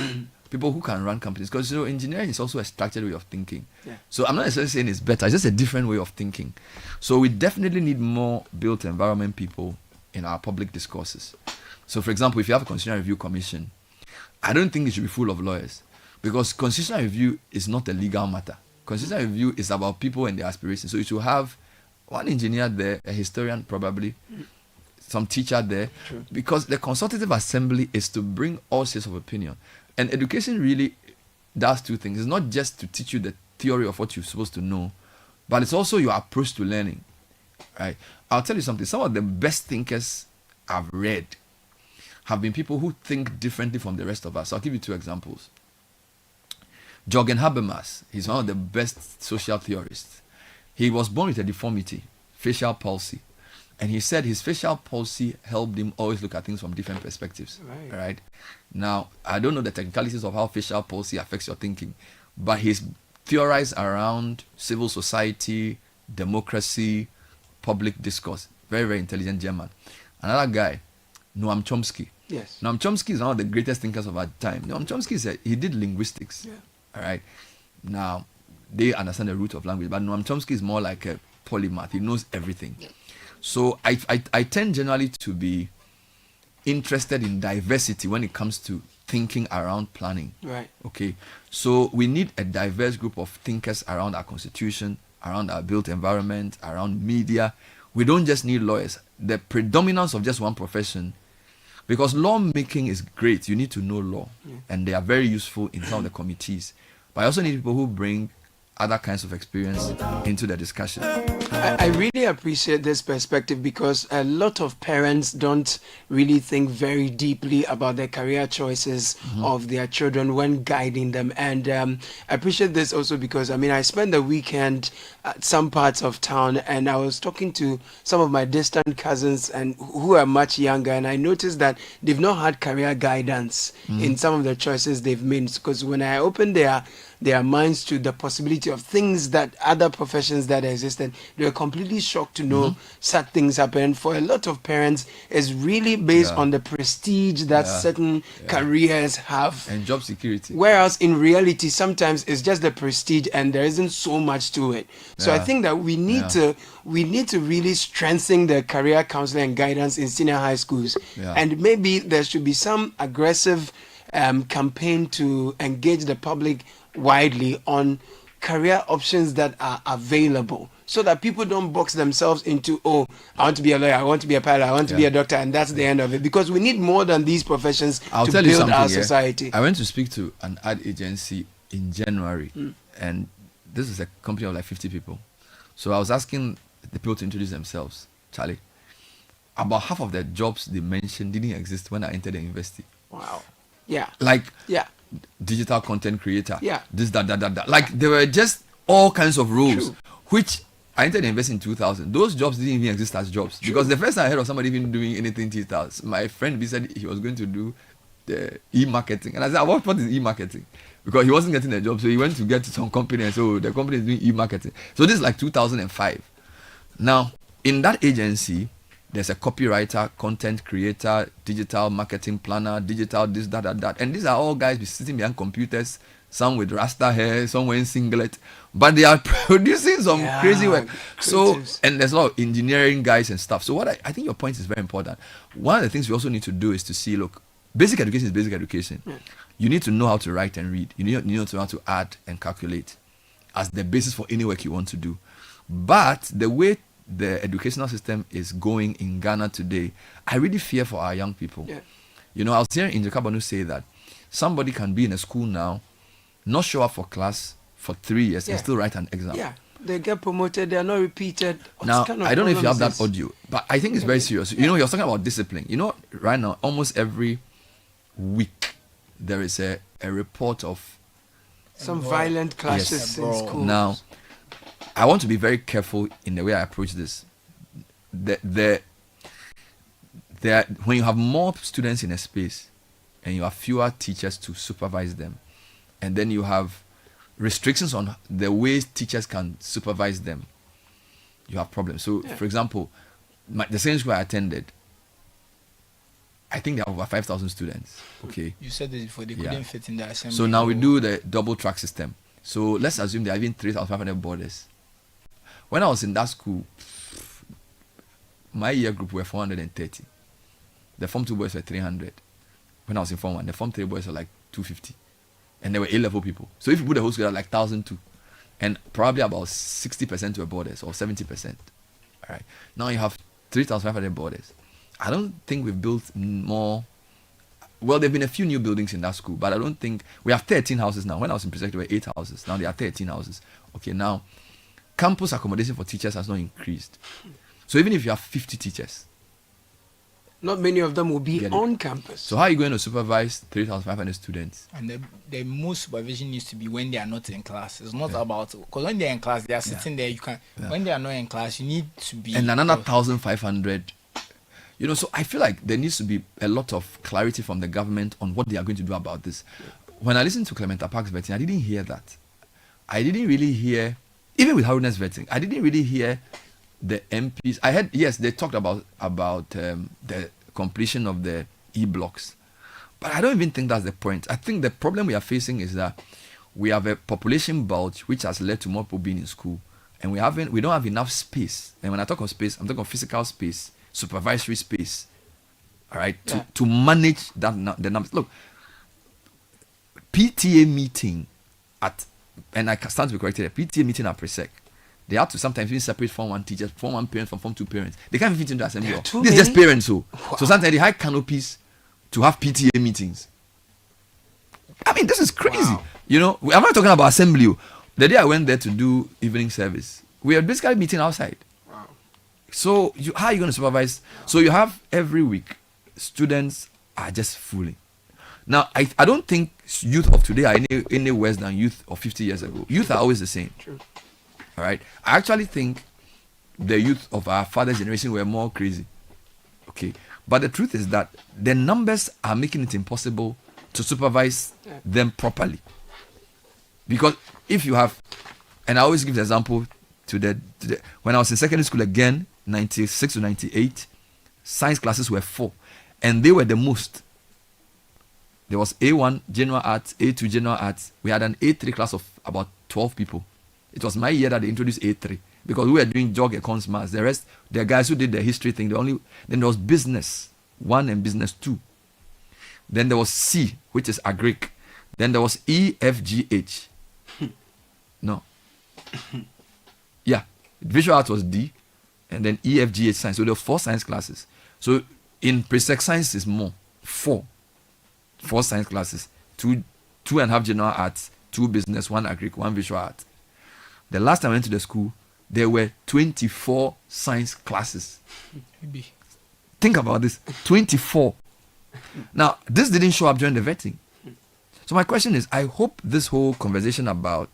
people who can run companies, because engineering is also a structured way of thinking. So I'm not necessarily saying it's better, it's just a different way of thinking. So we definitely need more built environment people in our public discourses. So for example, if you have a constitutional review commission, I don't think it should be full of lawyers, because constitutional review is not a legal matter. Constitutional review is about people and their aspirations. So you should have one engineer there, a historian probably, some teacher there, because the consultative assembly is to bring all sorts of opinion. And education really does two things. It's not just to teach you the theory of what you're supposed to know, but it's also your approach to learning, right? I'll tell you something. Some of the best thinkers I've read have been people who think differently from the rest of us. I'll give you two examples. Jürgen Habermas, he's one of the best social theorists. He was born with a deformity, facial palsy. And he said his facial palsy helped him always look at things from different perspectives. Right? Now, I don't know the technicalities of how facial palsy affects your thinking, but he's theorized around civil society, democracy, public discourse. Very, very intelligent German. Another guy, Noam Chomsky. Yes. Noam Chomsky is one of the greatest thinkers of our time. Noam Chomsky he did linguistics. All right. Now, they understand the root of language, but Noam Chomsky is more like a polymath. He knows everything. So I tend generally to be interested in diversity when it comes to thinking around planning. Right. Okay. So we need a diverse group of thinkers around our constitution, around our built environment, around media. We don't just need lawyers. The predominance of just one profession, because lawmaking is great. You need to know law, and they are very useful in some of the committees. But I also need people who bring other kinds of experience into the discussion. I really appreciate this perspective, because a lot of parents don't really think very deeply about their career choices of their children when guiding them. And I appreciate this also because, I spent the weekend at some parts of town, and I was talking to some of my distant cousins and who are much younger, and I noticed that they've not had career guidance in some of the choices they've made. Because when I opened their minds to the possibility of things that other professions that existed, they were completely shocked to know such things happen. For a lot of parents, it's really based on the prestige that certain careers have and job security. Whereas in reality, sometimes it's just the prestige and there isn't so much to it. So I think that we need to really strengthen the career counseling and guidance in senior high schools, and maybe there should be some aggressive campaign to engage the public widely on career options that are available, so that people don't box themselves into, I want to be a lawyer, I want to be a pilot, I want to be a doctor, and that's the end of it. Because we need more than these professions to build our society. I went to speak to an ad agency in January, and this is a company of like 50 people. So I was asking the people to introduce themselves. Charlie, about half of the jobs they mentioned didn't exist when I entered the university. Wow. Digital content creator. This, that. Like, there were just all kinds of roles, which I entered the university in 2000. Those jobs didn't even exist as jobs. Because the first time I heard of somebody even doing anything digital, my friend said he was going to do the e-marketing. And I said, what is e-marketing? Because he wasn't getting a job, so he went to get to some company, and so the company is doing e-marketing. So this is like 2005. Now, in that agency, there's a copywriter, content creator, digital marketing planner, digital this, that, and these are all guys sitting behind computers, some with rasta hair, some wearing singlet, but they are producing some crazy work. So, and there's a lot of engineering guys and stuff. So what I think your point is very important. One of the things we also need to do is to see, look, basic education is basic education. You need to know how to write and read. You need to know how to add and calculate as the basis for any work you want to do. But the way the educational system is going in Ghana today, I really fear for our young people. You know, I was hearing Inja Kabanu say that somebody can be in a school now, not show up for class for 3 years and still write an exam. Yeah, they get promoted, they are not repeated. Now, I don't know if you have that audio, but I think it's very serious. You know, you're talking about discipline. You know, right now, almost every week, there is a report of some violent clashes in schools. Now, I want to be very careful in the way I approach this. When you have more students in a space and you have fewer teachers to supervise them, and then you have restrictions on the ways teachers can supervise them, you have problems. So, for example, the same school I attended, I think there are over 5,000 students. Okay. You said this before, they couldn't fit in the assembly. So now we do the double track system. So let's assume there are even 3,500 boarders. When I was in that school, my year group were 430. The Form 2 boys were 300. When I was in Form 1, the Form 3 boys were like 250. And they were A-level people. So if you put the whole school, like 1,002. And probably about 60% were boarders or 70%. All right. Now you have 3,500 boarders. I don't think we've built more. Well, there have been a few new buildings in that school, but I don't think we have 13 houses now. When I was in Presec, there were 8 houses. Now there are 13 houses. Okay, now campus accommodation for teachers has not increased. So even if you have 50 teachers, not many of them will be on campus. So how are you going to supervise 3,500 students? And the most supervision needs to be when they are not in class. It's not about, because when they are in class, they are sitting there. You can. When they are not in class, you need to be. And another 1,500. You know, so I feel like there needs to be a lot of clarity from the government on what they are going to do about this. When I listened to Clementa Park's vetting, I didn't hear that. I didn't really hear, even with Haruna's vetting, I didn't really hear the MPs. I heard, yes, they talked about the completion of the e-blocks. But I don't even think that's the point. I think the problem we are facing is that we have a population bulge which has led to more people being in school. And we don't have enough space. And when I talk of space, I'm talking of physical space, supervisory space, all right, to manage the numbers. Look, PTA meeting and I stand to be corrected, a PTA meeting at Presec, they have to sometimes even separate Form 1 teachers, Form 1 parents from Form 2 parents. They can't fit into assembly. This is just parents. So sometimes they hire canopies to have PTA meetings. I mean, this is crazy. Wow. You know, I'm not talking about assembly. The day I went there to do evening service, we were basically meeting outside. So how are you going to supervise? So you have every week, students are just fooling. Now, I don't think youth of today are any worse than youth of 50 years ago. Youth are always the same. True. All right? I actually think the youth of our father's generation were more crazy. Okay? But the truth is that the numbers are making it impossible to supervise them properly. Because if you have, and I always give the example when I was in secondary school again, 96 to 98, science classes were 4, and they were the most. There was A1 general arts, A2 general arts. We had an A3 class of about 12 people. It was my year that they introduced A3 because we were doing geog, econs, maths. The rest, the guys who did the history thing, then there was business 1 and business 2. Then there was C, which is agric. Then there was E, F, G, H. No. Yeah, visual arts was D. And then EFGH science. So there were 4 science classes. So in Presec science is more. 4 science classes. 2.5 general arts, 2 business, 1 agric, 1 visual art. The last time I went to the school, there were 24 science classes. Think about this. 24. Now, this didn't show up during the vetting. So my question is, I hope this whole conversation about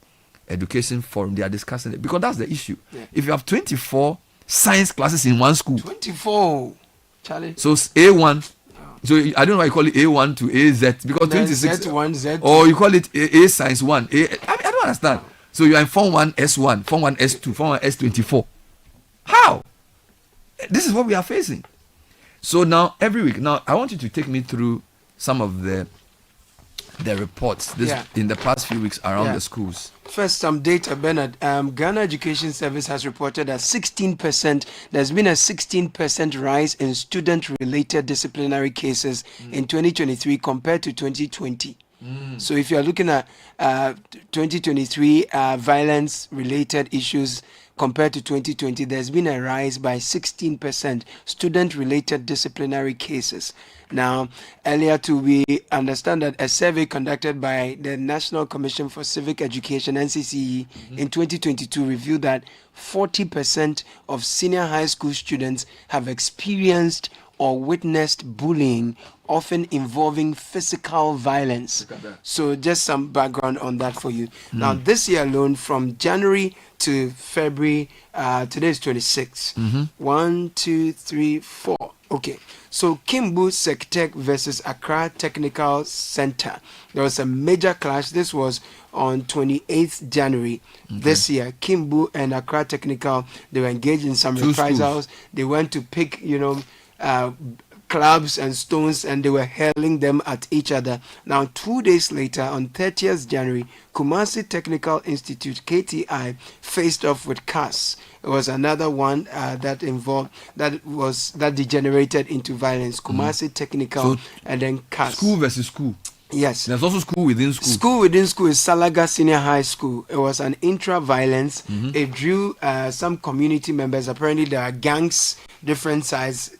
education forum, they are discussing it, because that's the issue. If you have 24 science classes in one school. 24. Charlie. So A1. So I don't know why you call it A1 to AZ, because 26. Z1, Z2. Or you call it A Science 1. I don't understand. So you are in Form 1 S1, Form 1 S2, Form 1 S24. How? This is what we are facing. So now, every week, now I want you to take me through some of the reports in the past few weeks around the schools. First, some data, Bernard. Ghana Education Service has reported that 16%, there's been a 16% rise in student-related disciplinary cases in 2023 compared to 2020. So if you're looking at 2023 violence-related issues compared to 2020, there's been a rise by 16% student-related disciplinary cases. Now, earlier too, we understand that a survey conducted by the National Commission for Civic Education, NCCE, in 2022 revealed that 40% of senior high school students have experienced or witnessed bullying, often involving physical violence. So just some background on that for you. Now, this year alone, from January to February, today is 26. 1, 2, 3, 4. Okay. So Kimbu Sectec versus Accra Technical Center. There was a major clash. This was on 28th January this year. Kimbu and Accra Technical, they were engaged in some reprisals. They went to pick, clubs and stones, and they were hurling them at each other. Now, 2 days later, on 30th January, Kumasi Technical Institute, KTI, faced off with CAS. It was another one that degenerated into violence. Kumasi Technical and then CAS. School versus school. Yes. There's also school within school. School within school is Salaga Senior High School. It was an intra-violence. It drew some community members. Apparently there are gangs, different size.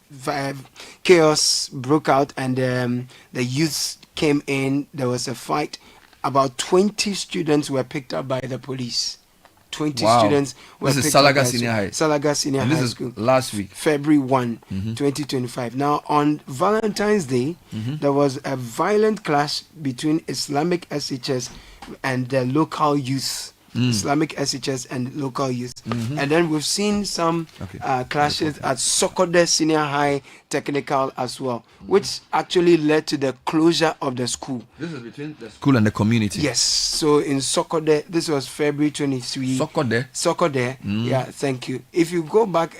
Chaos broke out, and the youths came in. There was a fight. About 20 students were picked up by the police. 20 students were picked up by Senior High. Salaga Senior High School. Last week. February 1, 2025. Now, on Valentine's Day, there was a violent clash between Islamic SHS and the local youth. Islamic SHS and local youth. And then we've seen some clashes at Sokode Senior High Technical as well, which actually led to the closure of the school. This is between the school and the community. Yes. So in Sokode, this was February 23. Sokode. Yeah, thank you. If you go back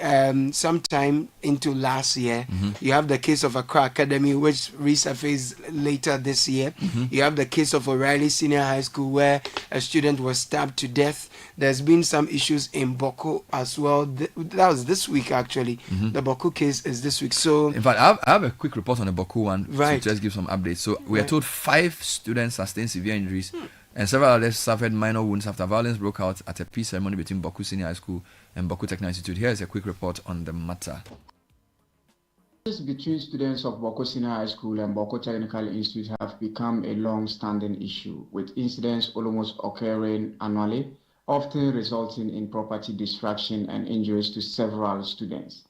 sometime into last year, you have the case of Accra Academy, which resurfaced later this year. You have the case of O'Reilly Senior High School, where a student was stabbed to death. There's been some issues in Boko as well. That was this week, actually. The Boko case is this week. So, in fact, I have a quick report on the Boko one to just give some updates. So, we are told 5 students sustained severe injuries and several others suffered minor wounds after violence broke out at a peace ceremony between Boko Senior High School and Boko Technical Institute. Here is a quick report on the matter. Between students of Boko Senior High School and Boko Technical Institute have become a long-standing issue, with incidents almost occurring annually, often resulting in property destruction and injuries to several students.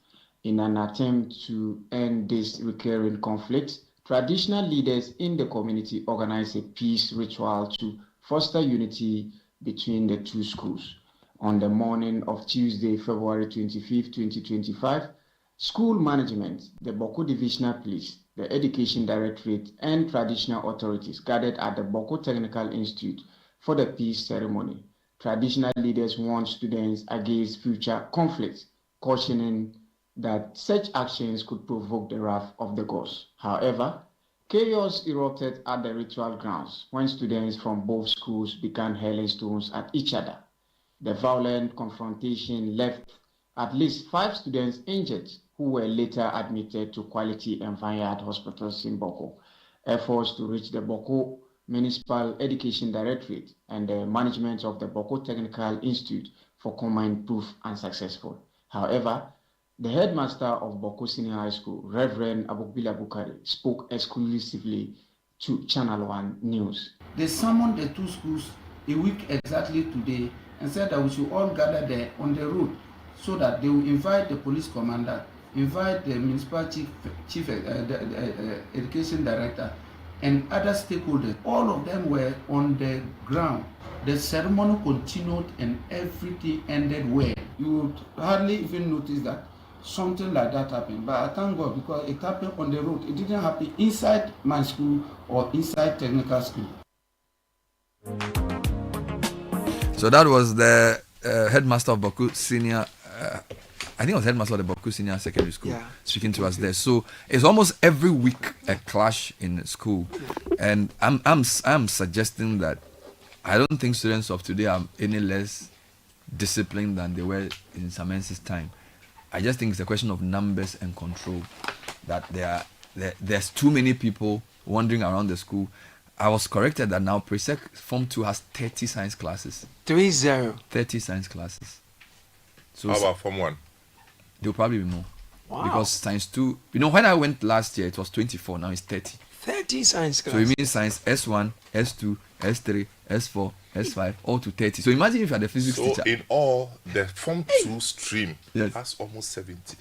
In an attempt to end this recurring conflict, traditional leaders in the community organized a peace ritual to foster unity between the two schools. On the morning of Tuesday, February 25, 2025, school management, the Boko Divisional Police, the Education Directorate, and traditional authorities gathered at the Boko Technical Institute for the peace ceremony. Traditional leaders warned students against future conflicts, cautioning that such actions could provoke the wrath of the gods. However, chaos erupted at the ritual grounds when students from both schools began hurling stones at each other. The violent confrontation left at least 5 students injured, who were later admitted to Quality and Vineyard hospitals in Boko. Efforts to reach the Boko Municipal Education Directorate and the management of the Boko Technical Institute for comment proved unsuccessful. However, the headmaster of Boko Senior High School, Reverend Abukbila Bukari, spoke exclusively to Channel 1 News. They summoned the 2 schools a week exactly today and said that we should all gather there on the road so that they will invite the police commander, invite the municipal chief education director, and other stakeholders. All of them were on the ground. The ceremony continued and everything ended well. You would hardly even notice that something like that happened. But I thank God because it happened on the road. It didn't happen inside my school or inside technical school. So that was the headmaster of Boko Senior I think I was headmaster of the Boku Senior Secondary School, speaking to us there. So it's almost every week a clash in school, and I'm suggesting that I don't think students of today are any less disciplined than they were in Samensis time. I just think it's a question of numbers and control. That there's too many people wandering around the school. I was corrected that now Presec Form 2 has 30 science classes. 30 science classes. So how about Form 1? There'll probably be more. Wow. Because Science 2, when I went last year, it was 24, now it's 30. 30 science So classes. it means Science S1, S2, S3, S4, S5, all to 30. So imagine if you are the physics teacher. So in all, the Form 2 stream has almost 70.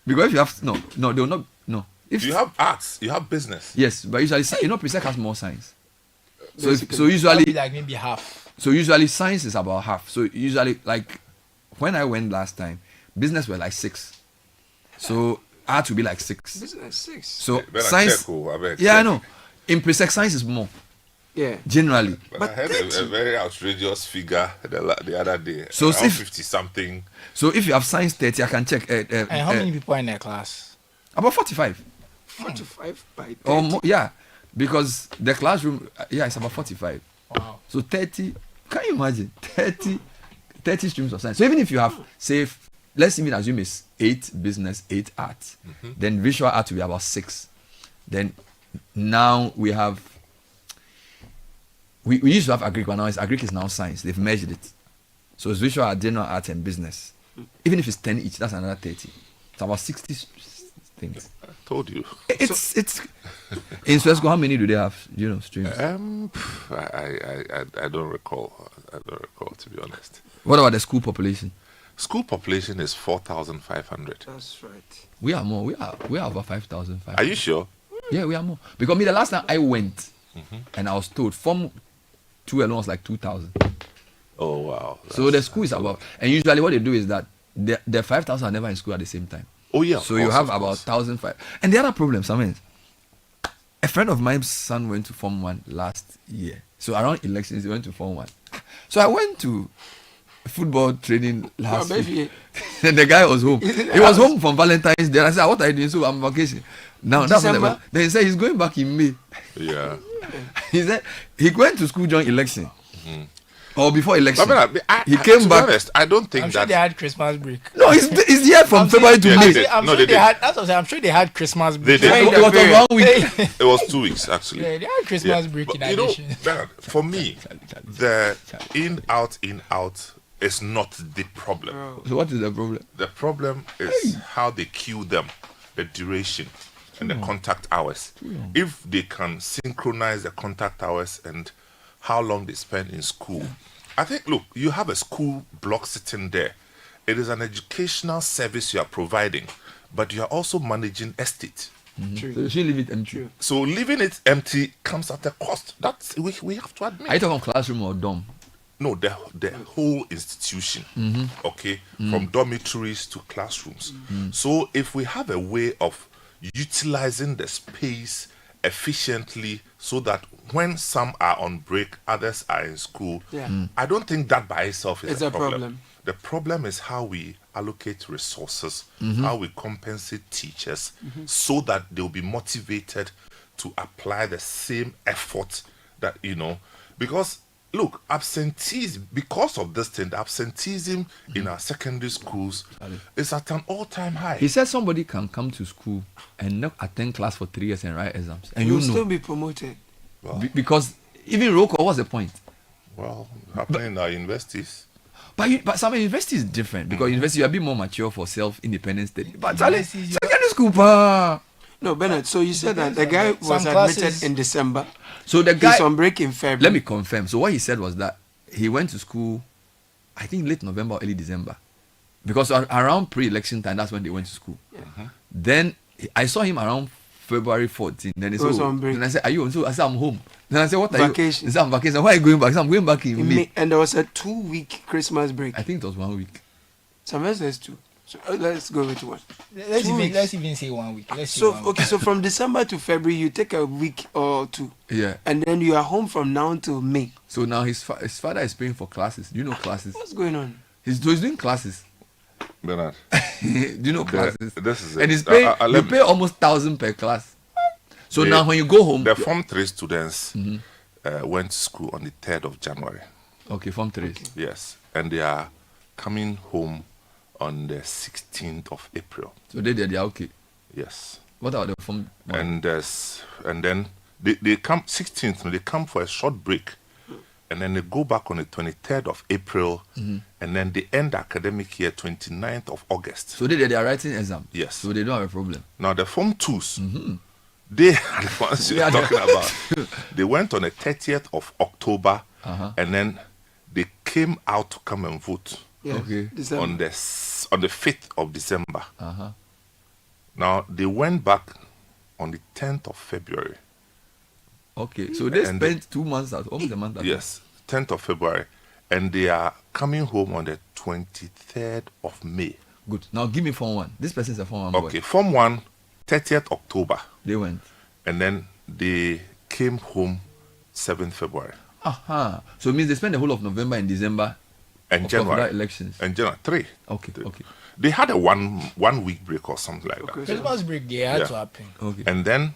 Because if you have, they will not, no. If you have arts, you have business. Yes, but usually, Presec has more science. So That'll usually, be like maybe half. So usually science is about half. So usually, like when I went last time, business were like 6. So art will be like 6. Business 6. So Better science, check, I know. In Presec, science is more. Yeah. Generally. But I heard a very outrageous figure the other day. So around if 50 something. So if you have science 30, I can check. And how many people are in that class? About 45. 45 by 30. Or more, yeah. Because the classroom, it's about 45. Wow. So 30, can you imagine? 30 streams of science. So even if you have, say, let's even assume it's 8 business, 8 art, then visual art will be about 6. Then now we have, we used to have agric, but now agric is now science. They've measured it. So it's visual art, general art, and business. Even if it's 10 each, that's another 30. It's about 60 things. I told you. It's in Swesco, how many do they have? Streams? I don't recall. To be honest. What about the school population? School population is 4,500. That's right. We are more. We are over 5,500. Are you sure? Yeah, we are more. Because the last time I went, and I was told Form 2 alone was like 2,000. Oh wow! So the school is about, and usually what they do is that the 5,000 are never in school at the same time. Oh yeah. So you have about 1,500. And the other problem, a friend of mine's son went to Form 1 last year. So around elections, he went to Form 1. So I went to football training last week. And the guy was home. He was home from Valentine's Day. I said, what are you doing? So I'm on vacation. Now that's what then he said he's going back in May. Yeah. He said he went to school during election. Or before election. He came back. Honest, I don't think I'm sure they had Christmas break. No, he's here from February to May. I'm sure they had Christmas break. They did. It was 1 week. It was 2 weeks actually. Yeah, they had Christmas break in addition. Bernard, for me, the in out is not the problem. So what is the problem? The problem is how they queue them, the duration and the contact hours. If they can synchronize the contact hours and how long they spend in school. I think, look, you have a school block sitting there. It is an educational service you are providing, but you are also managing estate. So you should leave it empty. So leaving it empty comes at a cost. That's we have to admit. Are you talking classroom or dorm? No, the whole institution. Okay, from dormitories to classrooms. So if we have a way of utilizing the space efficiently so that when some are on break, others are in school, I don't think that by itself is a problem. The problem is how we allocate resources, how we compensate teachers so that they'll be motivated to apply the same effort that, because look, absenteeism, because of this thing, the absenteeism in our secondary schools is at an all-time high. He said somebody can come to school and not attend class for 3 years and write exams. And you'll still be promoted. Well, because even Roko, what's the point? Well, happening in our universities. But some university is different because university you are a bit more mature for self-independent study. But secondary school, No, Bernard, so you said that the guy was admitted in December. So the guy he's on break in February. Let me confirm. So what he said was that he went to school, I think late November or early December. Because around pre-election time, that's when they went to school. Then I saw him around February 14. Then he said, then I said, are you on? So I said, I'm home. Then I said, what are vacation. You? He said, I'm vacation. Why are you going back? I said, I'm going back in May. And there was a 2-week Christmas break. I think it was 1 week. Somewhere says 2. So let's go with 1. Let's even say 1 week. So from December to February, you take a week or 2. Yeah. And then you are home from now till May. So now his father is paying for classes. Do you know classes? What's going on? He's doing classes. Bernard. Do you know classes? This is and it. it's you pay almost 1,000 per class. So now when you go home, the Form 3 students went to school on the 3rd of January. Okay, Form 3. Okay. Yes, and they are coming home on the 16th of April. So they are okay. Yes. What are the Form 1? And then they come 16th. They come for a short break, and then they go back on the 23rd of April, and then they end the academic year 29th of August. So they are writing exam. Yes. So they don't have a problem. Now the Form 2s, they are the ones you're talking about. They went on the 30th of October, and then they came out to come and vote. Yes. Okay. On the 5th of December. Now they went back on the 10th of February. Okay, so they spent 2 months out, almost a month out. Yes, 10th of February, and they are coming home on the 23rd of May. Good. Now give me Form 1. This person is a Form 1 boy. Okay, Form 1, 30th October. They went. And then they came home 7th February. So it means they spent the whole of November and December and January elections. And January 3. Okay. They had a one week break or something like that. Christmas break they had to happen. Okay. And then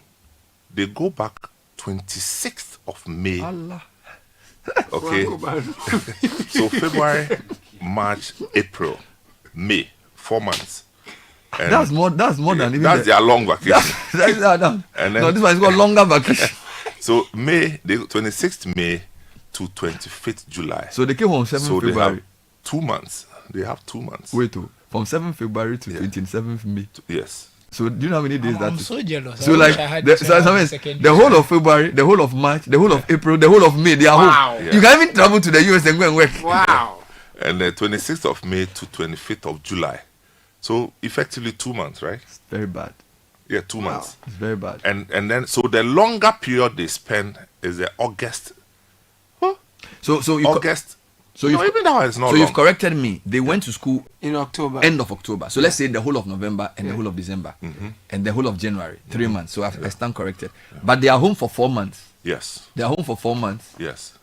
they go back 26th of May. Allah. Okay. So February, March, April, May, 4 months. And that's more than even that's their long vacation. And then, no, this one is got longer vacation. So May, 26th May to 25th July. So they came home 7th February. They have 2 months. They have 2 months. Wait, from 7th February to 27th May. Yes. So do you know how many days that I'm is? so jealous. So like the whole of February, the whole of March, the whole of April, the whole of May, they are home. Yeah. You can even travel to the US and go and work. Wow. And the 26th of May to 25th of July. So effectively 2 months, right? It's very bad. Yeah, 2 months. It's very bad. And then so the longer period they spend is the August. Huh? So you August. So even now it's not. So you've corrected me. They went to school in October, end of October. So let's say the whole of November and the whole of December and the whole of January, 3 months. So I stand corrected. But they are home for 4 months. Yes. They are home for 4 months. Yes.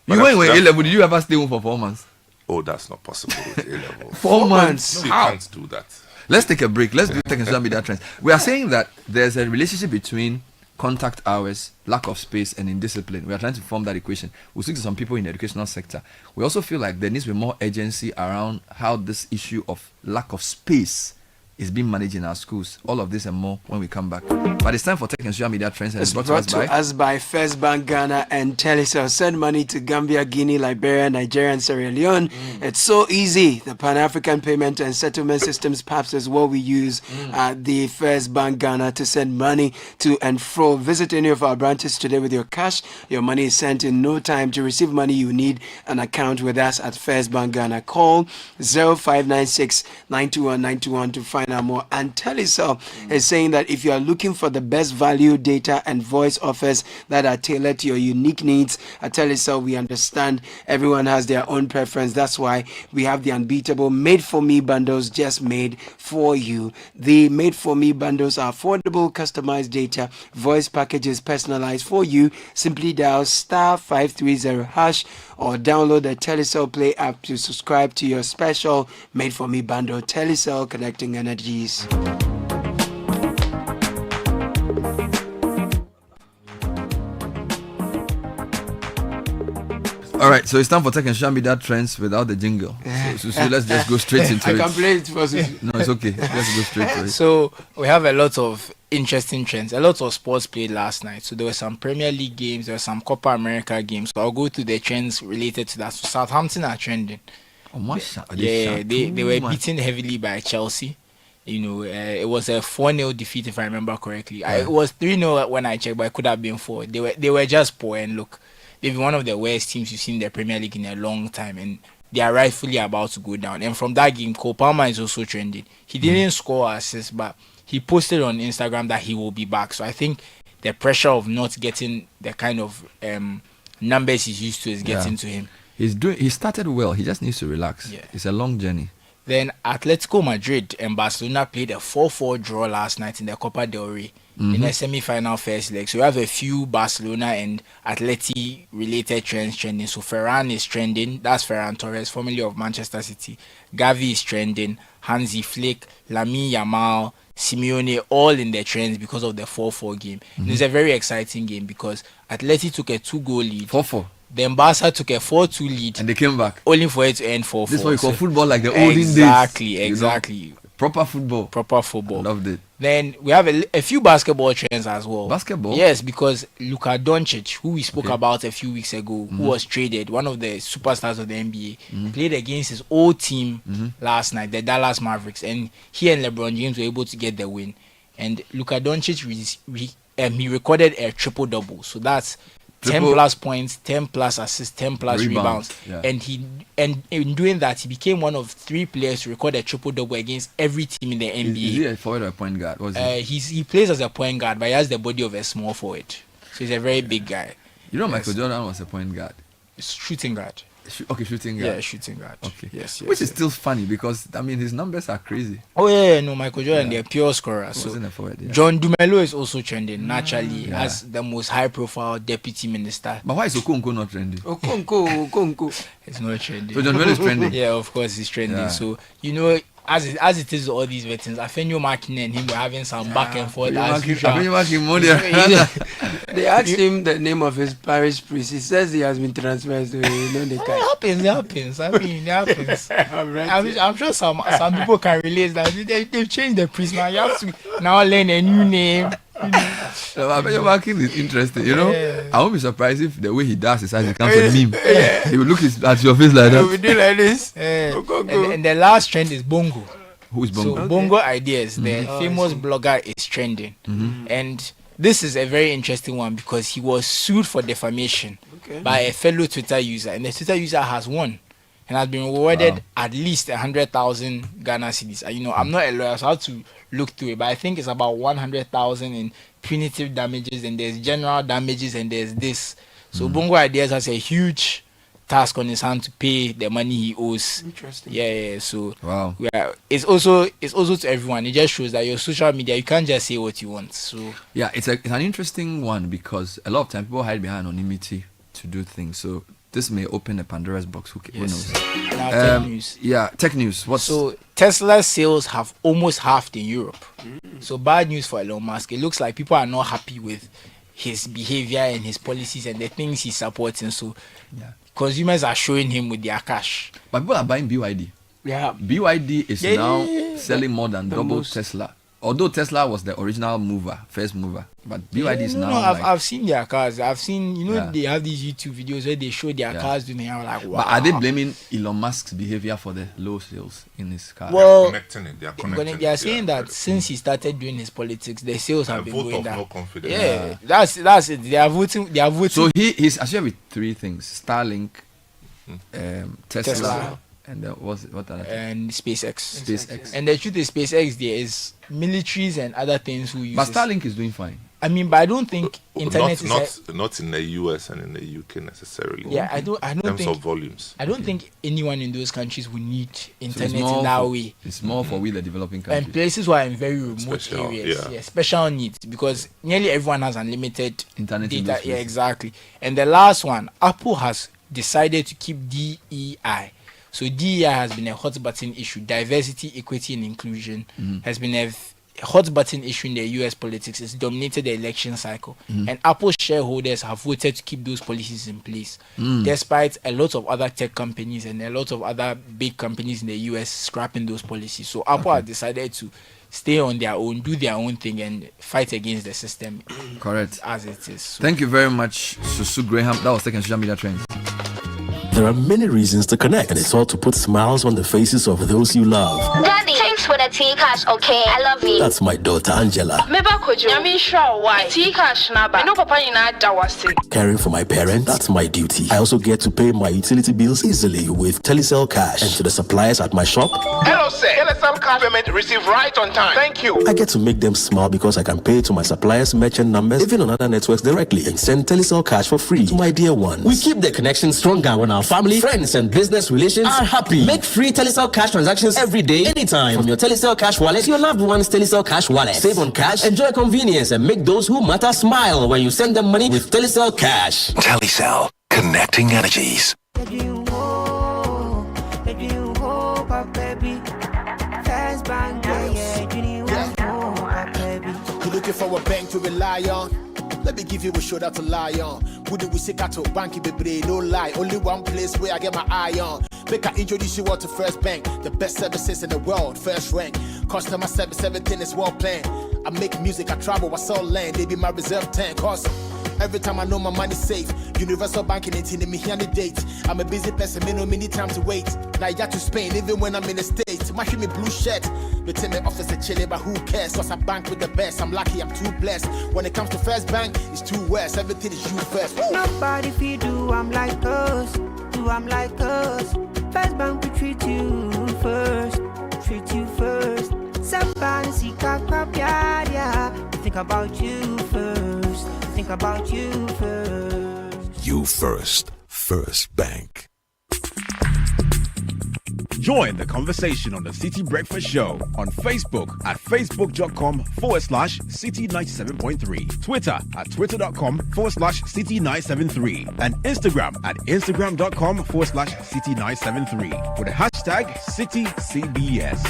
You went with A-level. Did you ever stay home for 4 months? Oh, that's not possible with A-level. 4 months. No, you can't do that. Let's take a break. Let's do tech and social media trends. We are saying that there's a relationship between contact hours, lack of space, and indiscipline. We are trying to form that equation. We speak to some people in the educational sector. We also feel like there needs to be more urgency around how this issue of lack of space is being managed in our schools. All of this and more when we come back. But it's time for tech and social media trends. And it's brought to us by First Bank Ghana and Telecel. Send money to Gambia, Guinea, Liberia, Nigeria, and Sierra Leone. It's so easy. The Pan-African Payment and Settlement Systems PAPS is what we use at the First Bank Ghana to send money to and fro. Visit any of our branches today with your cash. Your money is sent in no time. To receive money, you need an account with us at First Bank Ghana. Call 0596 921 921 to find out more. And Telecel is saying that if you are looking for the best value data and voice offers that are tailored to your unique needs, at Telecel we understand everyone has their own preference. That's why we have the unbeatable made for me bundles just made for you. The made for me bundles are affordable, customized data, voice packages personalized for you. Simply dial *530# or download the Telecel Play app to subscribe to your special made for me bundle. Telecel, connecting energies. All right, so it's time for tech and social media trends without the jingle. So let's just go straight into it. I can play it for you. No, it's okay. Let's go straight to it. So we have a lot of interesting trends. A lot of sports played last night. So there were some Premier League games, there were some Copa America games. So I'll go to the trends related to that. So Southampton are trending. They were beaten heavily by Chelsea. You know, it was a 4-0 defeat if I remember correctly. It was 3-0 when I checked, but it could have been 4. They were just poor, and look, they've been one of the worst teams you've seen in the Premier League in a long time, and they are rightfully about to go down. And from that game, Cole Palmer is also trending. He didn't score assists, but he posted on Instagram that he will be back. So I think the pressure of not getting the kind of numbers he's used to is getting to him. He started well. He just needs to relax. Yeah. It's a long journey. Then Atletico Madrid and Barcelona played a 4-4 draw last night in the Copa del Rey. in a semi-final first leg. So we have a few Barcelona and Atleti related trends trending. So Ferran is trending. That's Ferran Torres, formerly of Manchester City. Gavi is trending. Hansi Flick, Lamine Yamal, Simeone, all in the trends because of the 4-4 game. It was a very exciting game because Atleti took a 2-goal lead. 4-4. Then Barca took a 4-2 lead. And they came back. Only for it to end 4-4. This is what you call football like the olden days. Exactly. You know? Proper football. Loved it. Then we have a few basketball trends as well. Basketball? Yes, because Luka Doncic, who we spoke about a few weeks ago, who was traded, one of the superstars of the NBA, played against his old team last night, the Dallas Mavericks, and he and LeBron James were able to get the win. And Luka Doncic, he recorded a triple-double. So that's 10 plus points, 10 plus assists, 10 plus rebounds. Yeah. And in doing that, he became one of 3 players to record a triple-double against every team in the NBA. Is he a forward or a point guard? He plays as a point guard, but he has the body of a small forward. So he's a very big guy. You know, Michael Jordan was a point guard. Shooting guard. Shooting guard. Yeah, shooting guard. Okay. Yes. Which is still funny because, I mean, his numbers are crazy. Oh, yeah, no, Michael Jordan, they're pure scorer. So wasn't a forward, John Dumelo is also trending, naturally, as the most high-profile deputy minister. But why is Okonkwo not trending? Okonkwo. It's not trending. So John Dumelo is trending? Yeah, of course, he's trending. Yeah. So, you know, as it is all these veterans, Afenyo Markin and him were having some back and forth as usual. They asked him the name of his parish priest. He says he has been transferred to It happens. I mean, it happens. I'm sure some people can relate that they've changed the priest now. You have to now learn a new name. Afenyo Markin is interesting, you know. I won't be surprised if the way he does his eyes becomes a meme. He will look at your face like that. He will do like this. And the last trend is Bongo. Who is Bongo? So Bongo Ideas, the famous blogger, is trending. And this is a very interesting one because he was sued for defamation by a fellow Twitter user, and the Twitter user has won and has been rewarded at least 100,000 Ghana cedis. You know, I'm not a lawyer, so I have to look through it, but I think it's about 100,000 in punitive damages, and there's general damages, and there's this. So Bongo Ideas has a huge task on his hand to pay the money he owes. Interesting. Yeah. So wow. It's also to everyone. It just shows that your social media, you can't just say what you want. So yeah, it's an interesting one because a lot of time people hide behind anonymity to do things. So this may open a Pandora's box. Who knows? Tech news. Yeah, tech news. So Tesla's sales have almost halved in Europe. So bad news for Elon Musk. It looks like people are not happy with his behavior and his policies and the things he's supporting. So consumers are showing him with their cash. But people are buying BYD. Yeah. BYD is now selling more than double Tesla. Although Tesla was the original first mover, but BYD is now. I've seen their cars. I've seen, they have these YouTube videos where they show their cars doing it. I'm like, wow. But are they blaming Elon Musk's behavior for the low sales in his car? Well, they are connecting. They are saying that since he started doing his politics, the sales have been going down. No confidence. Yeah, that's it. They are voting. So he's associated with 3 things: Starlink, Tesla. And what other thing? And SpaceX. And the truth is, SpaceX there is militaries and other things who use. But Starlink is doing fine. I mean, but I don't think internet not in the US and in the UK necessarily. Yeah, I don't in terms think of volumes. I don't think anyone in those countries would need internet in that way. It's more for the developing countries and places who are in very remote areas. Yeah, special needs, because nearly everyone has unlimited internet data. Yeah, exactly. And the last one, Apple has decided to keep DEI. So DEI has been a hot button issue. Diversity, equity, and inclusion has been a hot button issue in the US politics. It's dominated the election cycle. And Apple shareholders have voted to keep those policies in place, despite a lot of other tech companies and a lot of other big companies in the US scrapping those policies. So Apple has decided to stay on their own, do their own thing, and fight against the system. Correct. As it is. So. Thank you very much, Susu Graham. That was taking social media trends. There are many reasons to connect, and it's all to put smiles on the faces of those you love. Daddy, thanks for the tea cash, okay? I love you. That's my daughter Angela. Caring for my parents, that's my duty. I also get to pay my utility bills easily with Telecel Cash. And to the suppliers at my shop, hello sir, Telecel Cash payment received right on time. Thank you. I get to make them smile because I can pay to my suppliers' merchant numbers, even on other networks directly, and send Telecel Cash for free to my dear ones. We keep the connection stronger when our family, friends, and business relations are happy. Make free Telecel Cash transactions every day, anytime, from your your Telecel Cash wallet to your loved one's Telecel Cash wallet. Save on cash, enjoy convenience, and make those who matter smile when you send them money with Telecel Cash. Telecel, connecting energies. You're looking for a bank to rely on? Let me give you a shoulder to lie on. Would we say to banky baby? No lie, only one place where I get my eye on. Make I introduce you all to First Bank, the best services in the world, first rank. Customer service, everything is well planned. I make music, I travel, I sell land. They be my reserve tank. Cause every time I know my money's safe. Universal banking ain't in me here the date. I'm a busy person, me no many time to wait. Now I got to Spain, even when I'm in the States. My me blue shirt. They tell me office a chilly, but who cares? Cause I bank with the best. I'm lucky, I'm too blessed. When it comes to First Bank, it's too west. Everything is you first. Woo! Nobody feed do I'm like us. Do I'm like us. First Bank we treat you first. Treat you first. Somebody see crap, yeah. Think about you first. Think about you first. You first. First Bank. Join the conversation on the Citi Breakfast Show on Facebook at facebook.com/Citi97.3, Twitter at twitter.com/Citi973, and Instagram at instagram.com/Citi973 with the hashtag CitiCBS.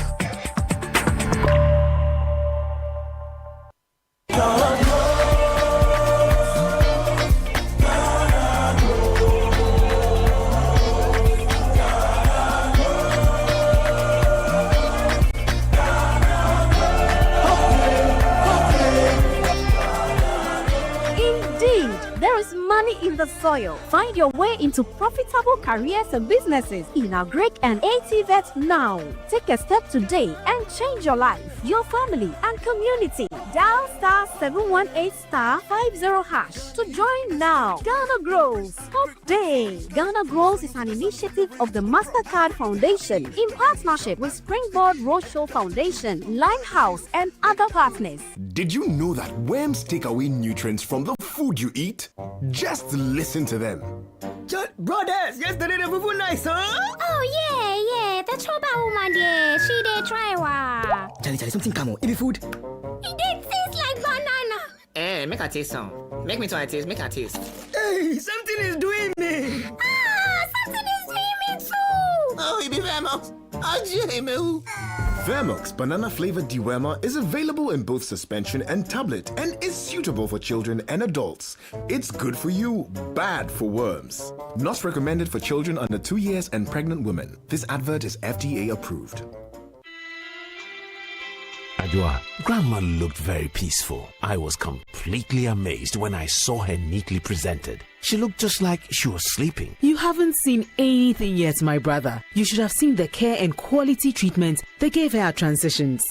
In the soil. Find your way into profitable careers and businesses in Agric and ATVET now. Take a step today and change your life, your family, and community. Dial *718*50# to join now. Ghana Grows. Hope Day. Ghana Grows is an initiative of the MasterCard Foundation in partnership with Springboard Roadshow Foundation, Limehouse, and other partners. Did you know that worms take away nutrients from the food you eat? Just listen to them. Brothers, yesterday the fufu nice, huh? Oh yeah, the choba woman there, she did try wa. Charlie, something come on. It be food. It did taste like banana. Eh, make a taste some. Make me try a taste, make a taste. Hey, something is doing me. Something is doing me too. Oh, it be Vermox. Vermox banana flavored dewormer is available in both suspension and tablet and is suitable for children and adults. It's good for you, bad for worms. Not recommended for children under 2 years and pregnant women. This advert is FDA approved. Adwa, Grandma looked very peaceful. I was completely amazed when I saw her neatly presented. She looked just like she was sleeping. You haven't seen anything yet, my brother. You should have seen the care and quality treatment they gave her at transitions.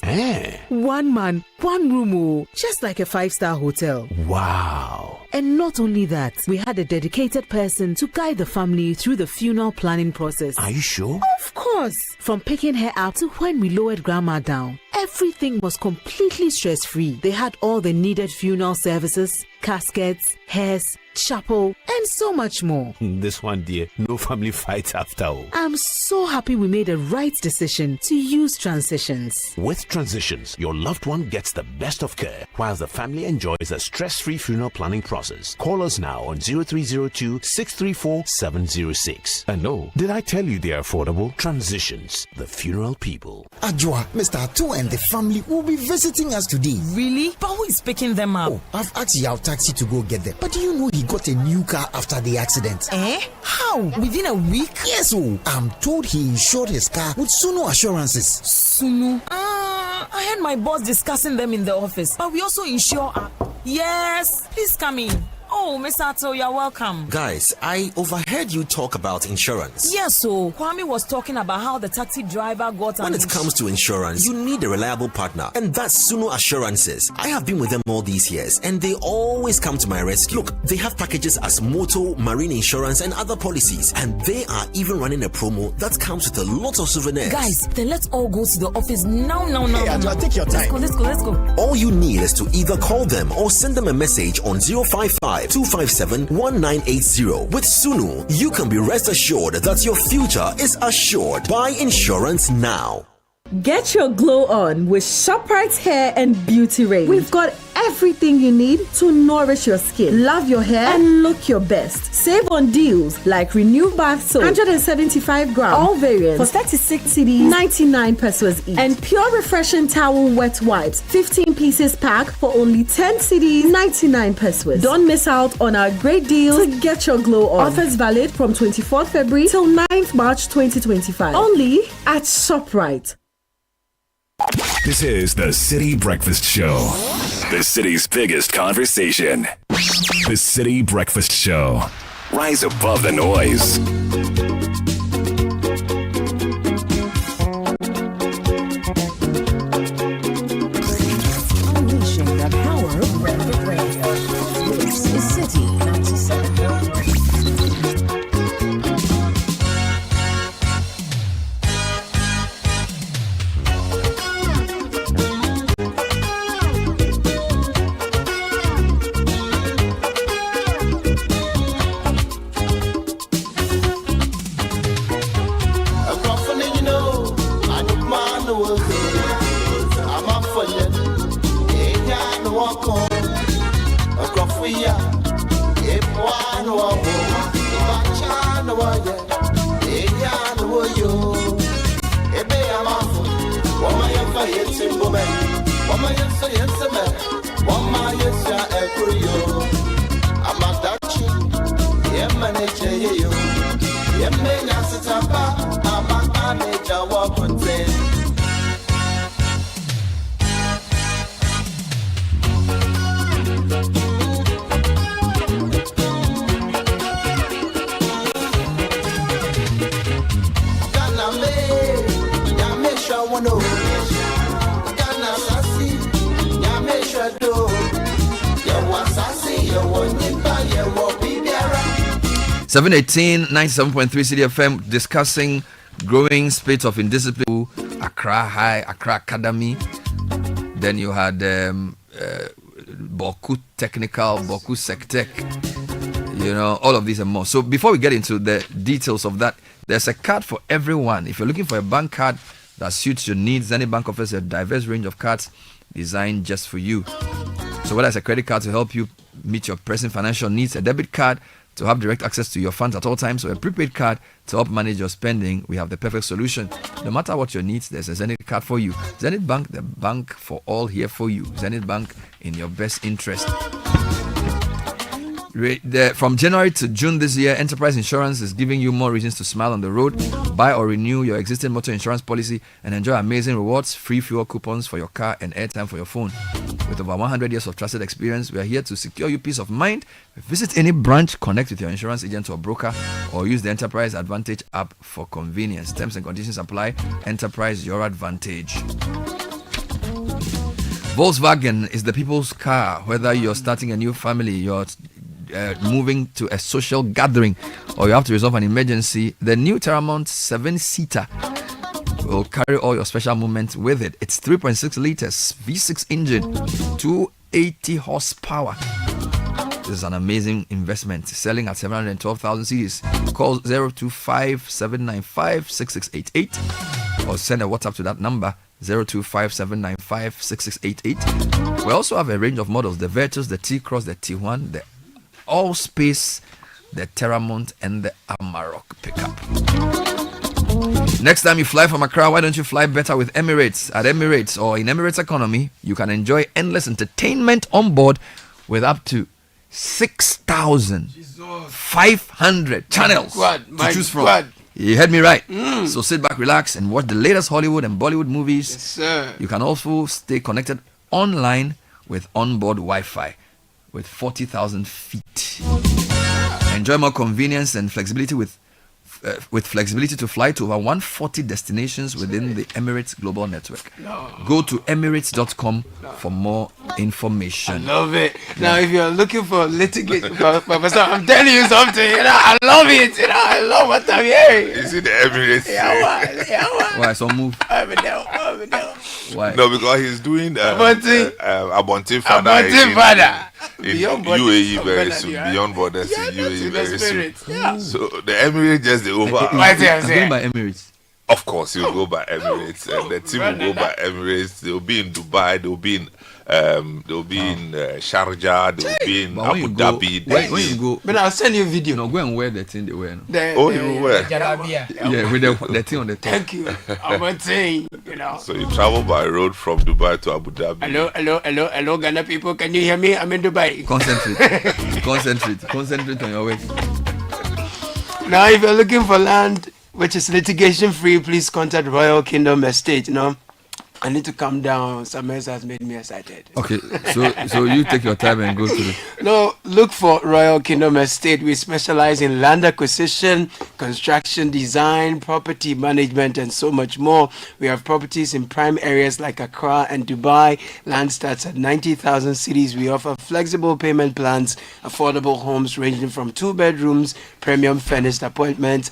One man, one room, just like a 5-star hotel. Wow. And not only that, we had a dedicated person to guide the family through the funeral planning process. Are you sure? Of course. From picking her up to when we lowered Grandma down, everything was completely stress-free. They had all the needed funeral services, caskets, hearse, chapel, and so much more. This one, dear, no family fights after all. I'm so happy we made the right decision to use Transitions. With Transitions, your loved one gets the best of care while the family enjoys a stress-free funeral planning process. Call us now on 0302-634-706. And no, did I tell you they are affordable? Transitions, the funeral people. Ajwa, Mr. Atu and the family will be visiting us today. Really? But who is picking them up? Oh, I've asked Yao Taxi to go get them. But do you know he got a new car after the accident? How? Within a week? Yes, I'm told he insured his car with Sunu Assurances. Sunu? I heard my boss discussing them in the office, but we also insure. Yes, please come in. Oh, Miss Ato, you're welcome. Guys, I overheard you talk about insurance. Yes, so Kwame was talking about how the taxi driver got When it comes to insurance, you need a reliable partner, and that's Sunu Assurances. I have been with them all these years, and they always come to my rescue. Look, they have packages as motor, marine insurance, and other policies, and they are even running a promo that comes with a lot of souvenirs. Guys, then let's all go to the office now. Hey, Adwa, take your time. Let's go. All you need is to either call them or send them a message on 055-257-1980. With Sunu, you can be rest assured that your future is assured. Buy insurance now. Get your glow on with ShopRite's hair and beauty range. We've got everything you need to nourish your skin, love your hair, and look your best. Save on deals like Renew Bath Soap, 175 grams, all variants for 36 cedis, 99 pesos each. And Pure Refreshing Towel Wet Wipes, 15 pieces pack for only 10 cedis, 99 pesos. Don't miss out on our great deals to get your glow on. Offers valid from 24th February till 9th March 2025. Only at ShopRite. This is the Citi Breakfast Show, the city's biggest conversation. The Citi Breakfast Show. Rise above the noise. Unleashing the power of Breakfast Radio. This is Citi 97.3. Seven 97.3 Citi FM discussing growing spate of indiscipline. Accra High, Accra Academy. Then you had Boku Technical, Boku Sectech. You know, all of these and more. So before we get into the details of that, there's a card for everyone. If you're looking for a bank card that suits your needs, any bank offers a diverse range of cards designed just for you. So whether it's a credit card to help you meet your present financial needs, a debit card to have direct access to your funds at all times, or a prepaid card to help manage your spending, we have the perfect solution. No matter what your needs, there's a Zenith card for you. Zenith Bank, the bank for all, here for you. Zenith Bank, in your best interest. From January to June this year, Enterprise Insurance is giving you more reasons to smile on the road. Buy or renew your existing motor insurance policy and enjoy amazing rewards, free fuel coupons for your car and airtime for your phone. With over 100 years of trusted experience, we are here to secure you peace of mind. Visit any branch, connect with your insurance agent or broker, or use the Enterprise Advantage app for convenience. Terms and conditions apply. Enterprise, your advantage. Volkswagen is the people's car. Whether you're starting a new family, you're moving to a social gathering, or you have to resolve an emergency, the new Terramont 7-seater will carry all your special moments with it. It's 3.6 liters V6 engine, 280 horsepower. This is an amazing investment, selling at 712,000 cedis. Call 025-795-6688 or send a WhatsApp to that number, 025-795-6688. We also have a range of models: the Virtus, the T-Cross, the T1, the All-Space, the Terramont, and the Amarok pickup. Next time you fly from Accra, why don't you fly better with Emirates? At Emirates or in Emirates Economy, you can enjoy endless entertainment on board with up to 6,500 channels to choose from. You heard me right. So sit back, relax, and watch the latest Hollywood and Bollywood movies. Yes, sir. You can also stay connected online with onboard Wi-Fi with 40,000 feet. Enjoy more convenience and flexibility with flexibility to fly to over 140 destinations within the Emirates Global Network. Go to emirates.com for more information. I love it. Now, if you're looking for litigation, Professor, I'm telling you something. I love it. I love what I'm hearing. Is it the Emirates? Why? So move. Why? No, because he's doing Abonte Father in UAE very soon. Beyond borders in UAE very soon. Yeah. So the Emirates just the over. I'm going by Emirates. Of course, you'll go by Emirates, and the team will go by Emirates. They'll be in Dubai. They'll be in Sharjah. They'll be in Abu Dhabi. When you go, but I'll send you a video. No, go and wear the thing they wear. No? You wear? Yeah, with the thing on the top. Thank you. I'm saying, So you travel by road from Dubai to Abu Dhabi. Hello, Ghana people. Can you hear me? I'm in Dubai. Concentrate on your way. Now, if you're looking for land which is litigation free, please contact Royal Kingdom Estate. I need to calm down. Summers has made me excited. Okay, so you take your time and go to it. No, look for Royal Kingdom Estate. We specialize in land acquisition, construction, design, property management, and so much more. We have properties in prime areas like Accra and Dubai. Land starts at 90,000 cedis. We offer flexible payment plans, affordable homes ranging from 2 bedrooms, premium furnished apartments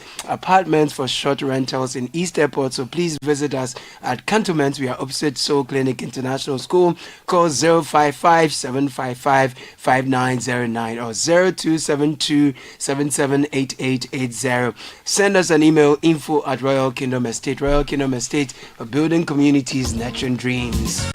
for short rentals in East Airport. So please visit us at Cantonment. We are opposite Soul Clinic International School. Call 055-755-5909 or 0272-778880. Send us an email, info@Royal Kingdom Estate. Royal Kingdom Estate for building communities, nurturing dreams.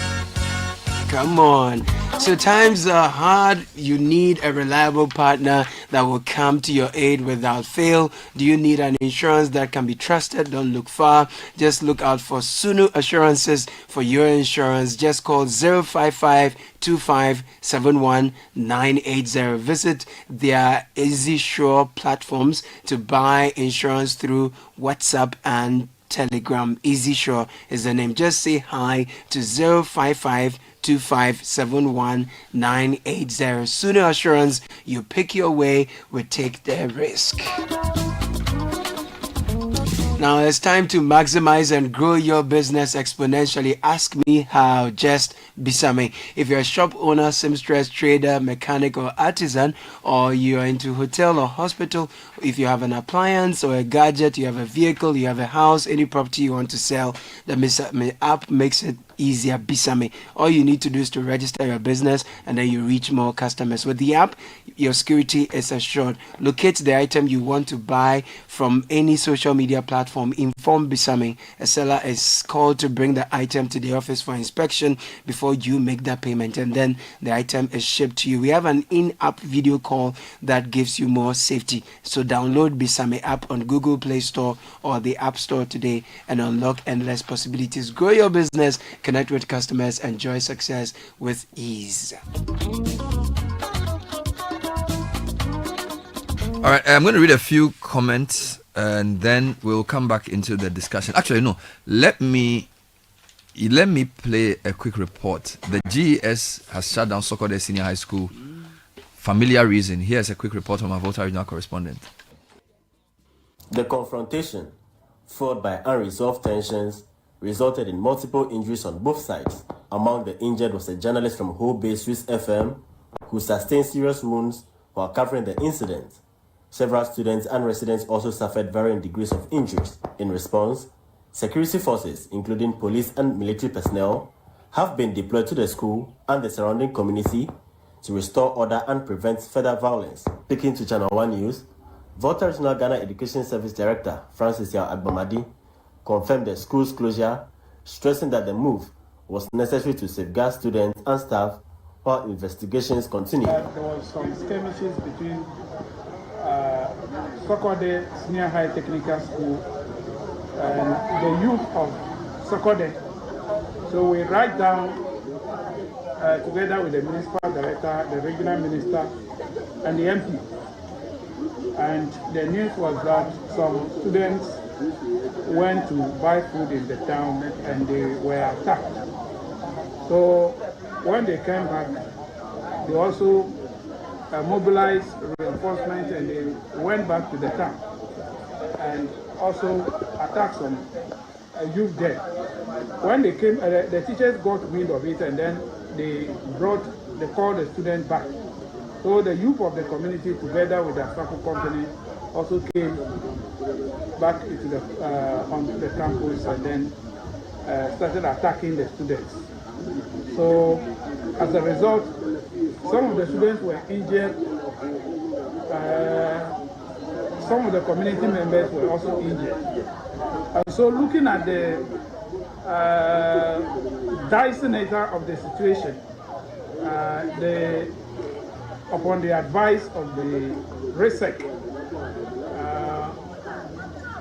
Come on. So times are hard. You need a reliable partner that will come to your aid without fail. Do you need an insurance that can be trusted? Don't look far. Just look out for Sunu Assurances for your insurance. Just call 055-2571-980. Visit their EasySure platforms to buy insurance through WhatsApp and Telegram. EasySure is the name. Just say hi to 055-2571-980. Sooner Assurance, you pick your way, we take the risk. Now it's time to maximize and grow your business exponentially. Ask me how. Just Bisame. If you're a shop owner, seamstress, trader, mechanic or artisan, or you are into hotel or hospital, if you have an appliance or a gadget, you have a vehicle, you have a house, any property you want to sell, the Bisame app makes it easier. Bisame. All you need to do is to register your business and then you reach more customers. With the app, your security is assured. Locate the item you want to buy from any social media platform. Inform Bisame. A seller is called to bring the item to the office for inspection before you make that payment, and then the item is shipped to you. We have an in-app video call that gives you more safety. So download Bisame app on Google Play Store or the App Store today and unlock endless possibilities. Grow your business, connect with customers, enjoy success with ease. All right, I'm going to read a few comments and then we'll come back into the discussion. Actually, no, let me play a quick report. The GES has shut down Sokode Senior High School. Familiar reason. Here's a quick report from our Volta Regional correspondent. The confrontation, fueled by unresolved tensions, resulted in multiple injuries on both sides. Among the injured was a journalist from Whole Bay Swiss FM who sustained serious wounds while covering the incident. Several students and residents also suffered varying degrees of injuries. In response, security forces, including police and military personnel, have been deployed to the school and the surrounding community to restore order and prevent further violence. Speaking to Channel 1 News, Volta Regional Ghana Education Service Director Francis Yao Agbamadi confirmed the school's closure, stressing that the move was necessary to safeguard students and staff while investigations continue. There was some skirmishes between Sokode Senior High Technical School and the youth of Sokode. So we write down together with the municipal director, the regional minister, and the MP. And the news was that some students went to buy food in the town and they were attacked. So when they came back, they also mobilized reinforcement and they went back to the town and also attacked some youth there. When they came, the teachers got wind of it and then they called the students back. So the youth of the community together with the Afako company also came back into onto the campus and then started attacking the students. So as a result, some of the students were injured, some of the community members were also injured. So looking at the dicey nature of the situation, upon the advice of the RESEC,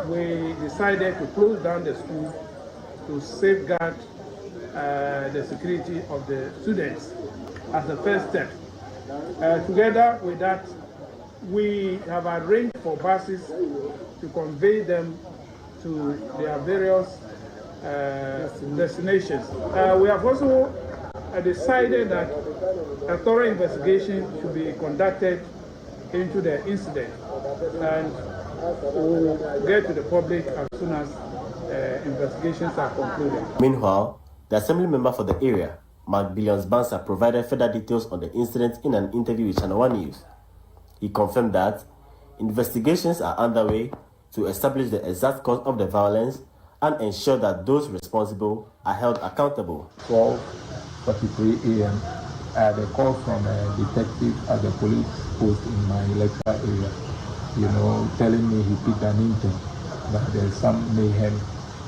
we decided to close down the school to safeguard the security of the students as the first step. Together with that, we have arranged for buses to convey them to their various destinations. We have also decided that a thorough investigation should be conducted into the incident, and we'll get to the public as soon as investigations are concluded. Meanwhile, the assembly member for the area, Mark Billions Bansa, provided further details on the incident in an interview with Channel 1 News. He confirmed that investigations are underway to establish the exact cause of the violence and ensure that those responsible are held accountable. 12:43 a.m. I had a call from a detective at the police post in my electoral area, telling me he picked an intent that there's some mayhem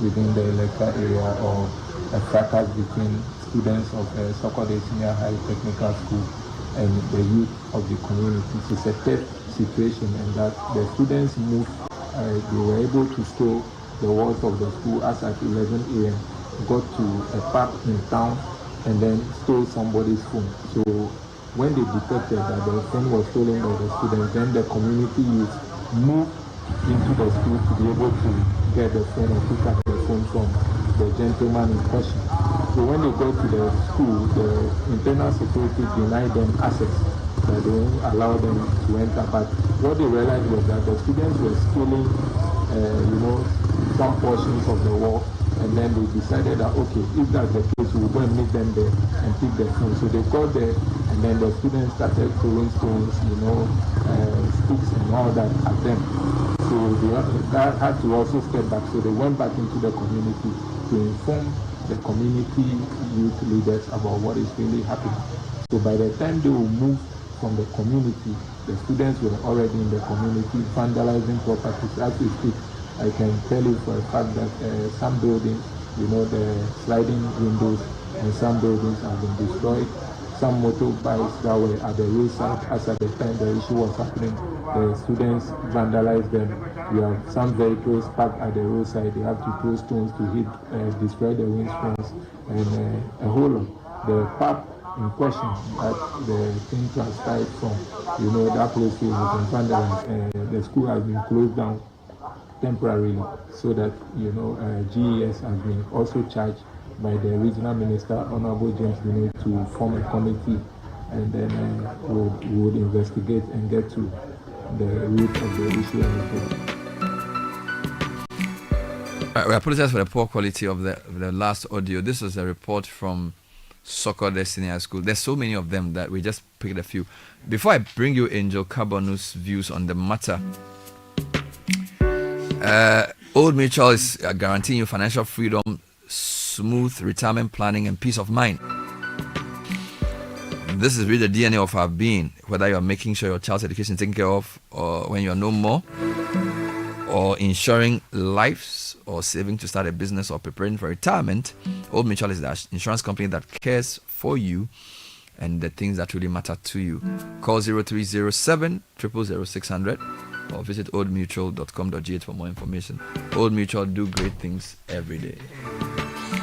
within the electoral area or a fracas between students of Sokoto Senior High Technical School and the youth of the community. It's a tough situation, and that the students moved, they were able to scale the walls of the school as at 11 a.m., got to a park in town, and then stole somebody's phone. So when they detected that the phone was stolen by the students, then the community youth moved into the school to be able to get the phone or pick up the phone from the gentleman in question. So when they got to the school, the internal security denied them access, that they won't allow them to enter. But what they realized was that the students were stealing, some portions of the wall, and then they decided that, okay, if that's the case, we'll go and meet them there and pick the phone. So they got there, and then the students started throwing stones, sticks and all that at them. So that had to also step back. So they went back into the community to inform the community youth leaders about what is really happening. So by the time they will move from the community, the students were already in the community vandalizing properties. As we speak, I can tell you for a fact that some buildings, the sliding windows and some buildings have been destroyed. Some motorbikes that were at the roadside, as at the time the issue was happening, the students vandalized them. We have some vehicles parked at the roadside. They have to throw stones to hit, destroy the windscreens, and a whole lot. The pub in question that the thing transpired from, that place has been vandalized. The school has been closed down temporarily, so that GES has been also charged by the regional minister, Honorable James Bino, to form a committee, and then we would investigate and get to the root of the issue. We apologize for the poor quality of the last audio. This was a report from Sokoto Senior School. There's so many of them that we just picked a few. Before I bring you Angel Carbono's views on the matter, Old Mutual is guaranteeing you financial freedom, smooth retirement planning, and peace of mind. This is really the DNA of our being, whether you're making sure your child's education is taken care of, or when you're no more, or ensuring lives, or saving to start a business, or preparing for retirement. Old Mutual is the insurance company that cares for you and the things that really matter to you. Call 0307 000 600 or visit oldmutual.com.gh for more information. Old Mutual do great things every day.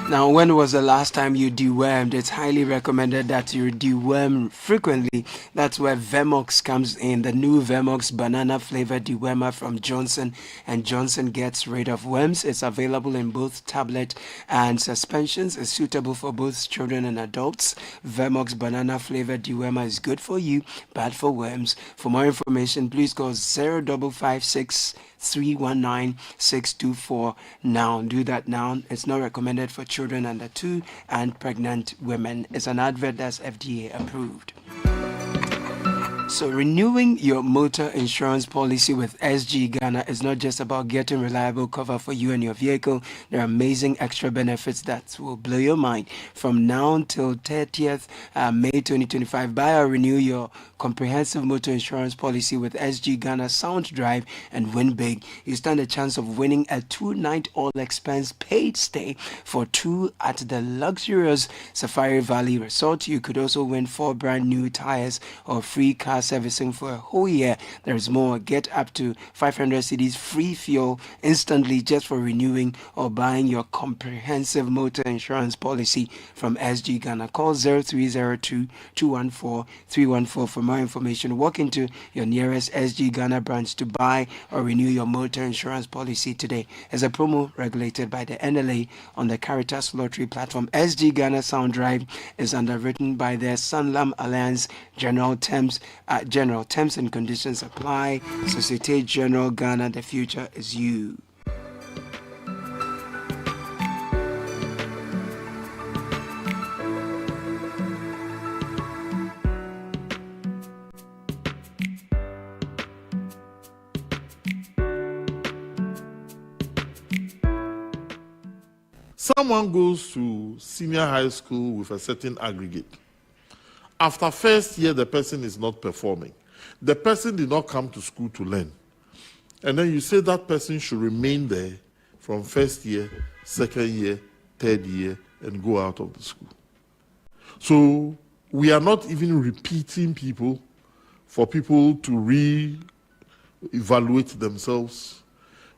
Now, when was the last time you dewormed? It's highly recommended that you deworm frequently. That's where Vemox comes in. The new Vemox banana flavored dewormer from Johnson & Johnson gets rid of worms. It's available in both tablet and suspensions. It's suitable for both children and adults. Vemox banana flavored dewormer is good for you, bad for worms. For more information, please call 0556 319 624 now. Do that now. It's not recommended for children under 2 and pregnant women. It's an advert that's FDA approved. So renewing your motor insurance policy with SG Ghana is not just about getting reliable cover for you and your vehicle. There are amazing extra benefits that will blow your mind. From now until 30th May 2025, buy or renew your comprehensive motor insurance policy with SG Ghana Sound Drive and win big. You stand a chance of winning a 2-night all-expense paid stay for 2 at the luxurious Safari Valley Resort. You could also win 4 brand new tires or free car servicing for a whole year. There's more. Get up to 500 cedis free fuel instantly just for renewing or buying your comprehensive motor insurance policy from SG Ghana. Call 0302 214 314 for more information. Walk into your nearest SG Ghana branch to buy or renew your motor insurance policy today. As a promo regulated by the NLA on the Caritas Lottery platform, SG Ghana Sound Drive is underwritten by the Sanlam Alliance. General terms and conditions apply. Societe General Ghana, the future is you. Someone goes to senior high school with a certain aggregate. After first year, the person is not performing. The person did not come to school to learn. And then you say that person should remain there from first year, second year, third year, and go out of the school. So we are not even repeating people for people to re-evaluate themselves.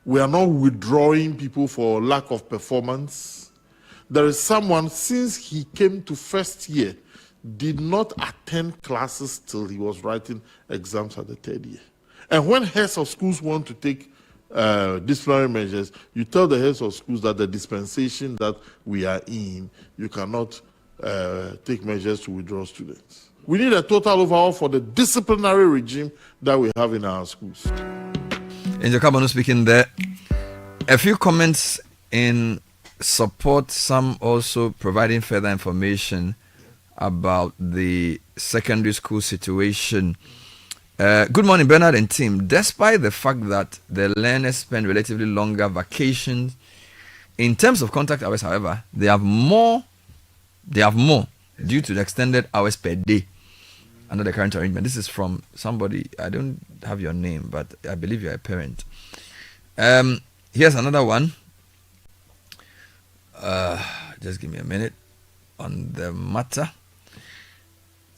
We are not withdrawing people for lack of performance. There is someone, since he came to first year, did not attend classes till he was writing exams at the third year. And when heads of schools want to take disciplinary measures, you tell the heads of schools that the dispensation that we are in, you cannot take measures to withdraw students. We need a total overhaul for the disciplinary regime that we have in our schools. Angel Kabano speaking there. A few comments in support, some also providing further information about the secondary school situation. Good morning, Bernard and team. Despite the fact that the learners spend relatively longer vacations, in terms of contact hours, however, they have more due to the extended hours per day under the current arrangement. This is from somebody, I don't have your name, but I believe you're a parent. Here's another one. Just give me a minute on the matter.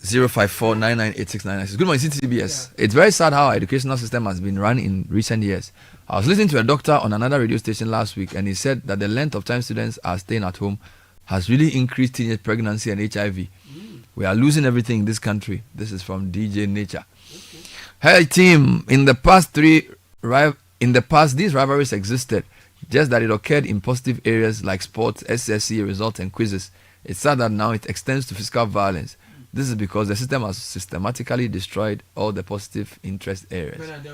054998699. Good morning, CTBS. It's very sad how our educational system has been run in recent years. I was listening to a doctor on another radio station last week, and he said that the length of time students are staying at home has really increased teenage pregnancy and HIV. We are losing everything in this country. This is from DJ Nature. Hey team, in the past these rivalries existed, just that it occurred in positive areas like sports, SSC results, and quizzes. It's sad that now it extends to physical violence. This is because the system has systematically destroyed all the positive interest areas. But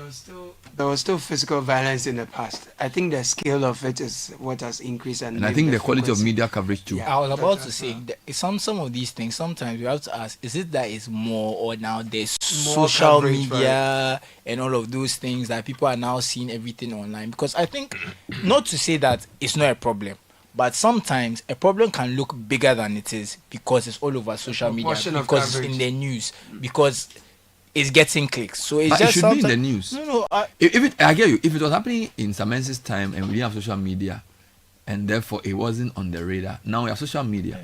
there was still physical violence in the past. I think the scale of it is what has increased. And I think the quality of media coverage too. I was about to say, some of these things, sometimes we have to ask, is it that it's more, or now there's More social coverage, media and all of those things that people are now seeing everything online? Because I think, not to say that it's not a problem, but sometimes a problem can look bigger than it is because it's all over social media, because it's in the news, because it's getting clicks. So it's but just it should be in the news. I get you. If it was happening in Samense's time and we didn't have social media, and therefore it wasn't on the radar, now we have social media,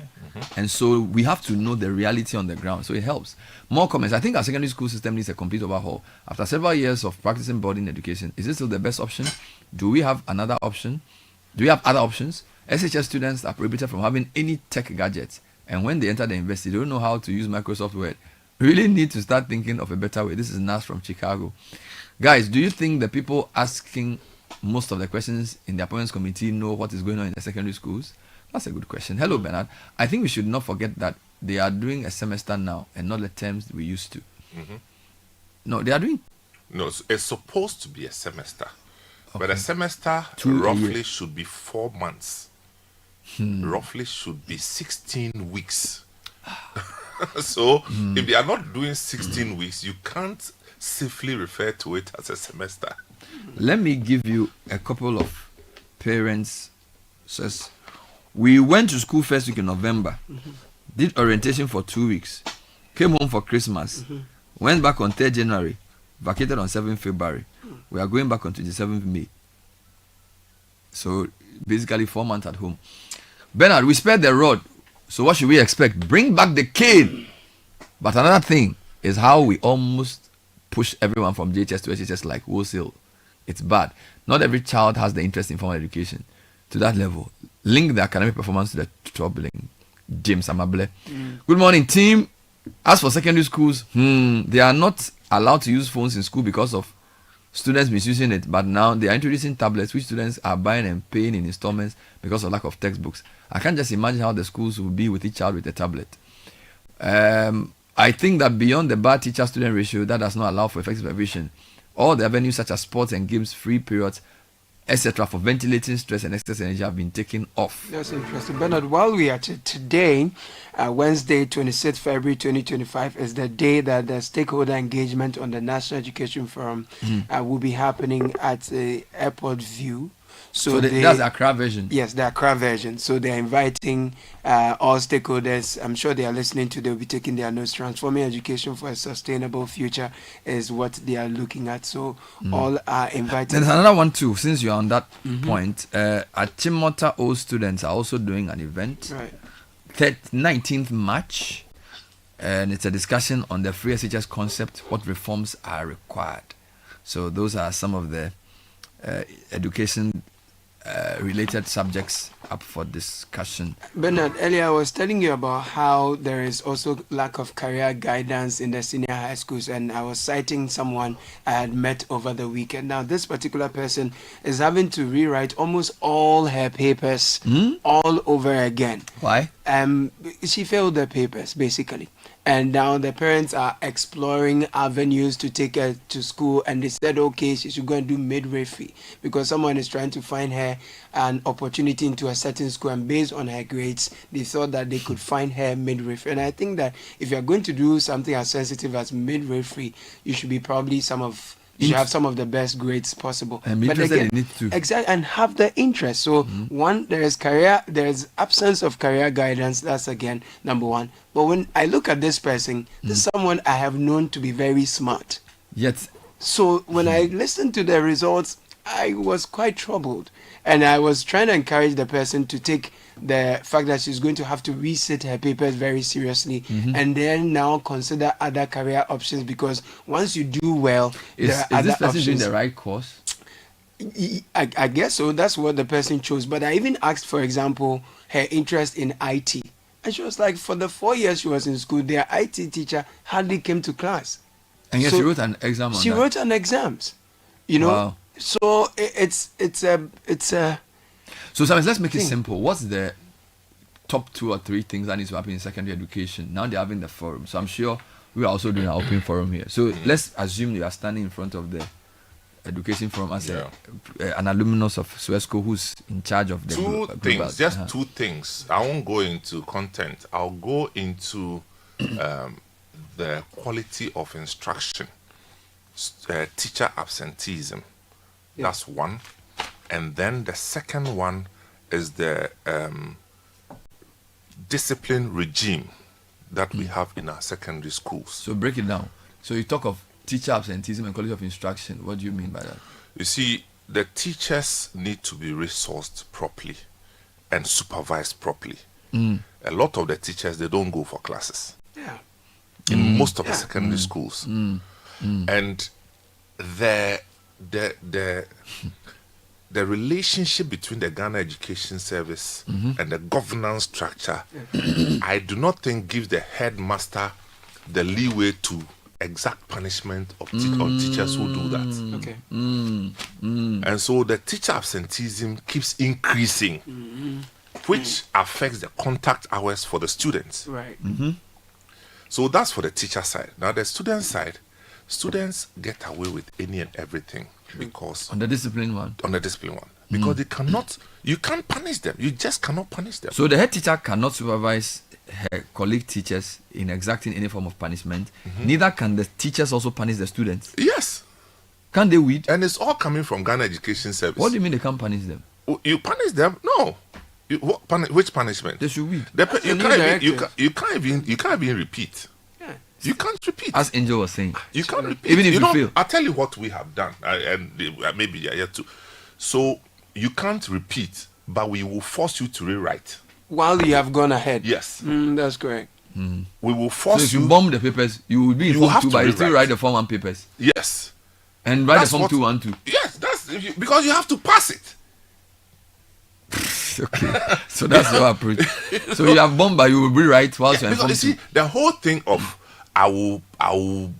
and so we have to know the reality on the ground. So it helps. More comments. I think our secondary school system needs a complete overhaul. After several years of practicing boarding education, is this still the best option? Do we have another option? Do we have other options? SHS students are prohibited from having any tech gadgets, and when they enter the university, they don't know how to use Microsoft Word. We really need to start thinking of a better way. This is Nas from Chicago. Guys, do you think the people asking most of the questions in the appointments committee know what is going on in the secondary schools? That's a good question. Hello, Bernard. I think we should not forget that they are doing a semester now and not the terms we used to. No, they are doing. No, it's supposed to be a semester. But a semester 2 roughly should be 4 months. Roughly should be 16 weeks. So if they are not doing 16 weeks, you can't safely refer to it as a semester. Let me give you a couple of parents. Says, we went to school first week in November, did orientation for 2 weeks, came home for Christmas, went back on 3rd January, vacated on 7th February. We are going back on 27th May. So basically 4 months at home. Bernard, we spared the rod. So what should we expect? Bring back the kid. But another thing is how we almost push everyone from JHS to SHS like wholesale. It's bad. Not every child has the interest in formal education to that level. Link the academic performance to the troubling. James Amable. Good morning, team. As for secondary schools, they are not allowed to use phones in school because of students misusing it, but now they are introducing tablets which students are buying and paying in installments because of lack of textbooks. I can't just imagine how the schools will be with each child with a tablet. I think that beyond the bad teacher-student ratio, that does not allow for effective supervision. All the avenues such as sports and games, free periods, etc. for ventilating stress and excess energy have been taken off. That's interesting. Bernard, while we are today, Wednesday, 26th February 2025, is the day that the stakeholder engagement on the National Education Forum will be happening at the Airport View. So that's the Accra version. Yes, the Accra version. So they're inviting all stakeholders. I'm sure they are listening to. They'll be taking their notes. Transforming education for a sustainable future is what they are looking at. So all are invited. There's another one too. Since you're on that point, at Chimota, all students are also doing an event. Right. 19th March, and it's a discussion on the free SHS concept. What reforms are required? So those are some of the education related subjects up for discussion. Bernard, earlier I was telling you about how there is also lack of career guidance in the senior high schools, and I was citing someone I had met over the weekend. Now this particular person is having to rewrite almost all her papers all over again. Why? She failed the papers basically, and now the parents are exploring avenues to take her to school, and they said okay, she should go and do midwifery because someone is trying to find her an opportunity into a certain school, and based on her grades they thought that they could find her midwifery. And I think that if you're going to do something as sensitive as midwifery, you should be probably you should have some of the best grades possible. And but again, exactly, and have the interest. So one, there is absence of career guidance. That's again number one. But when I look at this person, this is someone I have known to be very smart. Yet, so when I listened to the results, I was quite troubled, and I was trying to encourage the person to take the fact that she's going to have to resit her papers very seriously, and then now consider other career options, because once you do well, there are other this person options. doing the right course? I guess so. That's what the person chose. But I even asked, for example, her interest in IT, and she was like, for the 4 years she was in school, their IT teacher hardly came to class. And yet she wrote an exam on that. She wrote an exams, you know. Wow. So it's a. So Samis, let's make it simple. What's the top 2 or 3 things that needs to happen in secondary education? Now they're having the forum, so I'm sure we are also doing an open forum here. So let's assume you are standing in front of the education forum as an alumnus of Suesco who's in charge of the two things. Just 2 things. I won't go into content. I'll go into the quality of instruction, teacher absenteeism. That's one. And then the second one is the discipline regime that we have in our secondary schools. So break it down. So you talk of teacher absenteeism and quality of instruction. What do you mean by that? You see, the teachers need to be resourced properly and supervised properly. A lot of the teachers, they don't go for classes. Yeah. In most of the secondary schools. And the relationship between the Ghana Education Service and the governance structure, I do not think gives the headmaster the leeway to exact punishment of teachers who do that. Okay. And so the teacher absenteeism keeps increasing, which affects the contact hours for the students. Right. So that's for the teacher side. Now the student side, students get away with any and everything because on the discipline one. Because you can't punish them. You just cannot punish them. So the head teacher cannot supervise her colleague teachers in exacting any form of punishment, neither can the teachers also punish the students. Yes. Can they weed? And it's all coming from Ghana Education Service. What do you mean they can't punish them? You punish them? No. Which punishment? They should weed. You can't even repeat. You can't repeat. As Angel was saying. You can't repeat. Even if you fail. I'll tell you what we have done. Maybe you're yet to. So you can't repeat, but we will force you to rewrite. While you have gone ahead. Yes. That's correct. We will force so if you bomb the papers, you will be in Form 2, but you still write the Form 1 papers. Yes. And write the Form 2 1 2. Yes, because you have to pass it. Okay. So that's your approach. So you have bombed, but you will rewrite whilst you're in Form 2. See, the whole thing of I will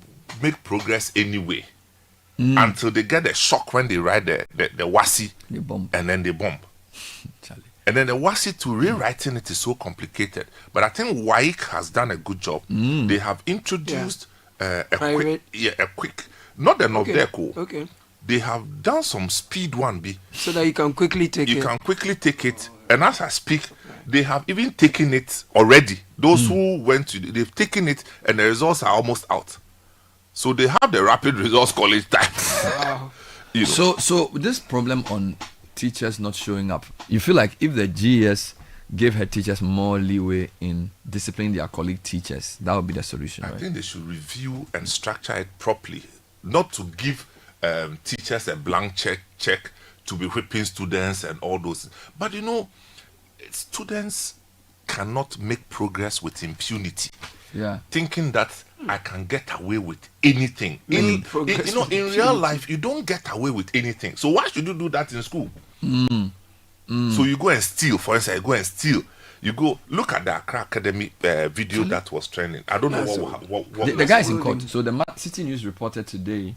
make progress anyway until they get a shock when they write the WASI and then they bomb. And then the WASI to rewriting it is so complicated. But I think WAIC has done a good job. They have introduced a quick, not the Novdeco. Okay. They have done some speed one B. So that you can quickly take it. You can quickly take it. And as I speak, they have even taken it already. Those who went to, they've taken it and the results are almost out. So they have the rapid results college time. Wow. So this problem on teachers not showing up, you feel like if the GES gave her teachers more leeway in disciplining their colleague teachers, that would be the solution, I right? think they should review and structure it properly. Not to give teachers a blank check to be whipping students and all those. But students cannot make progress with impunity. Yeah. Thinking that I can get away with anything. In real life, you don't get away with anything. So why should you do that in school? So you go and steal. For instance, you go and steal. You go look at the Accra Academy video that was trending. I don't know what the guy is in court. So the City News reported today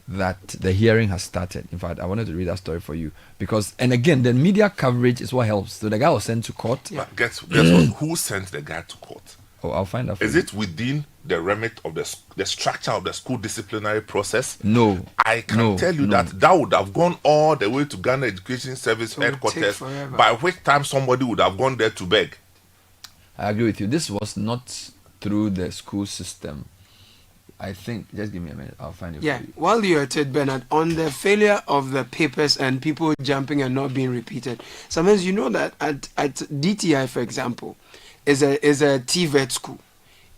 that the hearing has started. In fact, I wanted to read that story for you because, and again, the media coverage is what helps. So the guy was sent to court. But guess what? Who sent the guy to court? Oh, I'll find out. Is it within the remit of the structure of the school disciplinary process? No. I can tell you that would have gone all the way to Ghana Education Service headquarters, by which time somebody would have gone there to beg. I agree with you. This was not through the school system. I think, just give me a minute, I'll find it for you. While you're at it, Bernard, on the failure of the papers and people jumping and not being repeated, sometimes you know that at DTI, for example, is a TVET school.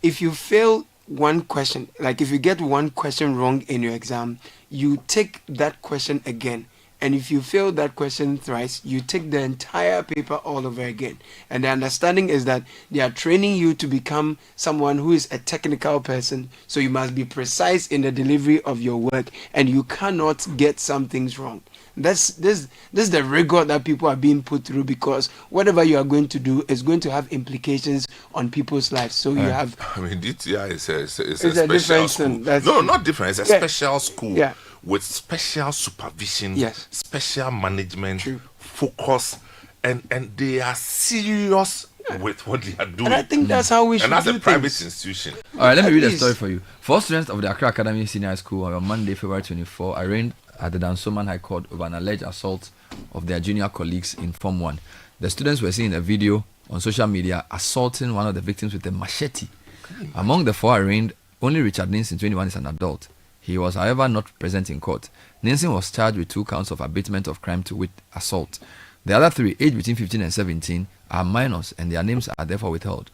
If you fail one question, like if you get one question wrong in your exam, you take that question again. And if you fail that question thrice, you take the entire paper all over again. And the understanding is that they are training you to become someone who is a technical person. So you must be precise in the delivery of your work, and you cannot get some things wrong. This is the rigor that people are being put through, because whatever you are going to do is going to have implications on people's lives. So you have. I mean, DTI is a special school. No, not different. It's a special school. Yeah. With special supervision, special management, True. Focus, and they are serious with what they are doing. And I think that's how we should do And that's a private things. institution. All right, let me read a story for you. 4 students of the Accra Academy Senior High School on Monday, February 24, arraigned at the Dansoman High Court over an alleged assault of their junior colleagues in Form 1. The students were seen in a video on social media assaulting one of the victims with a machete. Among the 4 arraigned, only Richard Ninsin, 21, is an adult. He was, however, not present in court. Ninsin was charged with 2 counts of abatement of crime to wit, assault. The other 3, aged between 15 and 17, are minors, and their names are therefore withheld.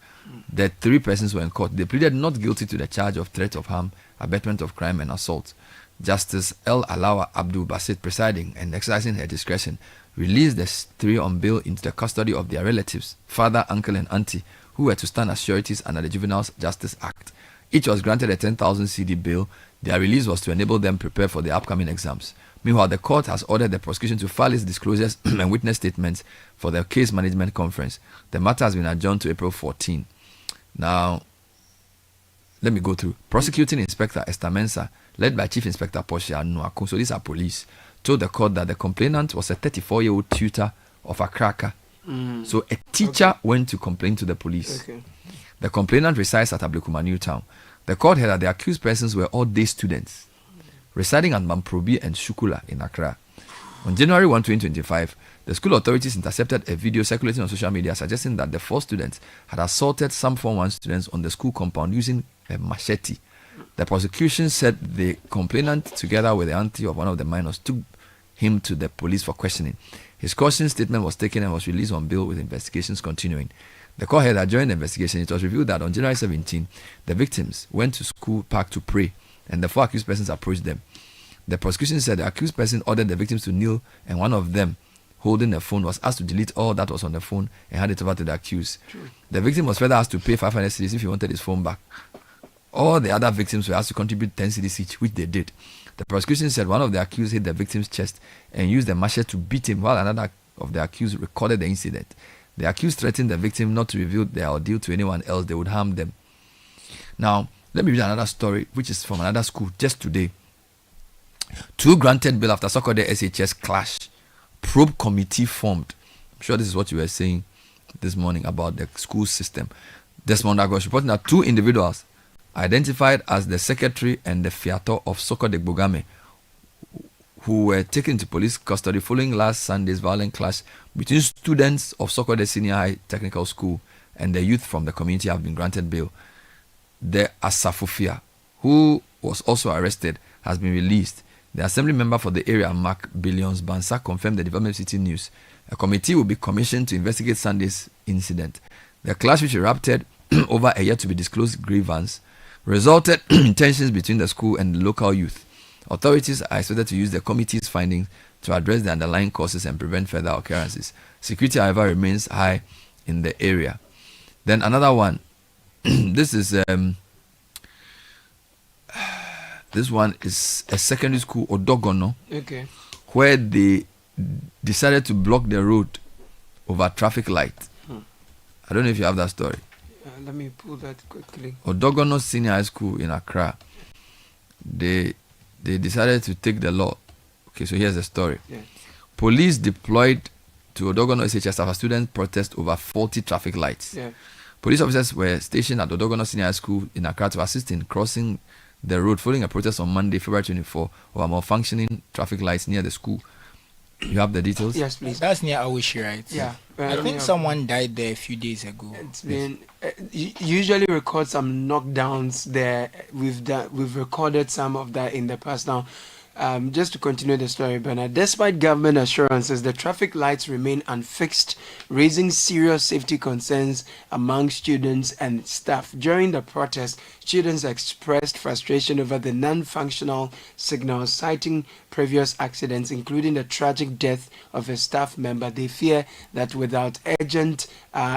The 3 persons were in court. They pleaded not guilty to the charge of threat of harm, abatement of crime, and assault. Justice L. Alawa Abdul Basit, presiding and exercising her discretion, released the 3 on bail into the custody of their relatives, father, uncle, and auntie, who were to stand as sureties under the Juvenile Justice Act. Each was granted a 10,000 CD bail. Their release was to enable them prepare for the upcoming exams. Meanwhile, the court has ordered the prosecution to file its disclosures and witness statements for the case management conference. The matter has been adjourned to April 14. Now, let me go through. Prosecuting Inspector Esther Mensah, led by Chief Inspector Portia Nuaku, so these are police, told the court that the complainant was a 34-year-old tutor of a cracker. So a teacher went to complain to the police. Okay. The complainant resides at Ablekuma New Town. The court held that the accused persons were all day students residing at Mamprobi and Shukula in Accra. On January 1, 2025, the school authorities intercepted a video circulating on social media suggesting that the 4 students had assaulted some Form 1 students on the school compound using a machete. The prosecution said the complainant, together with the auntie of one of the minors, took him to the police for questioning. His caution statement was taken and was released on bail with investigations continuing. The court held that during the investigation, it was revealed that on January 17, the victims went to school park to pray, and the 4 accused persons approached them. The prosecution said the accused person ordered the victims to kneel, and one of them, holding a phone, was asked to delete all that was on the phone and hand it over to the accused. True. The victim was further asked to pay 500 cedis if he wanted his phone back. All the other victims were asked to contribute 10 cedis each, which they did. The prosecution said one of the accused hit the victim's chest and used the machete to beat him, while another of the accused recorded the incident. The accused threatened the victim not to reveal their ordeal to anyone else; they would harm them. Now, let me read another story, which is from another school just today. 2 granted bail after Sokode SHS clash. Probe committee formed. I'm sure this is what you were saying this morning about the school system. Desmond Agos reporting that 2 individuals identified as the secretary and the fiato of Sokode Bogame, who were taken into police custody following last Sunday's violent clash between students of Sokode Senior High Technical School and the youth from the community, have been granted bail. The Asafufia, who was also arrested, has been released. The assembly member for the area, Mark Billions Bansa, confirmed the Development City News. A committee will be commissioned to investigate Sunday's incident. The clash, which erupted over a yet to be disclosed grievance, resulted in tensions between the school and the local youth. Authorities are expected to use the committee's findings to address the underlying causes and prevent further occurrences. Security, however, remains high in the area. Then another one. This one is a secondary school, Odogono, Okay. where they decided to block the road over traffic light. I don't know if you have that story. Let me pull that quickly. Odogono Senior High School in Accra. They decided to take the law. Okay, so here's the story. Yeah. Police deployed to Odogono SHS after students protest over 40 traffic lights. Yeah. Police officers were stationed at Odogono Senior High School in Accra to assist in crossing the road following a protest on Monday, February 24, over malfunctioning traffic lights near the school. You have the details? Yes, please. That's near Awishi, right? Yeah. I think someone died there a few days ago. It's been usually record some knockdowns there. We've recorded some of that in the past. Now, just to continue the story, Bernard, despite government assurances, the traffic lights remain unfixed, raising serious safety concerns among students and staff. During the protest, students expressed frustration over the non-functional signals, citing previous accidents, including the tragic death of a staff member. They fear that without urgent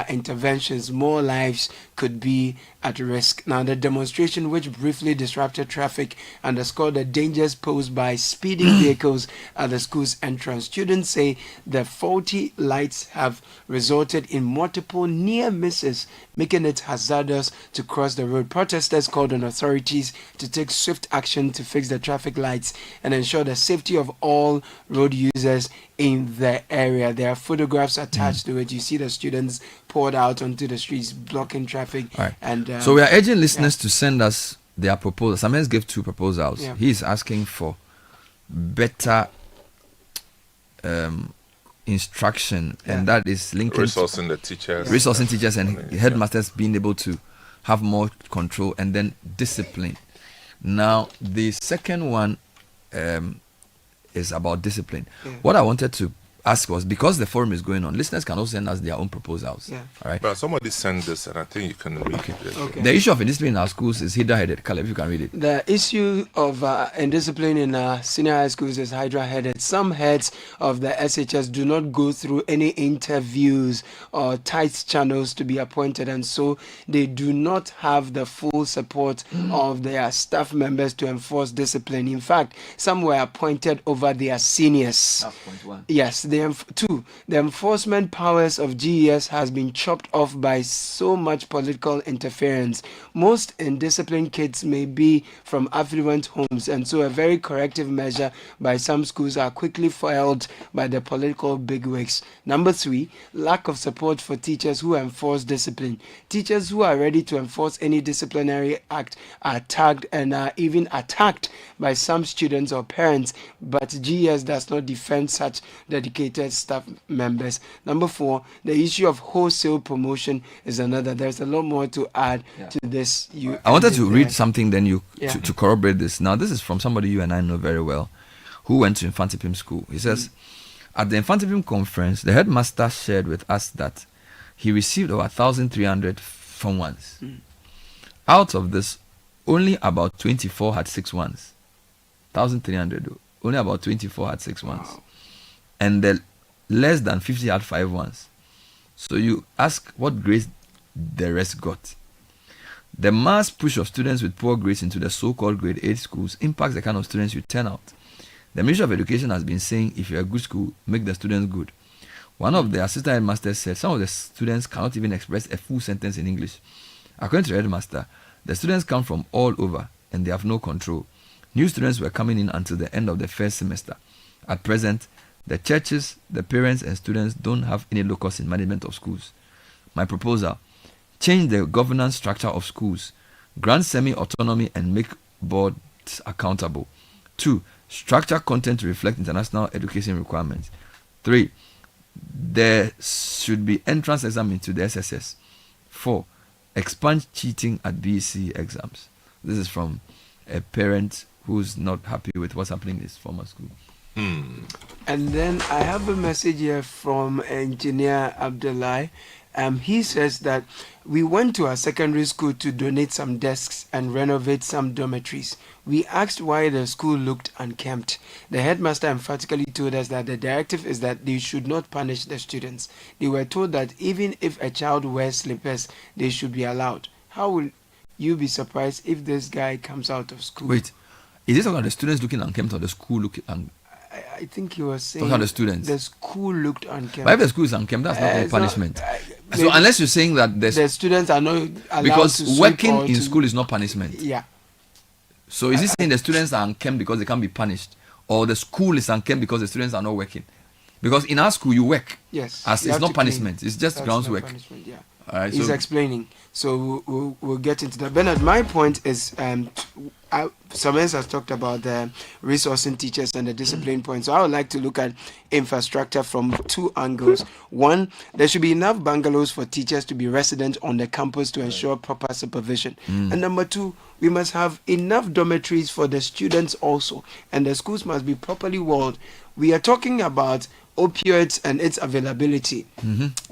interventions, more lives could be at risk. Now, the demonstration, which briefly disrupted traffic, underscored the dangers posed by speeding vehicles at the school's entrance. Students say the faulty lights have resulted in multiple near misses, making it hazardous to cross the road. Protesters called on authorities to take swift action to fix the traffic lights and ensure the safety of all road users in the area. There are photographs attached to it. You see the students poured out onto the streets, blocking traffic. Right. And so we are urging listeners to send us their proposals. Samuel gave 2 proposals. Yeah. He is asking for better instruction, and that is linking resourcing the teachers, and headmasters being able to have more control, and then discipline. Now, the second one is about discipline. Yeah. What I wanted to ask was, because the forum is going on, listeners can also send us their own proposals. Yeah. All right. But somebody sent this, and I think you can read it. Okay. The issue of indiscipline in our schools is hydra-headed. Caleb, if you can read it. The issue of indiscipline in senior high schools is hydra-headed. Some heads of the SHS do not go through any interviews or tight channels to be appointed, and so they do not have the full support of their staff members to enforce discipline. In fact, some were appointed over their seniors. That's point 1. Yes, the enforcement powers of GES has been chopped off by so much political interference. Most indisciplined kids may be from affluent homes, and so a very corrective measure by some schools are quickly foiled by the political bigwigs. Number 3, lack of support for teachers who enforce discipline. Teachers who are ready to enforce any disciplinary act are tagged and are even attacked by some students or parents, but GES does not defend such dedicated staff members. Number 4, the issue of wholesale promotion is another. There's a lot more to add to this. I wanted to read something then to corroborate this. Now, this is from somebody you and I know very well who went to Infantipim school. He says, at the Infantipim conference, the headmaster shared with us that he received over 1,300 Form 1s. Out of this, only about 24 had 6 1s. 1,300, only about 24 had 6 1s. And the less than 50 had 5 1s. So you ask what grades the rest got. The mass push of students with poor grades into the so-called grade 8 schools impacts the kind of students you turn out. The Ministry of Education has been saying, if you're a good school, make the students good. One of the assistant headmasters said some of the students cannot even express a full sentence in English. According to the headmaster, the students come from all over and they have no control. New students were coming in until the end of the first semester. At present, the churches, the parents and students don't have any locus in management of schools. My proposal, change the governance structure of schools, grant semi-autonomy and make boards accountable. 2, structure content to reflect international education requirements. 3, there should be entrance exam into the SSS. 4, expand cheating at BEC exams. This is from a parent who's not happy with what's happening in his former school. And then I have a message here from Engineer Abdullahi. He says that we went to our secondary school to donate some desks and renovate some dormitories. We asked why the school looked unkempt. The headmaster emphatically told us that the directive is that they should not punish the students. They were told that even if a child wears slippers, they should be allowed. How will you be surprised if this guy comes out of school? Wait, is this about the students looking unkempt or the school looking unkempt? I think he was saying the students. The school looked unkempt. But if the school is unkempt, that's not a punishment. So unless you're saying that the students are not allowed because to working in school is not punishment. Yeah. So is he saying the students are unkempt because they can't be punished, or the school is unkempt because the students are not working? Because in our school you work. Yes. It's not punishment. It's just groundswork. Yeah. All right, He's explaining. So we'll get into that. Bernard, my point is, Sabens has talked about the resourcing teachers and the discipline point. So I would like to look at infrastructure from 2 angles. 1, there should be enough bungalows for teachers to be resident on the campus to ensure proper supervision. And number 2, we must have enough dormitories for the students also. And the schools must be properly walled. We are talking about opioids and its availability.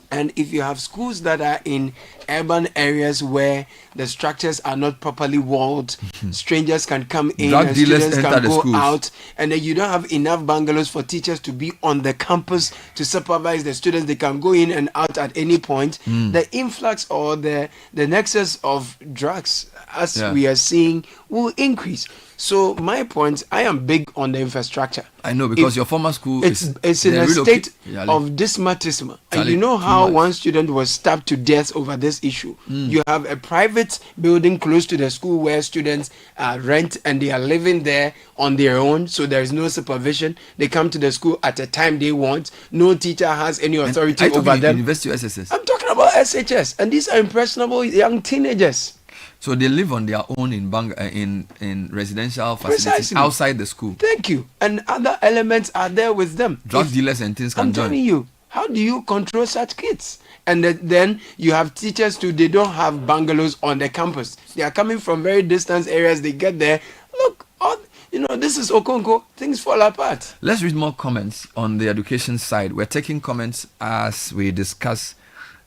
And if you have schools that are in urban areas where the structures are not properly walled, strangers can come in Drug and dealers students enter can the go schools. out, and then you don't have enough bungalows for teachers to be on the campus to supervise the students. They can go in and out at any point. The influx or the nexus of drugs, as we are seeing, will increase. So my point, I am big on the infrastructure. I know, because your former school it's in a state of dismatisma. And you know how one student was stabbed to death over this issue. You have a private building close to the school where students rent and they are living there on their own, so there is no supervision. They come to the school at a time they want. No teacher has any authority over them. University or SSS? I'm talking about SHS, and these are impressionable young teenagers. So they live on their own in residential facilities outside the school. Thank you. And other elements are there with them. Drug dealers and things can join. I'm telling you, how do you control such kids? And then you have teachers too. They don't have bungalows on the campus. They are coming from very distant areas. They get there. Look, this is Okonko. Things fall apart. Let's read more comments on the education side. We're taking comments as we discuss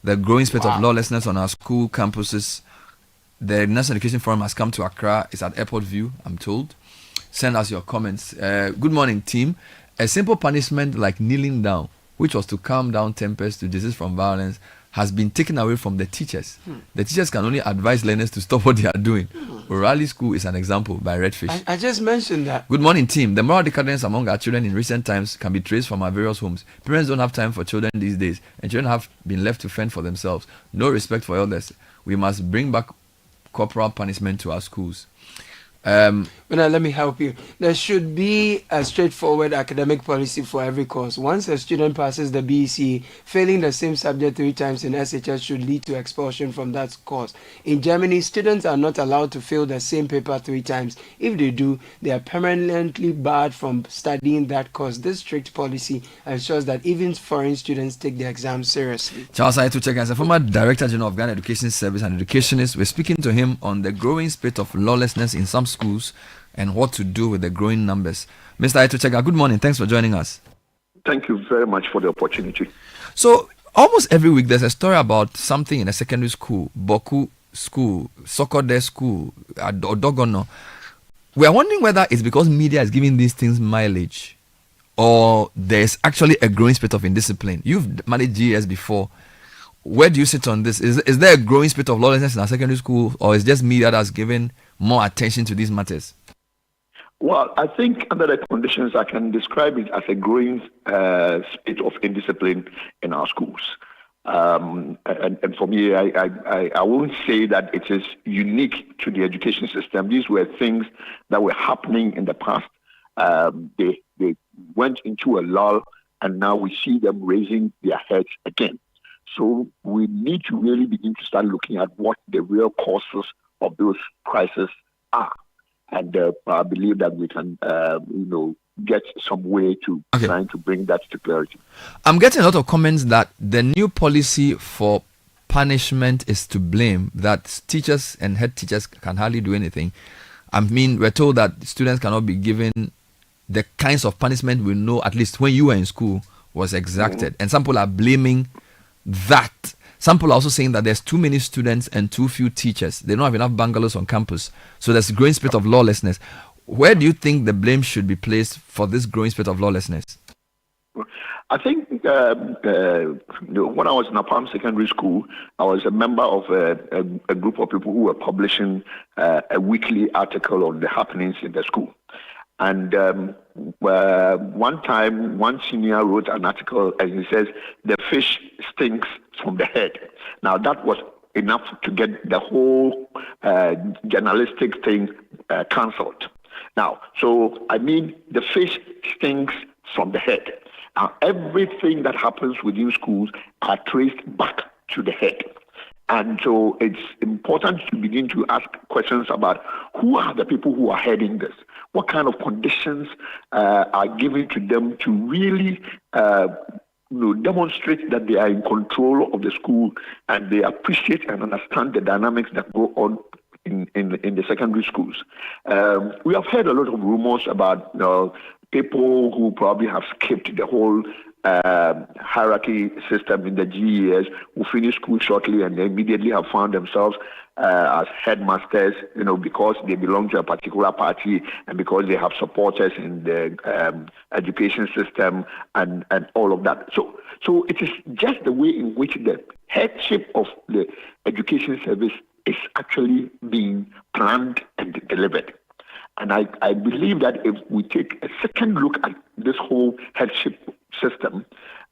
the growing spate of lawlessness on our school campuses. The National Education Forum has come to Accra. It's at Airport View, I'm told. Send us your comments. Good morning, team. A simple punishment like kneeling down, which was to calm down tempers to desist from violence, has been taken away from the teachers. The teachers can only advise learners to stop what they are doing. Raleigh School is an example by Redfish. I just mentioned that. Good morning, team. The moral decadence among our children in recent times can be traced from our various homes. Parents don't have time for children these days, and children have been left to fend for themselves. No respect for elders. We must bring back corporal punishment to our schools. Let me help you. There should be a straightforward academic policy for every course. Once a student passes the BEC, failing the same subject 3 times in SHS should lead to expulsion from that course. In Germany, students are not allowed to fail the same paper 3 times. If they do, they are permanently barred from studying that course. This strict policy ensures that even foreign students take the exam seriously. Charles Aituchek, as a former Director General of Ghana Education Service and educationist, we're speaking to him on the growing spate of lawlessness in some schools and what to do with the growing numbers. Mr. Aituchega, good morning. Thanks for joining us. Thank you very much for the opportunity. So, almost every week there's a story about something in a secondary school, Boku school, Sokode school, Odogono. We are wondering whether it's because media is giving these things mileage or there's actually a growing spate of indiscipline. You've managed GS before. Where do you sit on this? Is there a growing spate of lawlessness in our secondary school, or is just media that's giving more attention to these matters? Well, I think under the conditions, I can describe it as a growing spate of indiscipline in our schools. And for me, I won't say that it is unique to the education system. These were things that were happening in the past. They went into a lull, and now we see them raising their heads again. So we need to really begin to start looking at what the real causes of those crises are. And I believe that we can, get some way to trying to bring that to clarity. I'm getting a lot of comments that the new policy for punishment is to blame, that teachers and head teachers can hardly do anything. I mean, we're told that students cannot be given the kinds of punishment we know, at least when you were in school, was exacted. And some people are blaming that. Some people are also saying that there's too many students and too few teachers. They don't have enough bungalows on campus. So there's a growing spate of lawlessness. Where do you think the blame should be placed for this growing spate of lawlessness? I think when I was in Apam Secondary School, I was a member of a group of people who were publishing a weekly article on the happenings in the school. And one time, one senior wrote an article and he says, the fish stinks from the head. Now, that was enough to get the whole journalistic thing cancelled. Now, so, I mean, the fish stinks from the head. Now, everything that happens within schools are traced back to the head. And so it's important to begin to ask questions about who are the people who are heading this? What kind of conditions are given to them to really demonstrate that they are in control of the school and they appreciate and understand the dynamics that go on in the secondary schools. We have heard a lot of rumors about people who probably have skipped the whole hierarchy system in the GES, who finish school shortly and they immediately have found themselves as headmasters, because they belong to a particular party and because they have supporters in the education system and all of that. So it is just the way in which the headship of the education service is actually being planned and delivered. And I believe that if we take a second look at this whole headship system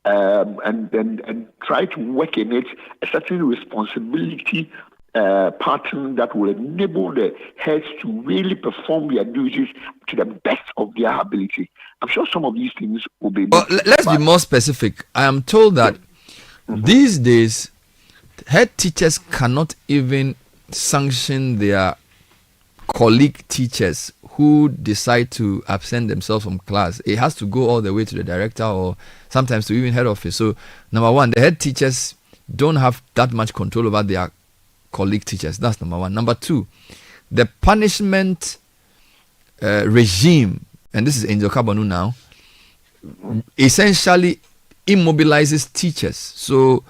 and try to work in it a certain responsibility pattern that will enable the heads to really perform their duties to the best of their ability, I'm sure some of these things will be... Well, let's be more specific. I am told that these days, head teachers cannot even sanction their colleague teachers who decide to absent themselves from class. It has to go all the way to the director or sometimes to even head office. So, number one, the head teachers don't have that much control over their colleague teachers. That's number one. Number two, the punishment regime, and this is Angel Kabanu now, essentially immobilizes teachers. So,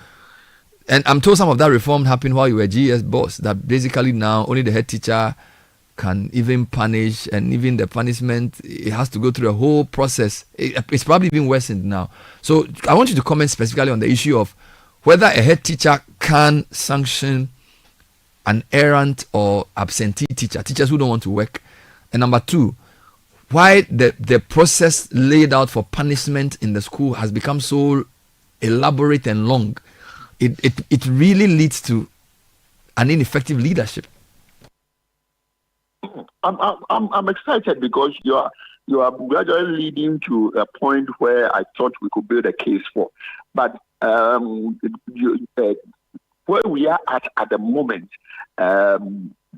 and I'm told some of that reform happened while you were GS boss, that basically now only the head teacher can even punish, and even the punishment, it has to go through a whole process. It's probably been worsened now. So I want you to comment specifically on the issue of whether a head teacher can sanction an errant or absentee teacher, teachers who don't want to work. And number two, why the process laid out for punishment in the school has become so elaborate and long. It really leads to an ineffective leadership. I'm excited because you are gradually leading to a point where I thought we could build a case for. But where we are at the moment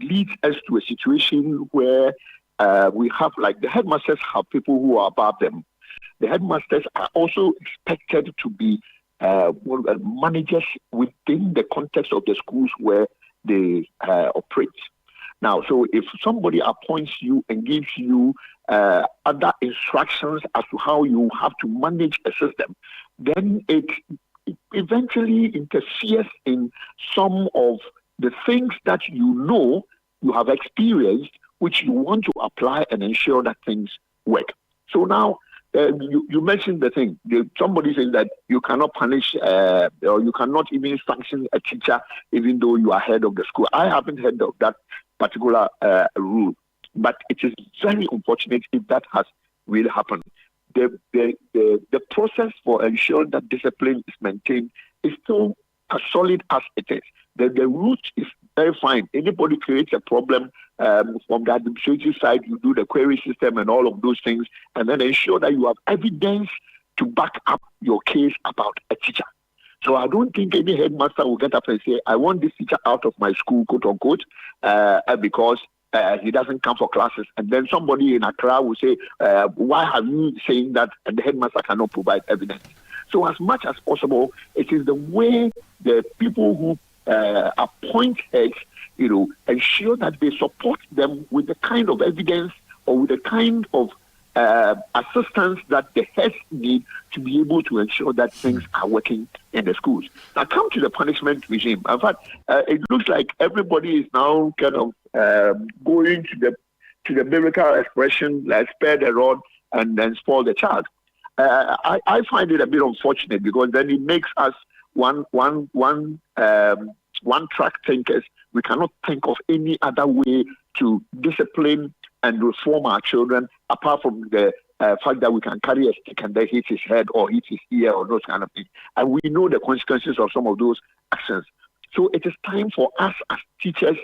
leads us to a situation where we have, like, the headmasters have people who are above them. The headmasters are also expected to be managers within the context of the schools where they operate. Now, so if somebody appoints you and gives you other instructions as to how you have to manage a system, then it eventually interferes in some of the things that you have experienced, which you want to apply and ensure that things work. So now, you mentioned the thing. Somebody saying that you cannot punish or you cannot even sanction a teacher even though you are head of the school. I haven't heard of that particular rule, but it is very unfortunate if that has really happened. The process for ensuring that discipline is maintained is still as solid as it is. The route is very fine. Anybody creates a problem from the administrative side, you do the query system and all of those things, and then ensure that you have evidence to back up your case about a teacher. So I don't think any headmaster will get up and say, I want this teacher out of my school, quote unquote, because he doesn't come for classes. And then somebody in Accra will say, why are you saying that? And the headmaster cannot provide evidence. So as much as possible, it is the way the people who appoint heads, ensure that they support them with the kind of evidence or with the kind of assistance that the heads need to be able to ensure that things are working in the schools. Now, come to the punishment regime. In fact, it looks like everybody is now kind of going to the biblical expression, like spare the rod and then spoil the child. I find it a bit unfortunate because then it makes us one track thinkers. We cannot think of any other way to discipline and reform our children apart from the fact that we can carry a stick and then hit his head or hit his ear or those kind of things. And we know the consequences of some of those actions. So it is time for us as teachers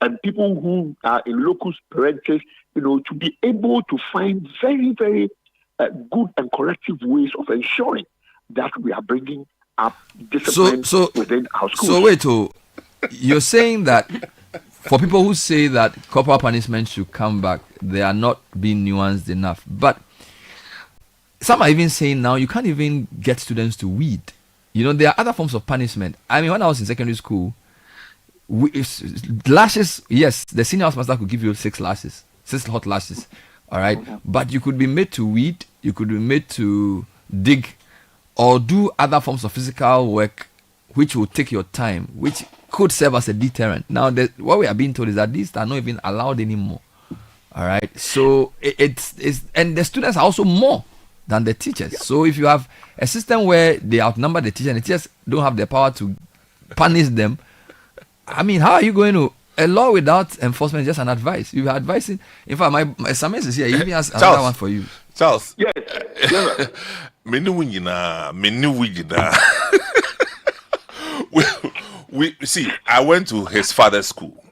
and people who are in locus parentis, to be able to find very, very good and corrective ways of ensuring that we are bringing up discipline within our schools. So wait, you're saying that for people who say that corporal punishment should come back, they are not being nuanced enough. But some are even saying now you can't even get students to weed. There are other forms of punishment. I mean, when I was in secondary school, lashes, yes, the senior housemaster could give you 6 hot lashes. All right. But you could be made to weed, you could be made to dig or do other forms of physical work which will take your time, which could serve as a deterrent. Now, what we are being told is that these are not even allowed anymore. All right. So it's and the students are also more than the teachers. Yeah. So if you have a system where they outnumber the teachers and the teachers don't have the power to punish them, I mean, how are you going to? A law without enforcement is just an advice. You are advising. In fact, my Samis is here. He even has another one for you. Charles. Yes. We see. I went to his father's school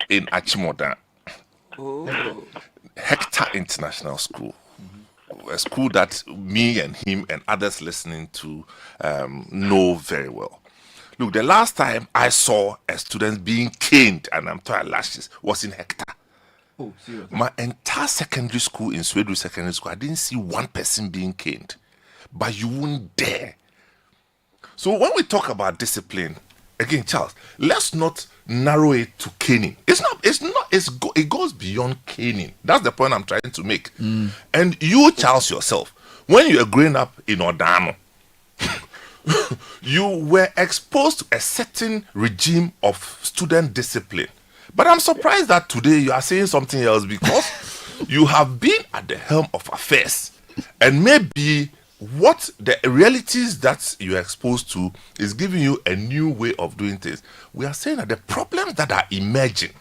in Achimota, Hector International School, a school that me and him and others listening to know very well. Look, the last time I saw a student being caned, and I'm talking lashes, was in Hector. Oh, seriously? My entire secondary school in Sweden Secondary School, I didn't see one person being caned, but you wouldn't dare. So when we talk about discipline, again, Charles, let's not narrow it to caning. It goes beyond caning. That's the point I'm trying to make. And you, Charles, yourself, when you were growing up in Odano, you were exposed to a certain regime of student discipline. But I'm surprised that today you are saying something else because you have been at the helm of affairs. And maybe what the realities that you're exposed to is giving you a new way of doing things. We are saying that the problems that are emerging,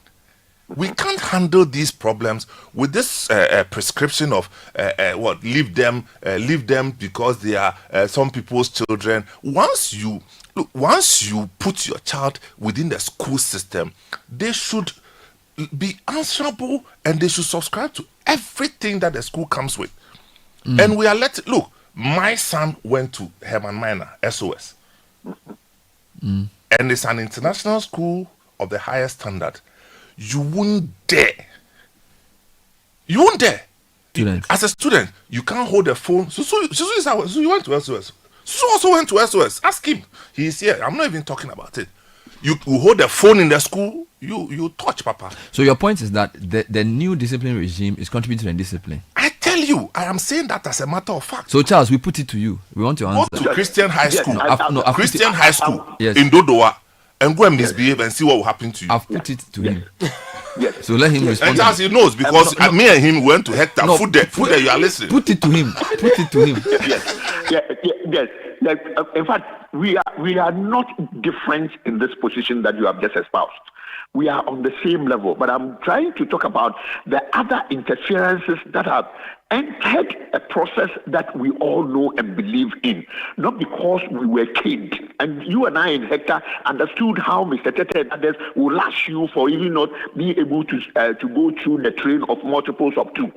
we can't handle these problems with this prescription of leave them because they are some people's children. Once you put your child within the school system, they should be answerable and they should subscribe to everything that the school comes with. And we are look. My son went to Herman Minor, SOS. And it's an international school of the highest standard. You wouldn't dare. As a student, you can't hold a phone. So you went to SOS. So also went to SOS. Ask him. He's here. I'm not even talking about it. You hold a phone in the school, you touch Papa. So your point is that the new discipline regime is contributing to the discipline. I tell you, I am saying that as a matter of fact. So Charles, we put it to you. We want your answer. Go to Christian High School. Christian High School yes. in Dodowa and go and misbehave and see what will happen to you. I've put it to him. Yes. So let him respond. And Charles, he knows because me and him went to Hector. Food there, you are listening. Put it to him. Yes. In fact, we are not different in this position that you have just espoused. We are on the same level, but I'm trying to talk about the other interferences that have entered a process that we all know and believe in, not because we were kids. And you and I in Hector understood how Mr. Tete and others will lash you for even not being able to go through the train of multiples of 2.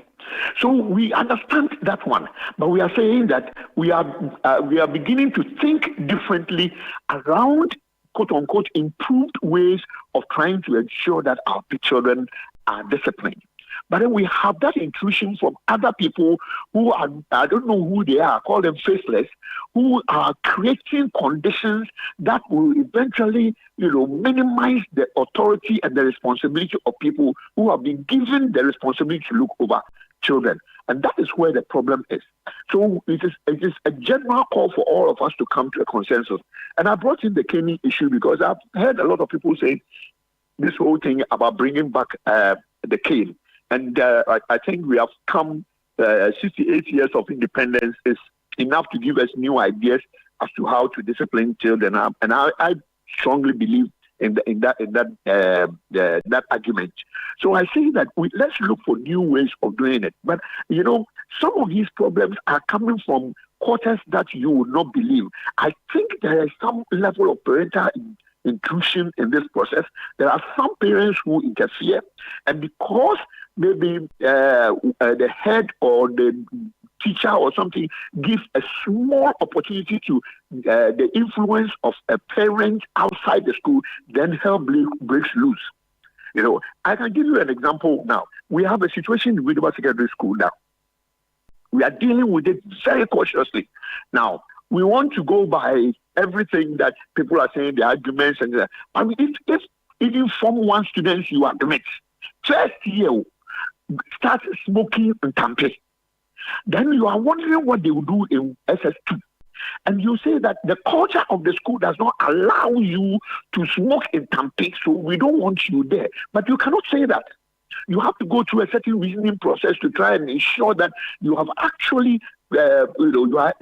So we understand that one, but we are saying that we are beginning to think differently around quote-unquote improved ways of trying to ensure that our children are disciplined. But then we have that intrusion from other people who are, I don't know who they are, call them faceless, who are creating conditions that will eventually, minimize the authority and the responsibility of people who have been given the responsibility to look over children. And that is where the problem is. So it is a general call for all of us to come to a consensus. And I brought in the caning issue because I've heard a lot of people say this whole thing about bringing back the cane. And I think we have come 68 years of independence is enough to give us new ideas as to how to discipline children. And I strongly believe in that argument. So I say that let's look for new ways of doing it. But some of these problems are coming from quarters that you would not believe. I think there is some level of parental intrusion in this process. There are some parents who interfere, and because maybe the head or the teacher or something gives a small opportunity to the influence of a parent outside the school, then hell breaks loose. I can give you an example now. We have a situation in Widowba Secondary School now. We are dealing with it very cautiously. Now, we want to go by everything that people are saying, the arguments, and I mean, if even Form 1 students you admit, first year, start smoking in Tampe, then you are wondering what they will do in SS2. And you say that the culture of the school does not allow you to smoke in Tampe, so we don't want you there. But you cannot say that. You have to go through a certain reasoning process to try and ensure that you have actually, you are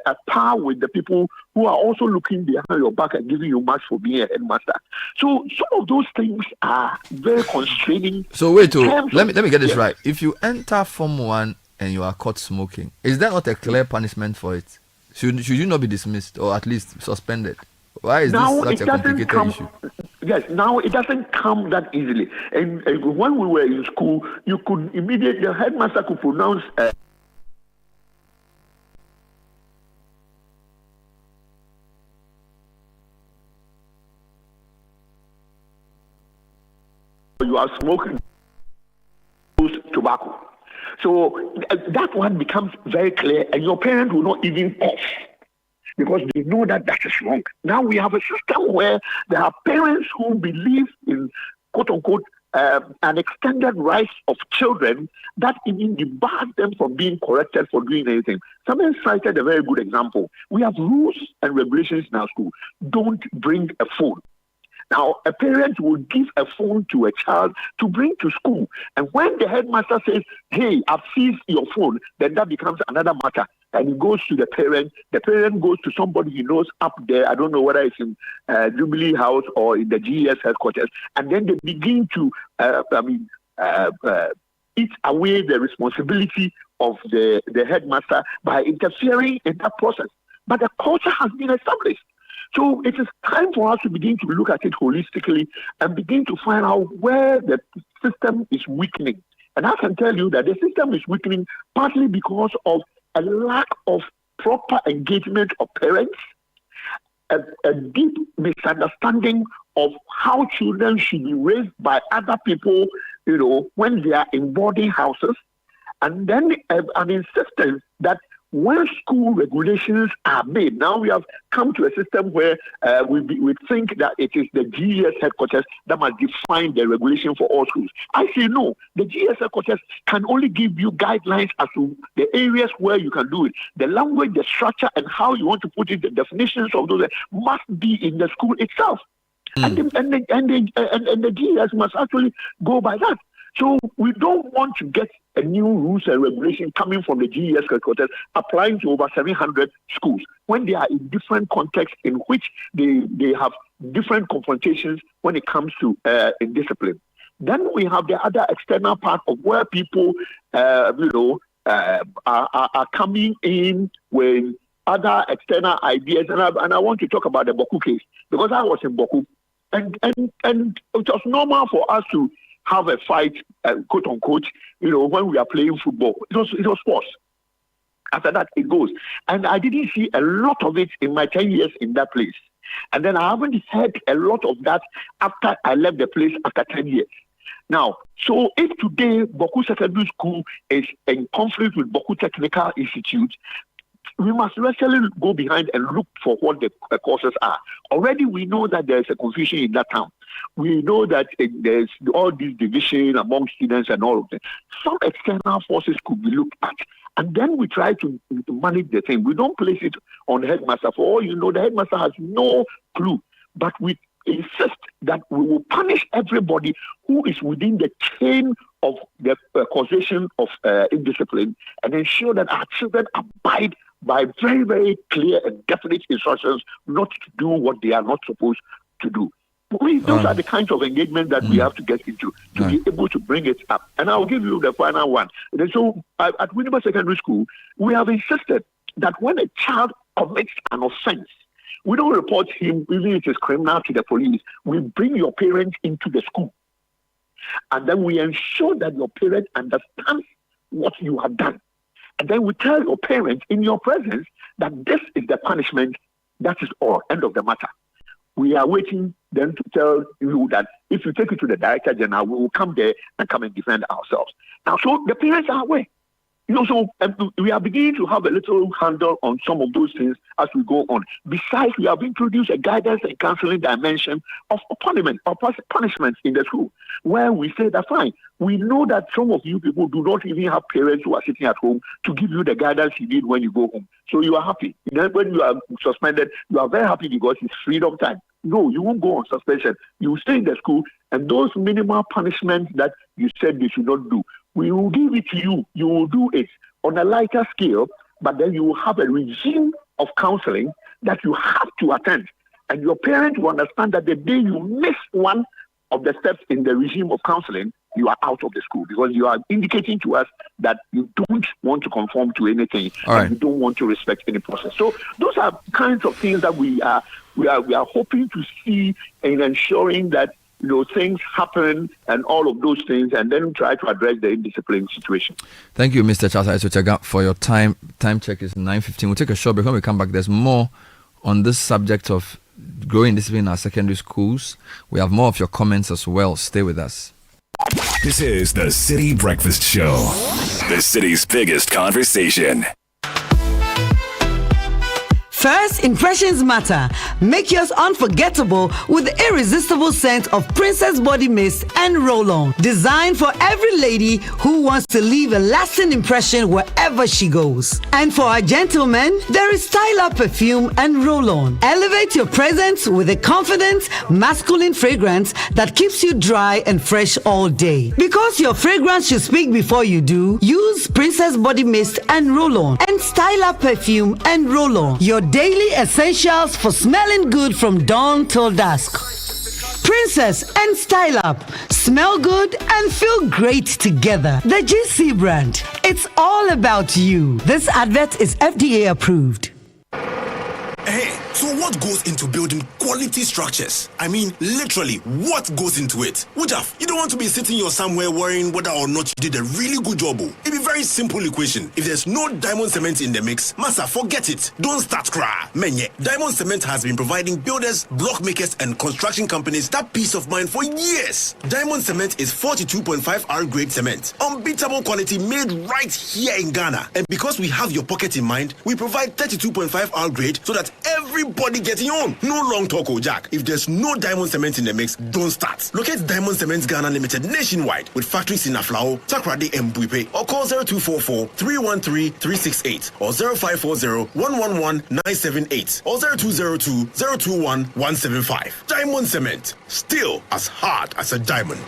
at par with the people who are also looking behind your back and giving you marks for being a headmaster. So some of those things are very constraining. So wait, let me get this right. If you enter Form 1 and you are caught smoking, is there not a clear punishment for it? Should you not be dismissed or at least suspended? Why is this such a complicated issue? Yes, now it doesn't come that easily. And when we were in school, you could immediately, the headmaster could pronounce you are smoking tobacco. So that one becomes very clear, and your parent will not even cough because they know that that is wrong. Now we have a system where there are parents who believe in, quote-unquote, an extended rights of children that even debars them from being corrected for doing anything. Someone cited a very good example. We have rules and regulations in our school. Don't bring a phone. Now, a parent will give a phone to a child to bring to school. And when the headmaster says, hey, I've seized your phone, then that becomes another matter. and he goes to the parent goes to somebody he knows up there. I don't know whether it's in Jubilee House or in the GES headquarters, and then they begin to eat away the responsibility of the headmaster by interfering in that process. But the culture has been established. So it is time for us to begin to look at it holistically and begin to find out where the system is weakening. And I can tell you that the system is weakening partly because of a lack of proper engagement of parents, a deep misunderstanding of how children should be raised by other people, when they are in boarding houses, and then an insistence that when school regulations are made, now we have come to a system where we think that it is the GES headquarters that must define the regulation for all schools. I say no. The GES headquarters can only give you guidelines as to the areas where you can do it. The language, the structure, and how you want to put it, the definitions of those must be in the school itself. And the GES must actually go by that. So we don't want to get a new rules and regulation coming from the GES headquarters applying to over 700 schools when they are in different contexts in which they have different confrontations when it comes to indiscipline. Then we have the other external part of where people, are coming in with other external ideas. And I want to talk about the Boku case because I was in Boku, and it was normal for us to have a fight, quote unquote, when we are playing football. It was sports. After that, it goes. And I didn't see a lot of it in my 10 years in that place. And then I haven't heard a lot of that after I left the place after 10 years. Now, so if today Boku Secondary School is in conflict with Boku Technical Institute, we must actually go behind and look for what the causes are. Already we know that there's a confusion in that town. We know that there's all this division among students and all of that. Some external forces could be looked at. And then we try to manage the thing. We don't place it on the headmaster. For all you know, the headmaster has no clue. But we insist that we will punish everybody who is within the chain of the causation of indiscipline and ensure that our children abide by very, very clear and definite instructions not to do what they are not supposed to do. Those are the kinds of engagement that we have to get into to be able to bring it up. And I'll give you the final one. And so at Winneba Secondary School, we have insisted that when a child commits an offense, we don't report him, even if it's criminal, to the police. We bring your parents into the school. And then we ensure that your parent understands what you have done. And then we tell your parents in your presence that this is the punishment. That is all. End of the matter. We are waiting then to tell you that if you take it to the Director General, we will come there and come and defend ourselves. Now, so the parents are aware. So we are beginning to have a little handle on some of those things as we go on. Besides, we have introduced a guidance and counseling dimension of punishment in the school, where we say that, fine, we know that some of you people do not even have parents who are sitting at home to give you the guidance you need when you go home. So you are happy. Then when you are suspended, you are very happy because it's freedom time. No, you won't go on suspension. You will stay in the school, and those minimal punishments that you said you should not do, we will give it to you. You will do it on a lighter scale, but then you will have a regime of counseling that you have to attend. And your parents will understand that the day you miss one of the steps in the regime of counseling, you are out of the school because you are indicating to us that you don't want to conform to anything and you don't want to respect any process. So those are kinds of things that we are hoping to see in ensuring that things happen and all of those things, and then try to address the indiscipline situation. Thank you, Mr. Charles Aisochaga, for your time. Time check is 9:15. We'll take a short break. When we come back, there's more on this subject of growing discipline in our secondary schools. We have more of your comments as well. Stay with us. This is the Citi Breakfast Show, the city's biggest conversation. First impressions matter. Make yours unforgettable with the irresistible scent of Princess Body Mist and Roll-On. Designed for every lady who wants to leave a lasting impression wherever she goes. And for our gentlemen, there is Style Up Perfume and Roll-On. Elevate your presence with a confident, masculine fragrance that keeps you dry and fresh all day. Because your fragrance should speak before you do, use Princess Body Mist and Roll-On and Style Up Perfume and Roll-On. Your daily essentials for smelling good from dawn till dusk. Princess and Style Up. Smell good and feel great together. The GC brand. It's all about you. This advert is FDA approved. Hey, so what goes into building quality structures? I mean, literally, what goes into it? Wujaf, you don't want to be sitting here somewhere worrying whether or not you did a really good job. It's a very simple equation. If there's no diamond cement in the mix, massa, forget it. Don't start cry. Menye, diamond cement has been providing builders, block makers, and construction companies that peace of mind for years. Diamond cement is 42.5 R grade cement. Unbeatable quality made right here in Ghana. And because we have your pocket in mind, we provide 32.5 R grade so that everybody getting on. No long talk, Jack. If there's no diamond cement in the mix, don't start. Locate Diamond Cement Ghana Limited nationwide with factories in Aflao, Takrade, and Buipe, or call 0244-313-368 or 0540-111-978 or 0202-021-175. Diamond Cement, still as hard as a diamond.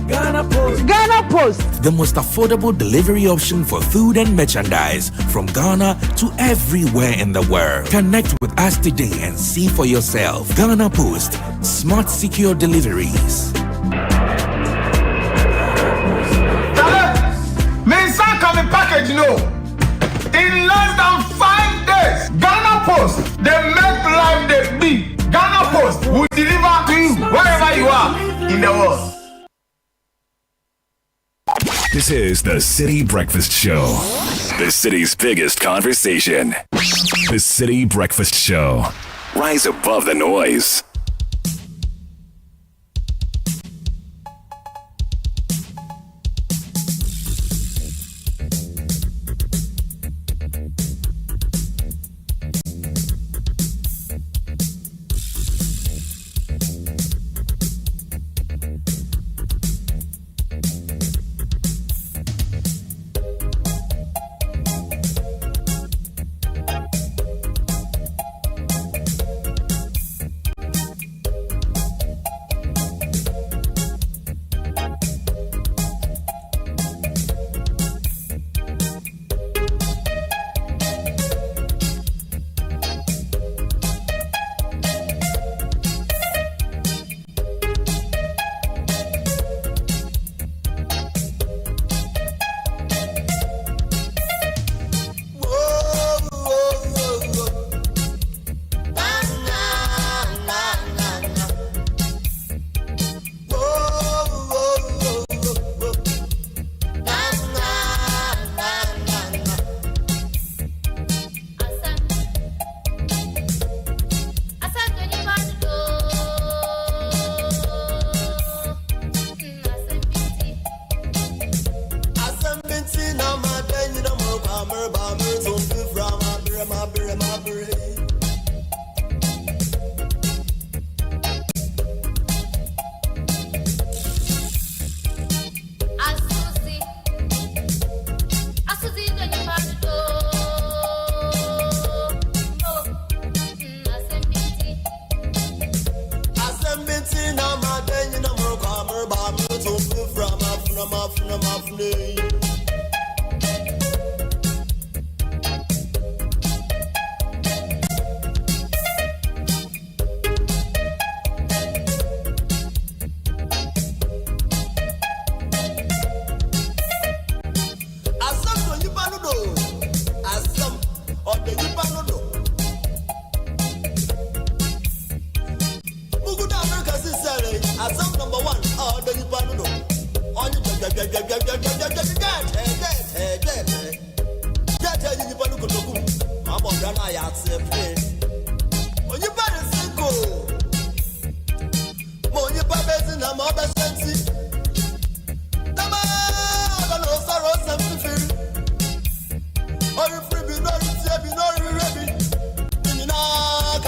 Ghana Post. Ghana Post. The most affordable delivery option for food and merchandise from Ghana to everywhere in the world. Connect with us today and see for yourself. Ghana Post. Smart, secure deliveries. Coming package, in less than 5 days, Ghana Post, they make life the big. Ghana Post will deliver to you wherever you are in the world. This is the Citi Breakfast Show. The city's biggest conversation. The Citi Breakfast Show. Rise above the noise.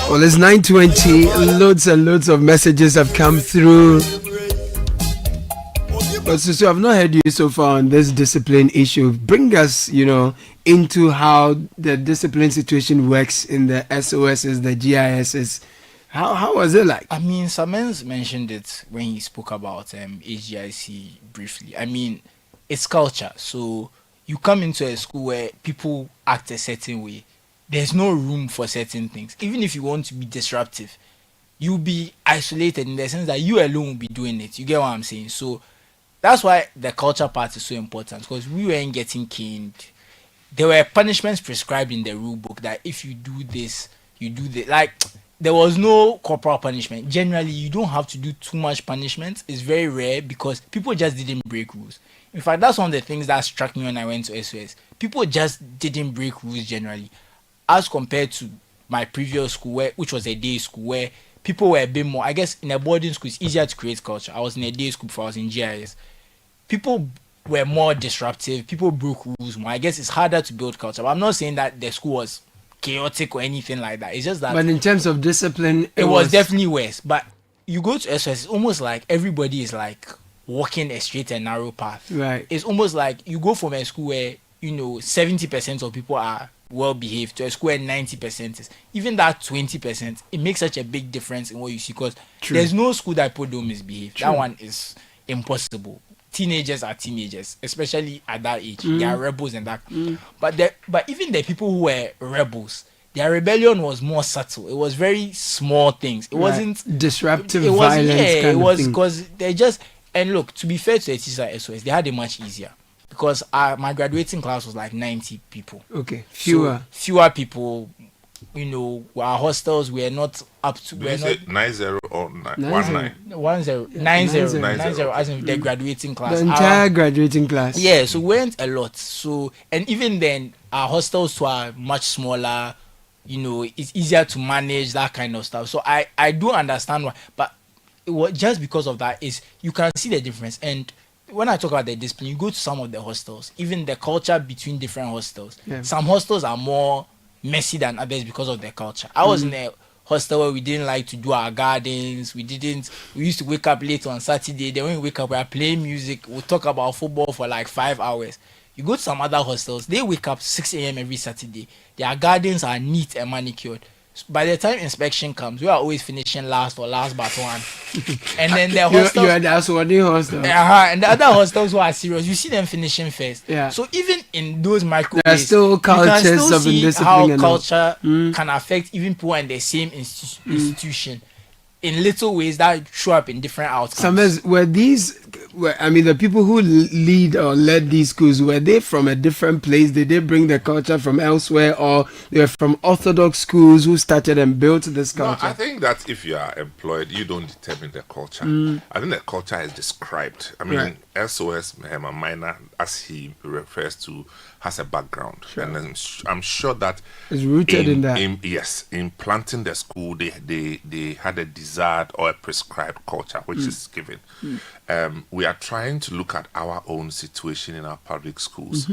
Well, it's 9:20. Loads and loads of messages have come through. But so I've not heard you so far on this discipline issue. Bring us, into how the discipline situation works in the SOSs, the GISs. How was it like? I mean, Samens mentioned it when he spoke about HGIC briefly. I mean, it's culture. So you come into a school where people act a certain way. There's no room for certain things. Even if you want to be disruptive, you'll be isolated in the sense that you alone will be doing it. You get what I'm saying? So that's why the culture part is so important, because we weren't getting caned. There were punishments prescribed in the rule book that if you do this, you do this. Like, there was no corporal punishment. Generally, you don't have to do too much punishment. It's very rare because people just didn't break rules. In fact, that's one of the things that struck me when I went to SOS. People just didn't break rules generally, as compared to my previous school, which was a day school, where people were a bit more, I guess in a boarding school, it's easier to create culture. I was in a day school before I was in GIS. People were more disruptive. People broke rules more. I guess it's harder to build culture. But I'm not saying that the school was chaotic or anything like that. It's just that... But in terms of discipline... It was definitely worse. But you go to SOS, it's almost like everybody is like walking a straight and narrow path. Right. It's almost like you go from a school where, 70% of people are well behaved to a school where 90% is. Even that 20%, it makes such a big difference in what you see, because there's no school that people don't misbehave. True. That one is impossible. Teenagers are teenagers, especially at that age. They are rebels and that. But even the people who were rebels, their rebellion was more subtle. It was very small things. It wasn't disruptive violence. It was because they just... And look, to be fair to the teachers at SOS, they had it much easier, because my graduating class was like 90 people. Okay, fewer people. Our hostels were not up to... Did you say 90 or 19? 90, as in the graduating class. The entire graduating class. Yeah, so we went a lot. So, and even then, our hostels were much smaller. It's easier to manage, that kind of stuff. So I do understand why, but it was just because of that is you can see the difference. And when I talk about the discipline, you go to some of the hostels, even the culture between different hostels. Yeah. Some hostels are more messy than others because of their culture. I was in a hostel where we didn't like to do our gardens. We used to wake up late on Saturday. Then when we wake up, we are playing music. We'll talk about football for like 5 hours. You go to some other hostels, they wake up 6 a.m. every Saturday. Their gardens are neat and manicured. By the time inspection comes, we are always finishing last but one. And then the hostels... You are the Aswadi hostel. And the other hostels who are serious, you see them finishing first. Yeah. So even in those micro there are still cultures you can still of see indiscipline how culture can affect even people in the same institution in little ways that show up in different outcomes. Sometimes the people who lead or led these schools, were they from a different place? Did they bring the culture from elsewhere, or they were from orthodox schools who started and built this culture? No, I think that if you are employed, you don't determine the culture. I think the culture is described. I mean, SOS Minor, as he refers to, has a background, and I'm sure that it's rooted in that. In planting the school, they had a desired or a prescribed culture which is given. We are trying to look at our own situation in our public schools,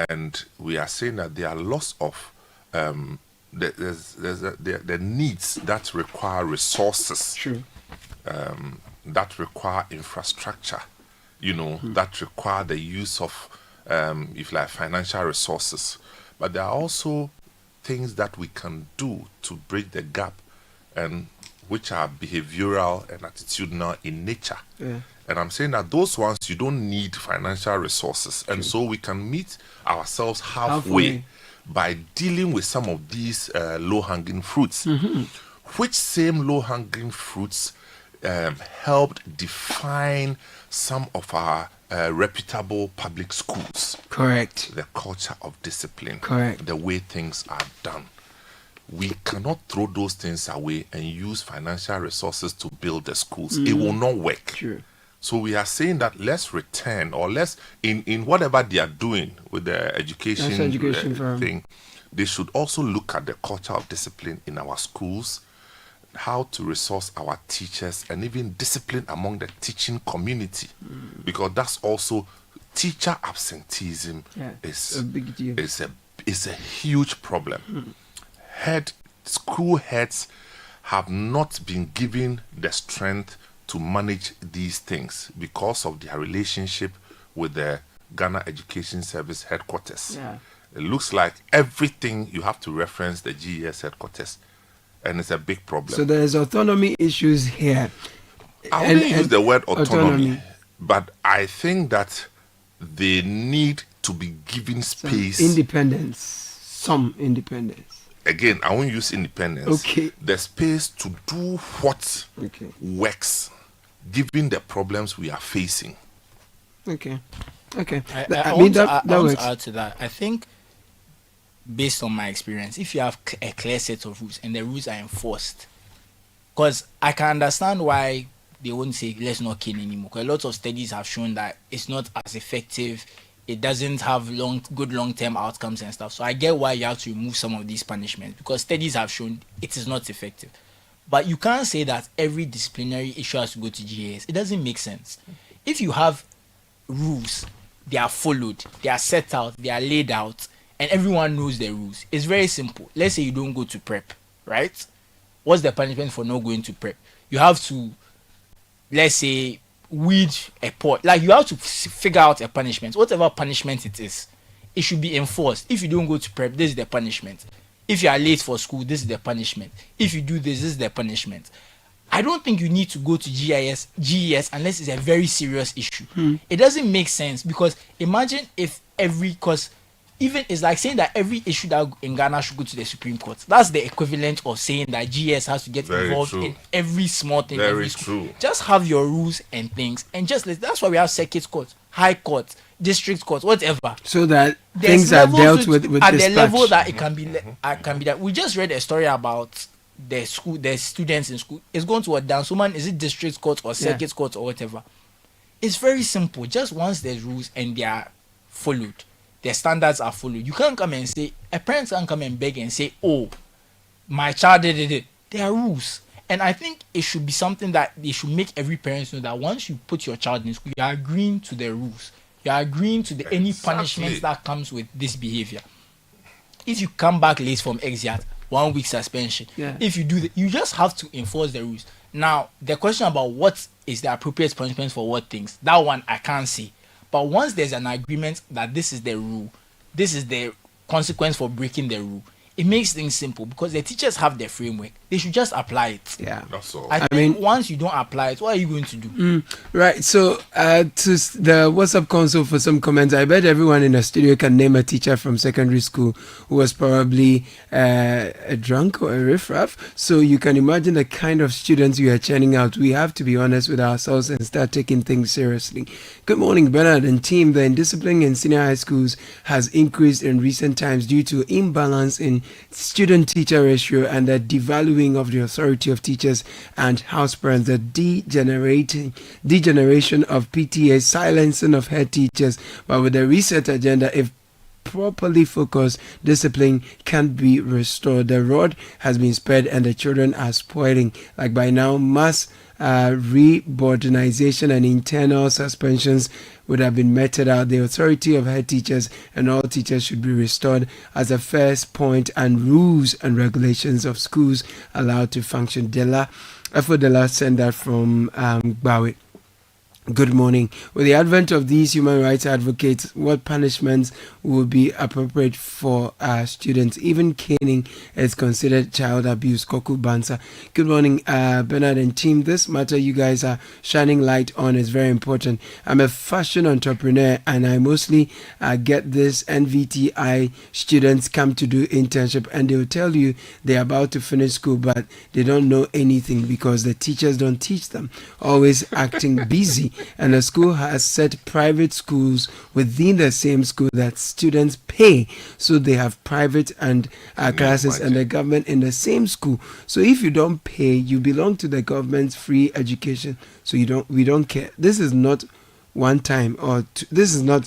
and we are saying that there are lots of the needs that require resources, that require infrastructure, that require the use of financial resources. But there are also things that we can do to bridge the gap, and which are behavioral and attitudinal in nature. Yeah. And I'm saying that those ones, you don't need financial resources. And so we can meet ourselves halfway by dealing with some of these low-hanging fruits. Which same low-hanging fruits helped define some of our reputable public schools. Correct. The culture of discipline. Correct. The way things are done. We cannot throw those things away and use financial resources to build the schools. It will not work. True. So we are saying that let's return, or let's, in whatever they are doing with the education thing, they should also look at the culture of discipline in our schools, how to resource our teachers, and even discipline among the teaching community, because that's also teacher absenteeism is a is a huge problem. School heads have not been given the strength to manage these things because of their relationship with the Ghana Education Service headquarters. Yeah. It looks like everything you have to reference the GES headquarters, and it's a big problem. So there is autonomy issues here. I wouldn't use the word autonomy, but I think that they need to be given space. Some independence. Again, I won't use independence. Okay. The space to do what works, given the problems we are facing. Okay. I want to add to that. I think, based on my experience, if you have a clear set of rules and the rules are enforced, because I can understand why they won't say let's not kill anymore. Because a lot of studies have shown that it's not as effective. It doesn't have good long-term outcomes and stuff. So I get why you have to remove some of these punishments, because studies have shown it is not effective. But you can't say that every disciplinary issue has to go to GAS. It doesn't make sense. If you have rules, they are followed, they are set out, they are laid out, and everyone knows the rules. It's very simple. Let's say you don't go to prep, right? What's the punishment for not going to prep? You have to, let's say, weed a pot. Like, you have to figure out a punishment. Whatever punishment it is, it should be enforced. If you don't go to prep, this is the punishment. If you are late for school, this is the punishment. If you do this is the punishment. I don't think you need to go to GES unless it's a very serious issue. It doesn't make sense, because imagine if it's like saying that every issue that in Ghana should go to the Supreme Court. That's the equivalent of saying that GS has to get involved in every small thing. Very true. Just have your rules and things, and that's why we have circuit court, high court, district court, whatever. So that things are dealt with at dispatch. the level that it can be. That we just read a story about the students in school. It's going to a dance woman. Is it district court or circuit court or whatever? It's very simple. Just once there's rules and they are followed, their standards are followed. You can't come and say, a parent can't come and beg and say, oh, my child did it. There are rules. And I think it should be something that they should make every parent know, that once you put your child in school, you are agreeing to the rules. You are agreeing to any punishments that comes with this behavior. If you come back late from exit, 1 week suspension. Yeah. If you do you just have to enforce the rules. Now, the question about what is the appropriate punishment for what things, that one I can't say. But once there's an agreement that this is the rule, this is the consequence for breaking the rule, it makes things simple, because the teachers have their framework. They should just apply it. Yeah. That's all. I think once you don't apply it, what are you going to do? Right. So to the WhatsApp console for some comments. I bet everyone in the studio can name a teacher from secondary school who was probably a drunk or a riffraff. So you can imagine the kind of students you are churning out. We have to be honest with ourselves and start taking things seriously. Good morning, Bernard and team. The indiscipline in senior high schools has increased in recent times due to imbalance in student-teacher ratio and the devaluing of the authority of teachers and house parents, the degeneration of PTA, silencing of head teachers. But with the reset agenda, if properly focused, discipline can be restored. The rod has been spread and the children are spoiling. Like by now, mass rebordinization and internal suspensions would have been meted out. The authority of head teachers and all teachers should be restored as a first point, and rules and regulations of schools allowed to function. Efo Dela sent that from Bawi. Good morning. With the advent of these human rights advocates, what punishments would be appropriate for students? Even caning is considered child abuse. Koku Bansa. Good morning, Bernard and team. This matter you guys are shining light on is very important. I'm a fashion entrepreneur and I mostly get this NVTI students come to do internship and they'll tell you they're about to finish school but they don't know anything because the teachers don't teach them. Always acting busy. And the school has set private schools within the same school that students pay, so they have private and classes and the government in the same school. So if you don't pay, you belong to the government's free education. So we don't care. This is not one time or this is not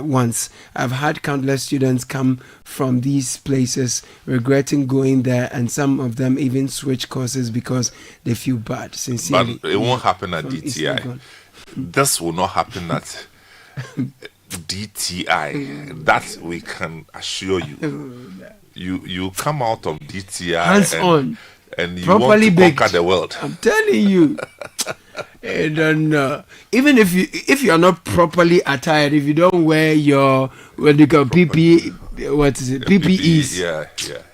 once. I've had countless students come from these places regretting going there, and some of them even switch courses because they feel bad. Sincerely, but it won't happen at DTI. This will not happen at DTI. That we can assure you. You come out of DTI hands on, and you properly want to baked. conquer the world. I'm telling you. I don't know. Even if you are not properly attired, if you don't wear your what do you call PPE, what is it? PPEs. Yeah.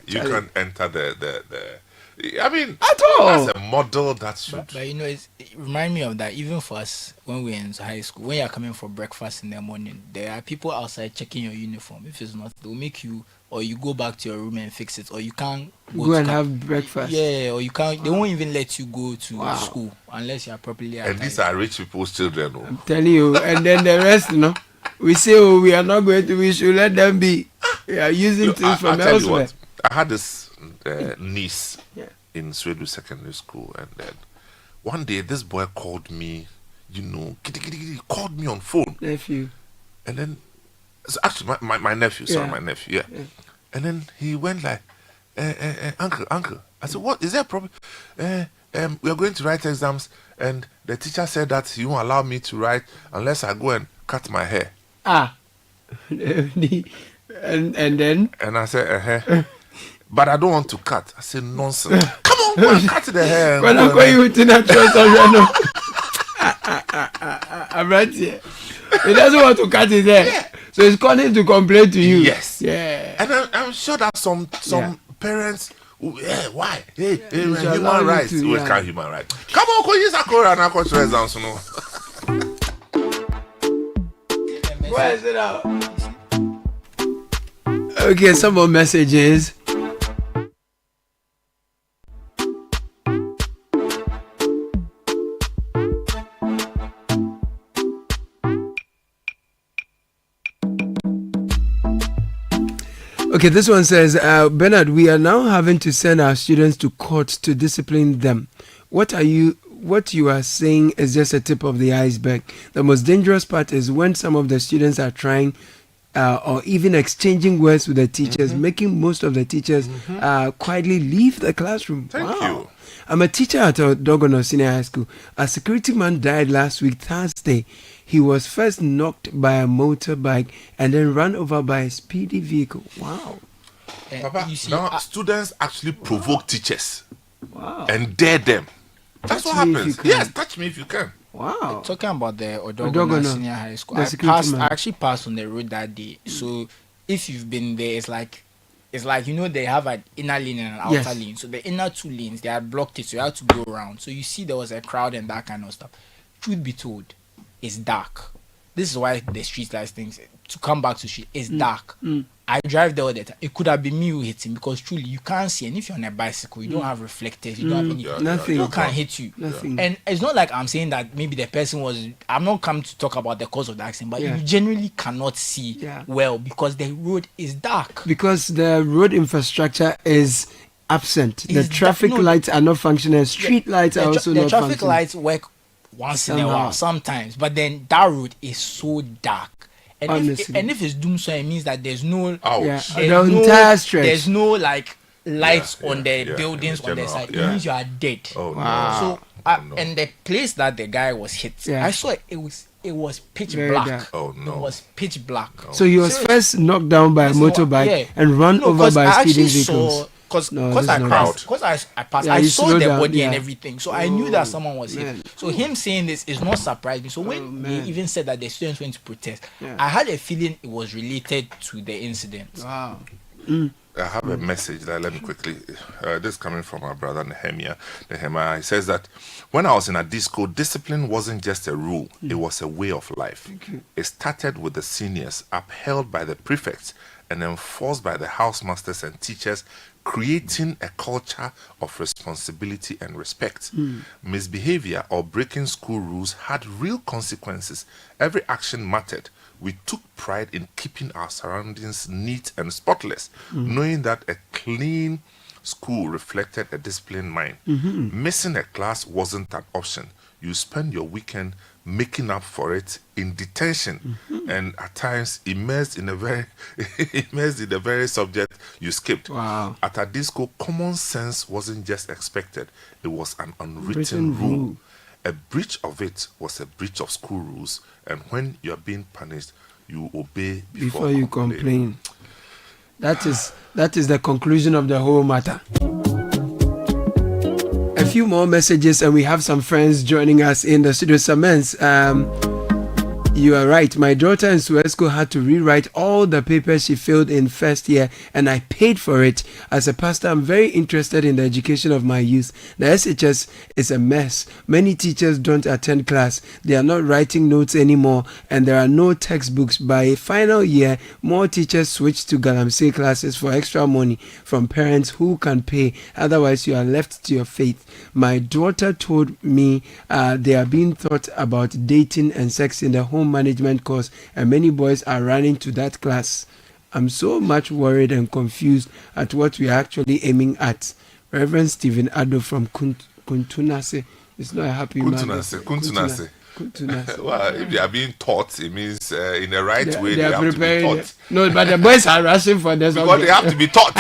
You can enter the. I mean, at all. That's a model that should. But you know, it reminds me of that. Even for us, when we were in high school, when you are coming for breakfast in the morning, there are people outside checking your uniform. If it's not, they'll make you, or you go back to your room and fix it, or you can't go and have breakfast. Yeah, or you can't. They won't even let you go to school unless you are properly. And these are rich people's children. Oh. I'm telling you. And then the rest, we say, we are not going to. We should let them be. We are using things from elsewhere. I had this niece in Sweden Secondary School, and then one day this boy called me, called me on phone. Nephew. And then, so actually my nephew, my nephew, yeah. And then he went like, uncle. I said, what, is there a problem? We are going to write exams, and the teacher said that he won't allow me to write unless I go and cut my hair. And then? And I said, but I don't want to cut. I said, nonsense. Come on, go and cut the hair. When I'm going with that choice, I'm right here. He doesn't want to cut his hair. Yeah. So he's calling to complain to you. Yes. Yeah. And I'm sure that some parents, why? Hey, human rights. We can't human rights. Come on, go use a Quran and go to exams. Where is it out? Okay, some more messages. Okay, this one says, Bernard, we are now having to send our students to court to discipline them. What you are saying is just a tip of the iceberg. The most dangerous part is when some of the students are trying or even exchanging words with the teachers, making most of the teachers quietly leave the classroom. Thank you. I'm a teacher at Dogono Senior High School. A security man died last week, Thursday. He was first knocked by a motorbike and then run over by a speedy vehicle. Wow. Papa, now students actually provoke teachers. Wow. And dare them. That's what happens. Yes, touch me if you can. Wow. Talking about the Odogono Senior High School, I actually passed on the road that day. So if you've been there, it's like they have an inner lane and an outer lane. So the inner two lanes, they had blocked it, so you had to go around. So you see there was a crowd and that kind of stuff. Truth be told, it's dark. This is why the street lights things to come back to street. It's dark. I drive there all the time. It could have been me who hit him because truly you can't see. And if you're on a bicycle, you don't have reflectors. You don't have any. Nothing. People can't hit you. Nothing. And it's not like I'm saying that maybe the person was. I'm not come to talk about the cause of the accident, but you generally cannot see well because the road is dark. Because the road infrastructure is absent. The traffic lights are not functioning. Street lights are also not functioning. The traffic lights work once in a while, sometimes, but then that road is so dark. And if it's doom, so it means that there's no entire stretch. There's no like lights on the buildings on the side. It means you are dead. Oh, wow. So and the place that the guy was hit, I saw it was pitch black. Dark. Oh no. It was pitch black. So he was first knocked down by a motorbike and run over by speeding vehicles. Because I passed, I saw the body and everything, so I knew that someone was hit. So him saying this is not surprising. So when he even said that the students went to protest, I had a feeling it was related to the incident. Wow. I have a message that let me quickly. This is coming from our brother Nehemiah. He says that when I was in a disco, discipline wasn't just a rule; it was a way of life. It started with the seniors, upheld by the prefects, and enforced by the housemasters and teachers, creating a culture of responsibility and respect. Misbehavior or breaking school rules had real consequences. Every action mattered. We took pride in keeping our surroundings neat and spotless, knowing that a clean school reflected a disciplined mind. Missing a class wasn't an option. You spend your weekend making up for it in detention and at times immersed in the very subject you skipped. Wow. At a disco, common sense wasn't just expected, it was an unwritten rule. A breach of it was a breach of school rules, and when you are being punished, you obey before you complain. That is the conclusion of the whole matter. A few more messages, and we have some friends joining us in the studio. Samens, you are right. My daughter in Suesco had to rewrite all the papers she filled in first year, and I paid for it. As a pastor, I'm very interested in the education of my youth. The SHS is a mess. Many teachers don't attend class. They are not writing notes anymore, and there are no textbooks. By final year, more teachers switch to Galamsey classes for extra money from parents who can pay. Otherwise, you are left to your fate. My daughter told me they are being taught about dating and sex in the home management course, and many boys are running to that class. I'm so much worried and confused at what we are actually aiming at. Reverend Stephen Addo from Kuntunase is not a happy man. Kuntunase. Well, if they are being taught, it means in the right way they have preparing to be taught. No, but the boys are rushing for this because they have to be taught.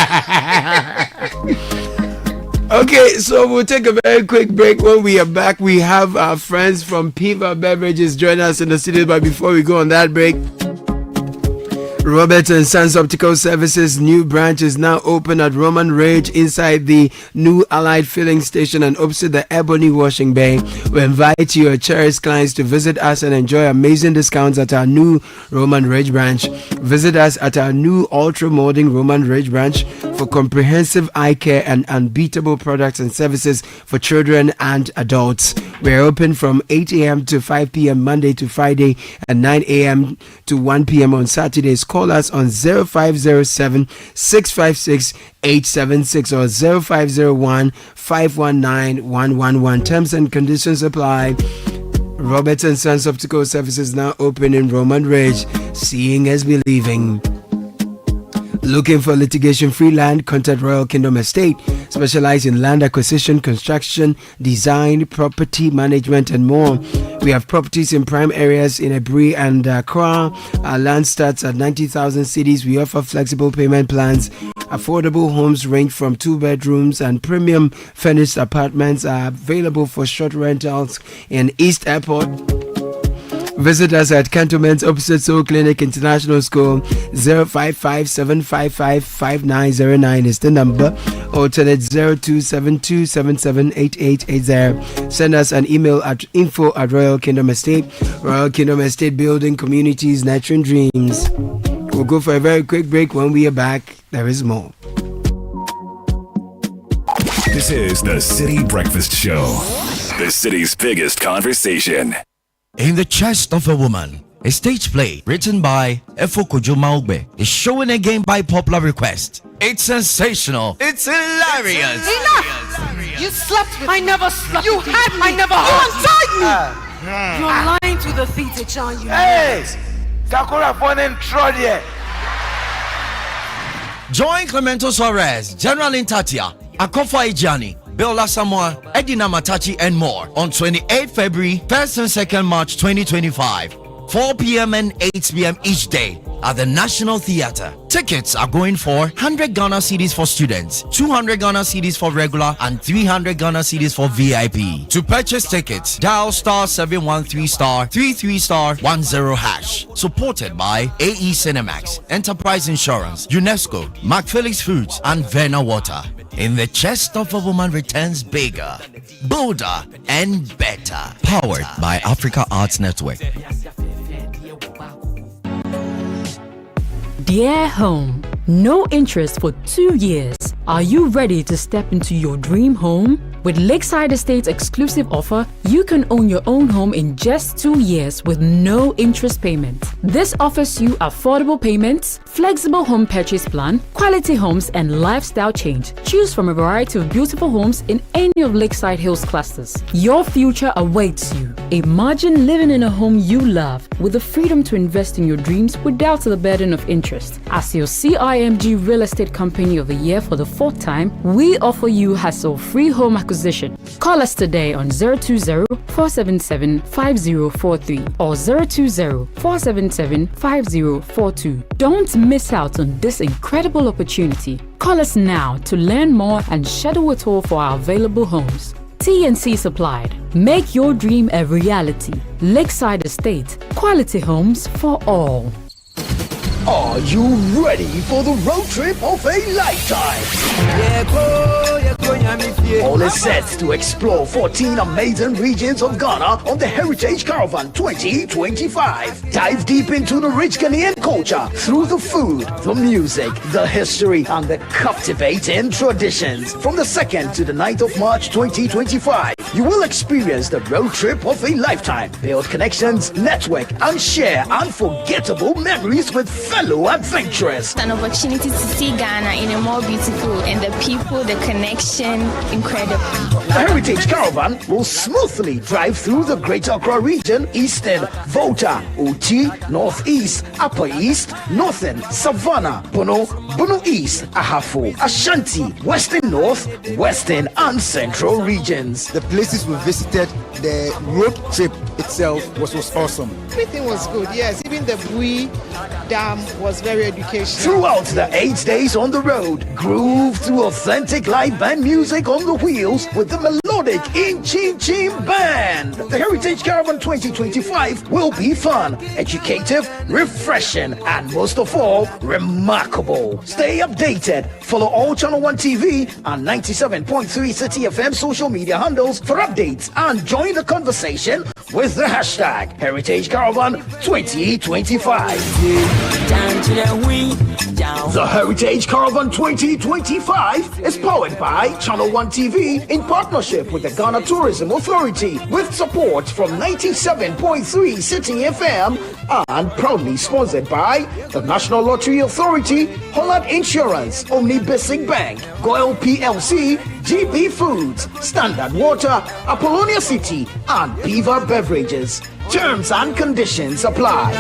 Okay, so we'll take a very quick break. When we are back, we have our friends from Piva Beverages join us in the studio. But before we go on that break, Robert & Sons Optical Services new branch is now open at Roman Ridge inside the new Allied filling station and opposite the Ebony Washing Bay. We invite your cherished clients to visit us and enjoy amazing discounts at our new Roman Ridge branch. Visit us at our new ultra modern Roman Ridge branch for comprehensive eye care and unbeatable products and services for children and adults. We're open from 8 a.m. to 5 p.m. Monday to Friday and 9 a.m. to 1 p.m. on Saturdays. Call us on 0507 656 876 or 0501 519 111. Terms and conditions apply. Robert & Sons Optical Services now open in Roman Ridge. Seeing is believing. Looking for litigation-free land? Contact Royal Kingdom Estate. Specialize in land acquisition, construction, design, property management, and more. We have properties in prime areas in Ebri and Accra. Our land starts at 90,000 cedis. We offer flexible payment plans. Affordable homes range from 2 bedrooms, and premium furnished apartments are available for short rentals in East Airport. Visit us at Cantonment opposite Soul Clinic International School. 055-755-5909 is the number. Alternate 0272778880. Send us an email at info@Royal Kingdom Estate. Royal Kingdom Estate, building communities, nurturing dreams. We'll go for a very quick break. When we are back, there is more. This is the Citi Breakfast Show, the city's biggest conversation. In the Chest of a Woman, a stage play written by Efo Kojo Maugbe is showing again by popular request. It's sensational. It's hilarious. Enough! You slept with me. I never slept with you. Had me. I never You untied me. You're lying to the theater, John. Hey! Sakura Fonen Trodia. Join Clemento Suarez, General Intatia, Akofa Ijani, Bella Samoa, Edina Matachi, and more on 28 February, 1st and 2nd March 2025, 4 p.m. and 8 p.m. each day at the National Theatre. Tickets are going for 100 Ghana cedis for students, 200 Ghana cedis for regular, and 300 Ghana cedis for VIP. To purchase tickets, dial *713*33*10#. Supported by AE Cinemax, Enterprise Insurance, UNESCO, McPhillips Foods, and Verna Water. In the Chest of a Woman returns bigger, bolder, and better. Powered by Africa Arts Network. Dear home, no interest for 2 years. Are you ready to step into your dream home? With Lakeside Estate's exclusive offer, you can own your own home in just 2 years with no interest payment. This offers you affordable payments, flexible home purchase plan, quality homes, and lifestyle change. Choose from a variety of beautiful homes in any of Lakeside Hills clusters. Your future awaits you. Imagine living in a home you love with the freedom to invest in your dreams without the burden of interest. As your CIMG Real Estate Company of the Year for the 4th time, we offer you hassle-free home acquisition. Call us today on 020-477-5043 or 020-477-5042. Don't miss out on this incredible opportunity. Call us now to learn more and schedule a tour for our available homes. T&C supplied. Make your dream a reality. Lakeside Estate. Quality homes for all. Are you ready for the road trip of a lifetime? All is set to explore 14 amazing regions of Ghana on the Heritage Caravan 2025. Dive deep into the rich Ghanaian culture through the food, the music, the history, and the captivating traditions. From the 2nd to the 9th of March 2025, you will experience the road trip of a lifetime. Build connections, network, and share unforgettable memories with fellow adventurers. An opportunity to see Ghana in a more beautiful, and the people, the connection, incredible. The Heritage Caravan will smoothly drive through the Greater Accra region, Eastern, Volta, Oti, Northeast, Upper East, Northern, Savannah, Bono, Bono East, Ahafo, Ashanti, Western North, Western, and Central regions. The places we visited, the road trip itself was awesome. Everything was good, yes. Even the Bui Dam was very educational. Throughout the 8 days on the road, groove to authentic live band music on the wheels with the melodic In Chin Chin Band. The Heritage Caravan 2025 will be fun, educative, refreshing, and most of all, remarkable. Stay updated. Follow all Channel 1 TV and 97.3 Citi FM social media handles for updates and join the conversation with the hashtag Heritage Caravan 2025. The Heritage Caravan 2025 is powered by Channel 1 TV in partnership with the Ghana Tourism Authority with support from 97.3 Citi FM and proudly sponsored by the National Lottery Authority, Holland Insurance, Omni Basic Bank, Goyle PLC, GB Foods, Standard Water, Apollonia City, and Beaver Beverages. Terms and conditions apply.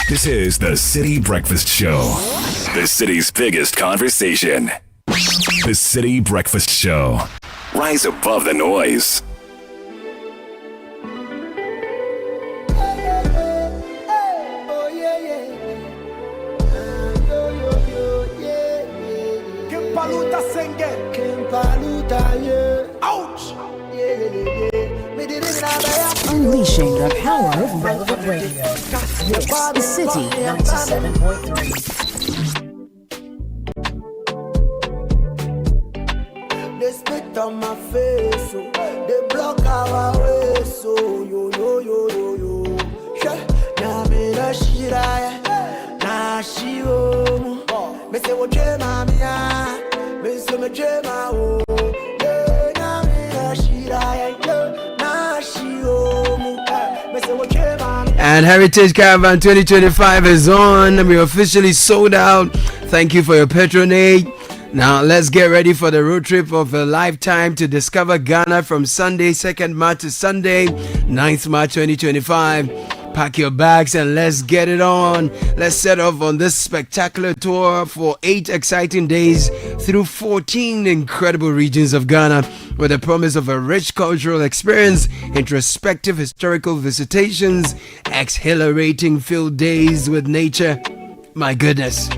This is the Citi Breakfast Show, the city's biggest conversation. The Citi Breakfast Show. Rise above the noise. Unleashing the power of relevant radio. This is City 97.3. They spit on my face, so they block our way, so yo. Now me na shira, na shio. Me say what you mami ah, me say me jema oh. Now me na shira, na shio. Me say what you mami. And Heritage Caravan 2025 is on, and we're officially sold out. Thank you for your patronage. Now let's get ready for the road trip of a lifetime to discover Ghana from Sunday 2nd March to Sunday 9th March 2025. Pack your bags and let's get it on. Let's set off on this spectacular tour for 8 exciting days through 14 incredible regions of Ghana with the promise of a rich cultural experience, introspective historical visitations, exhilarating field days with nature. My goodness.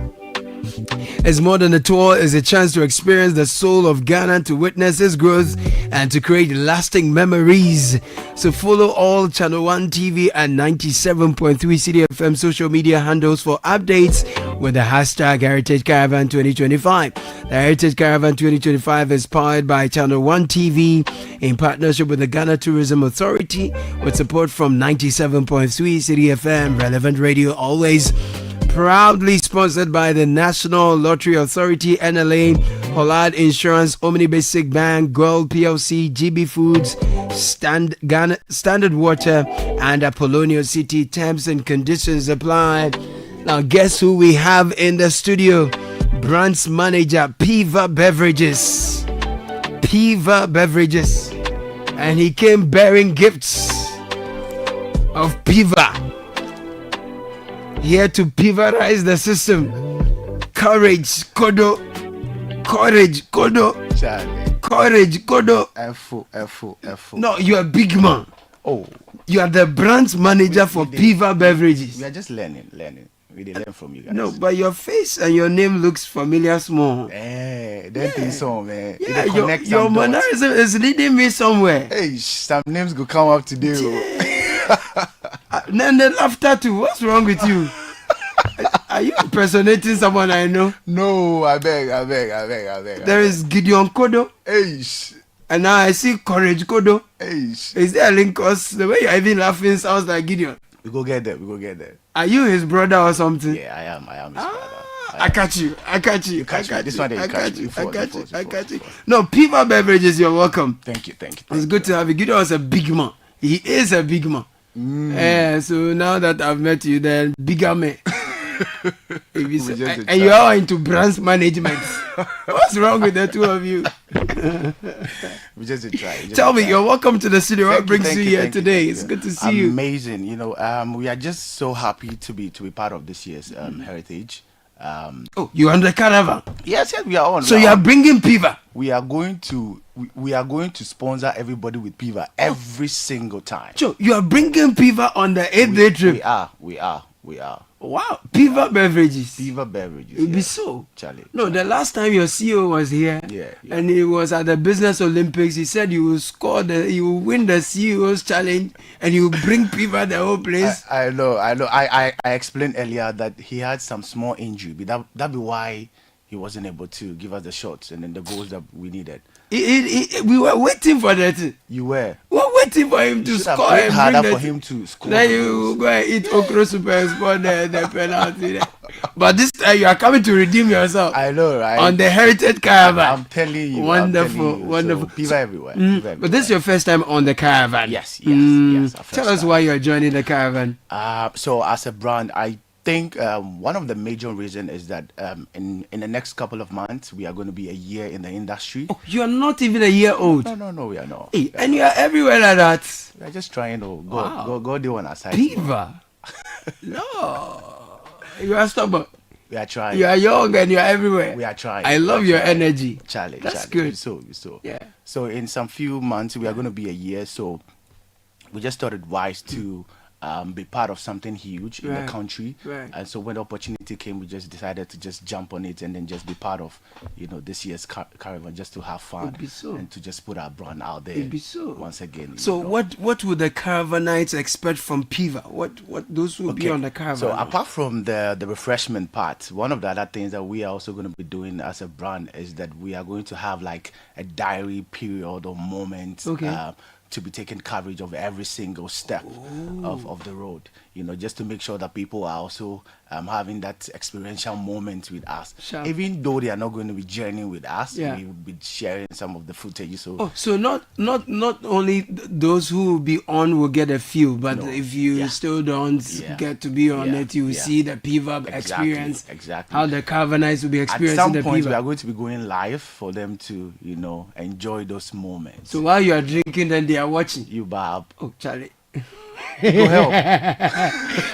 It's more than a tour, it's a chance to experience the soul of Ghana, to witness its growth and to create lasting memories. So follow all Channel 1 TV and 97.3 Citi FM social media handles for updates with the hashtag Heritage Caravan 2025. The Heritage Caravan 2025 is powered by Channel 1 TV in partnership with the Ghana Tourism Authority with support from 97.3 Citi FM, relevant radio always. Proudly sponsored by the National Lottery Authority, NLA, Holland Insurance, Omni Basic Bank, Gold PLC, GB Foods, Standard Water, and Apollonia City. Terms and conditions apply. Now, guess who we have in the studio? Branch Manager, Beaver Beverages. Beaver Beverages. And he came bearing gifts of Beaver. Here to beaverize the system. Courage, Kodo. Courage, Kodo. Courage, Kodo. F. No, you are a big man. Oh. You are the branch manager for Beaver Beverages. We are just learning. We did learn from you guys. No, but your face and your name looks familiar small. That thing so, man. Yeah, your mannerism is leading me somewhere. Hey, some names go come up today. And the laughter too. What's wrong with you? Are you impersonating someone I know? No, I beg. There is Gideon Kodo. Hey. And now I see Courage Kodo. Hey. Is there a link? Cause the way you're even laughing sounds like Gideon. We go get there. Are you his brother or something? Yeah, I am his brother. I catch you. You catch me. This one you catch me. I catch you. No, Piva Beverages, you're welcome. Thank you. It's good to have you. Gideon was a big man. He is a big man. So now that I've met you, then bigger man. And you are into branch management. What's wrong with the two of you? We just try. Tell me, you're welcome to the studio. What brings you here today? It's good to see you. Amazing. We are just so happy to be part of this year's heritage. You're on the caravan? Yes, we are on. So you are bringing Piva? We are going to sponsor everybody with Piva every single time. So you are bringing Piva on the 8-day trip? We are. Wow, Piva Beverages. It will be so. Charlie. No, the last time your CEO was here, and he was at the Business Olympics, he said you will win the CEO's challenge, and you will bring Piva the whole place. I know. I explained earlier that he had some small injury, but that be why he wasn't able to give us the shots and then the goals that we needed. We were waiting for that. You were. We were waiting for him to score and harder bring for him to score. Then you go and eat okra soup and score the penalty. But this time you are coming to redeem yourself. I know, right? On the heritage caravan. I'm telling you. Wonderful. So, Piva everywhere. But this is your first time on the caravan. Yes. Tell us why you are joining the caravan. So as a brand, I think one of the major reasons is that in the next couple of months we are going to be a year in the industry. Oh, you are not even a year old. No, we are not. Hey, and you are everywhere like that. We are just trying to go do on our side. Piva. No, you are stubborn. We are trying. You are young and you are everywhere. We are trying. I love your energy. Charlie. That's good. So. Yeah. So in some few months we are going to be a year. So we just thought it wise to be part of something huge in the country, and so when the opportunity came, we just decided to just jump on it and then just be part of this year's caravan, just to have fun and to just put our brand out there once again. So what would the caravanites expect from Piva? What those who will be on the caravan? So apart from the refreshment part, one of the other things that we are also going to be doing as a brand is that we are going to have like a diary period or moment to be taking coverage of every single step of the road, just to make sure that people are also having that experiential moment with us. Even though they are not going to be journeying with us, we will be sharing some of the footage. So not only those who will be on will get a feel, but if you still don't get to be on it, you will see the Piva experience, how the caravanites will be experiencing the Piva. At some point, we are going to be going live for them to, enjoy those moments. So while you are drinking, then they are watching. You Bob. Oh, Charlie. Go help.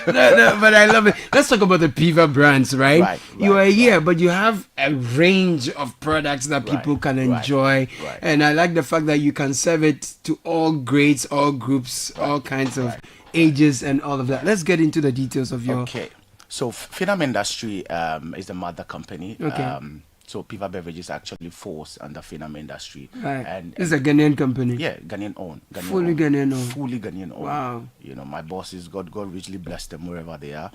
no, but I love it. Let's talk about the Piva brands, right? You are here, but you have a range of products that people can enjoy. And I like the fact that you can serve it to all grades, all groups, all kinds of ages and all of that. Let's get into the details of your... Okay. So Finam Industry is the mother company. Okay. So Piva Beverages actually falls under Finam Industry. Right. And it's a Ghanaian company. Yeah, Ghanaian owned. Fully Ghanaian owned. Fully Ghanaian owned. Wow. My bosses, God richly bless them wherever they are.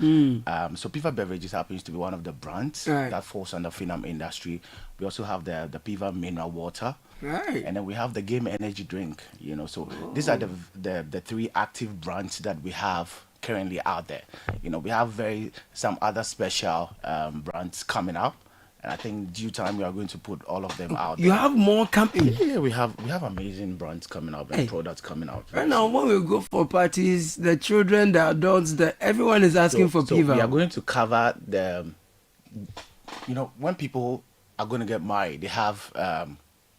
So Piva Beverages happens to be one of the brands that falls under Finam Industry. We also have the Piva mineral water. Right. And then we have the Game Energy drink. So these are the three active brands that we have currently out there. We have some other special brands coming up. And I think due time we are going to put all of them out. You have more coming. Yeah, we have amazing brands coming out and products coming out. Right now, when we go for parties, the children, the adults, everyone is asking for Piva. We are going to cover when people are going to get married, they have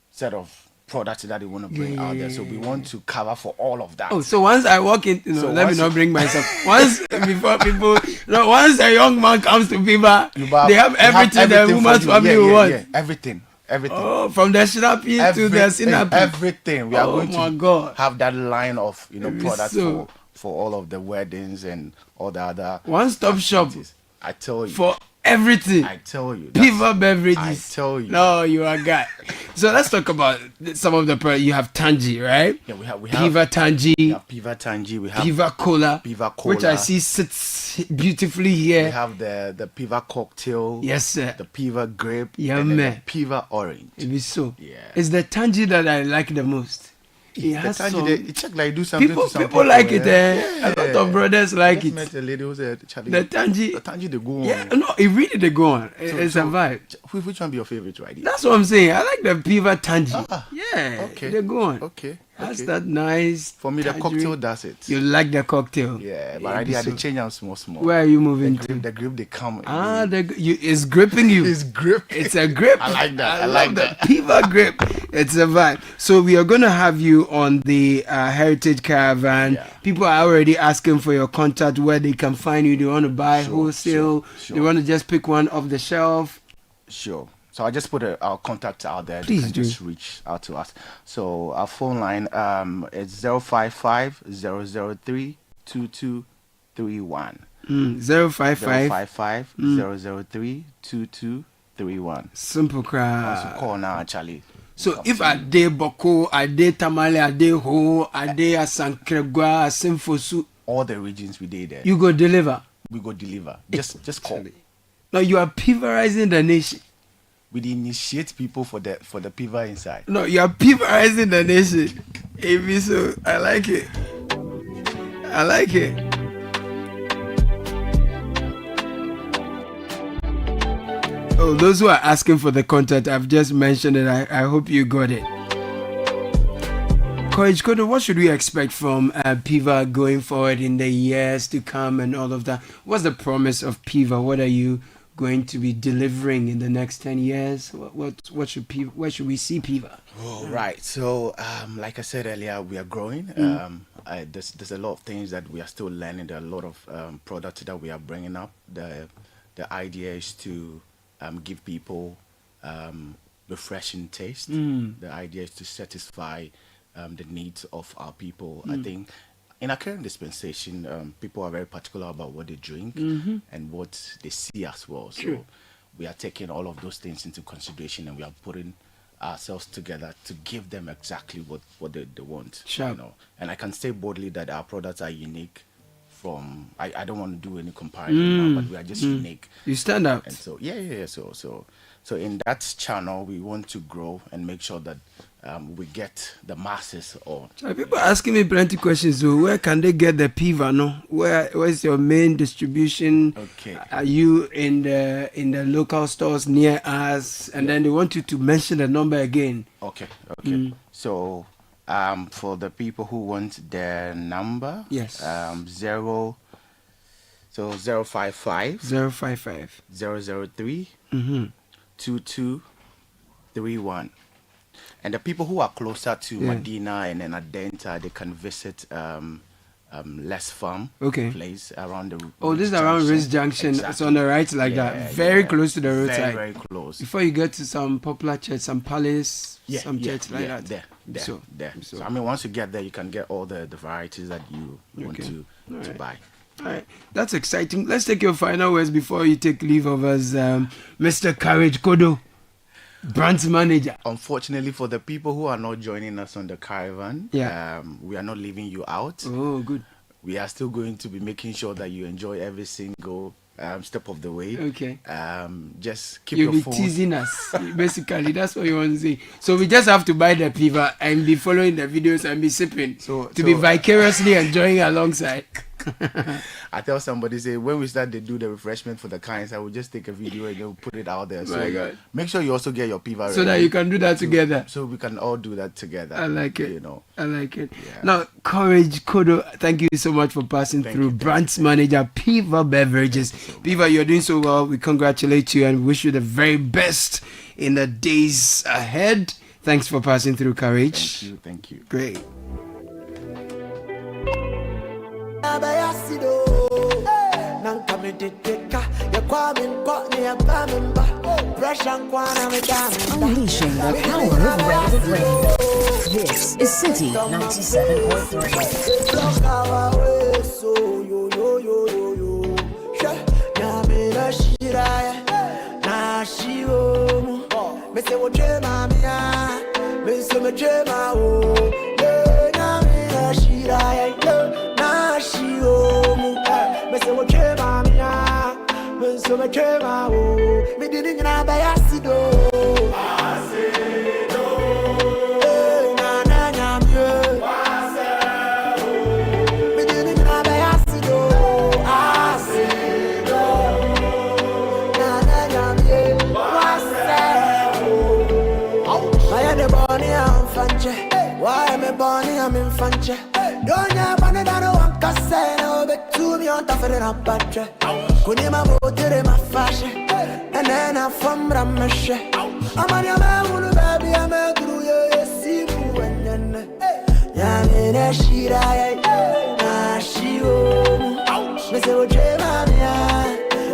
set of products that they want to bring out there. So we want to cover for all of that. Oh, so once I walk in, let me not bring myself. Once a young man comes to Piva, they have everything the woman's family wants. Yeah, everything. Oh, from the shinapi to the sinapi. Everything. We are going to have that line of products for all of the weddings and all the other one-stop shop. I tell you. For everything. I tell you. Piva beverages. I tell you. No, you are a guy. So let's talk about some of the products. You have Tangy, right? Yeah, we have Piva Tangy. We have Piva Tangy. We have Piva Cola. Piva Cola. Which I see sits beautifully here. We have the Piva Cocktail. Yes, sir. The Piva Grape. Yeah, and then man. the Piva Orange. It is so. Yeah. It's the Tangy that I like the most. It has the Tangy, some... it check like do something people, to some people like it. Yeah. A lot of brothers like it. Met a lady who said, The Tangy. The Tangy, they go on. Yeah, no, it really they go on. It's a vibe. Which one be your favorite right here? That's what I'm saying. I like the Piva Tangy. Yeah, okay. they go on. Okay. That's that nice. For me, the tangerine. cocktail does it. You like the cocktail? Yeah, but I did change them small. Where are you moving to? The grip they come. It's gripping you. It's grip. It's a grip. I like that. I love like that. Piva grip. It's a vibe. So we are going to have you on the Heritage Caravan. Yeah. People are already asking for your contact, where they can find you. They want to buy wholesale. Sure. They want to just pick one off the shelf. Sure. So I just put our contact out there. Please you can just reach out to us. So our phone line is 055-003-2231. 055-003-2231. Simple crowd. So call now, Charlie. So if I did Boko, I did Tamale, I did Ho, I did Asankregwa, Asimfosu, all the regions we did there. You go deliver. We go deliver. Just call. Now you are pivarizing the nation. We initiate people for the Piva inside. No, you are pivarizing the nation. So I like it. I like it. Oh, those who are asking for the content, I've just mentioned it. I hope you got it. Coach Kodo, what should we expect from Piva going forward in the years to come and all of that? What's the promise of Piva? What are you going to be delivering in the next 10 years? What should Piva, where should we see Piva? Oh, right. So, like I said earlier, we are growing. There's a lot of things that we are still learning. There are a lot of products that we are bringing up. The idea is to give people refreshing taste. The idea is to satisfy the needs of our people. I think in our current dispensation, people are very particular about what they drink and what they see as well. So we are taking all of those things into consideration, and we are putting ourselves together to give them exactly what they want. Sure. You know? And I can say boldly that our products are unique. I don't want to do any comparison now, but we are just unique. You stand out. And so so in that channel, we want to grow and make sure that we get the masses on. People are asking me plenty questions. So where can they get the Piva? No, where's your main distribution? Okay. Are you in the local stores near us? And then they want you to mention the number again. Okay. So for the people who want their number, yes, 055 003 2231. And the people who are closer to Medina and then Adenta, they can visit Les Farm place around the this is around Ridge Junction. Exactly. It's on the right like that. Very close to the roadside. Very close. Before you get to some popular church, some palace, some church like that. There. So I mean, once you get there, you can get all the varieties that you want to buy. All right, that's exciting. Let's take your final words before you take leave of us, Mr. Courage Kodo, brand manager. Unfortunately, for the people who are not joining us on the caravan, we are not leaving you out. Oh, good. We are still going to be making sure that you enjoy every single step of the way. Okay. Just keep You'll your be phone. teasing us, basically. That's what you want to say. So we just have to buy the Piva and be following the videos and be sipping to be vicariously enjoying alongside. I tell somebody, say, when we start to do the refreshment for the clients, I will just take a video and then put it out there. So make sure you also get your Piva ready. So that you can do that together. So we can all do that together. I like it. You know. I like it. Yeah. Now, Courage Kodo, thank you so much for passing through. Branch manager, Piva Beverages. Piva, you're doing so well. We congratulate you and wish you the very best in the days ahead. Thanks for passing through, Courage. Thank you. Great. Unleashing the power of Relevant Radio. This is Citi 97.3. shira na shi o me say wo je mami ya me so me je ma o na me na shira na shi o me say wo je mami ya me so me je ma o me didn't na ba ya sido why am I Bonnie? I'm in Fanche. Don't you want to know what I say? No, but to me on top of the patre. Couldn't my motor my fashion. And then I'm from Ramesh. I'm on your man, baby. I'm a guru. You see you and then. Yamina Shira, Nashio. Miss Ojemania,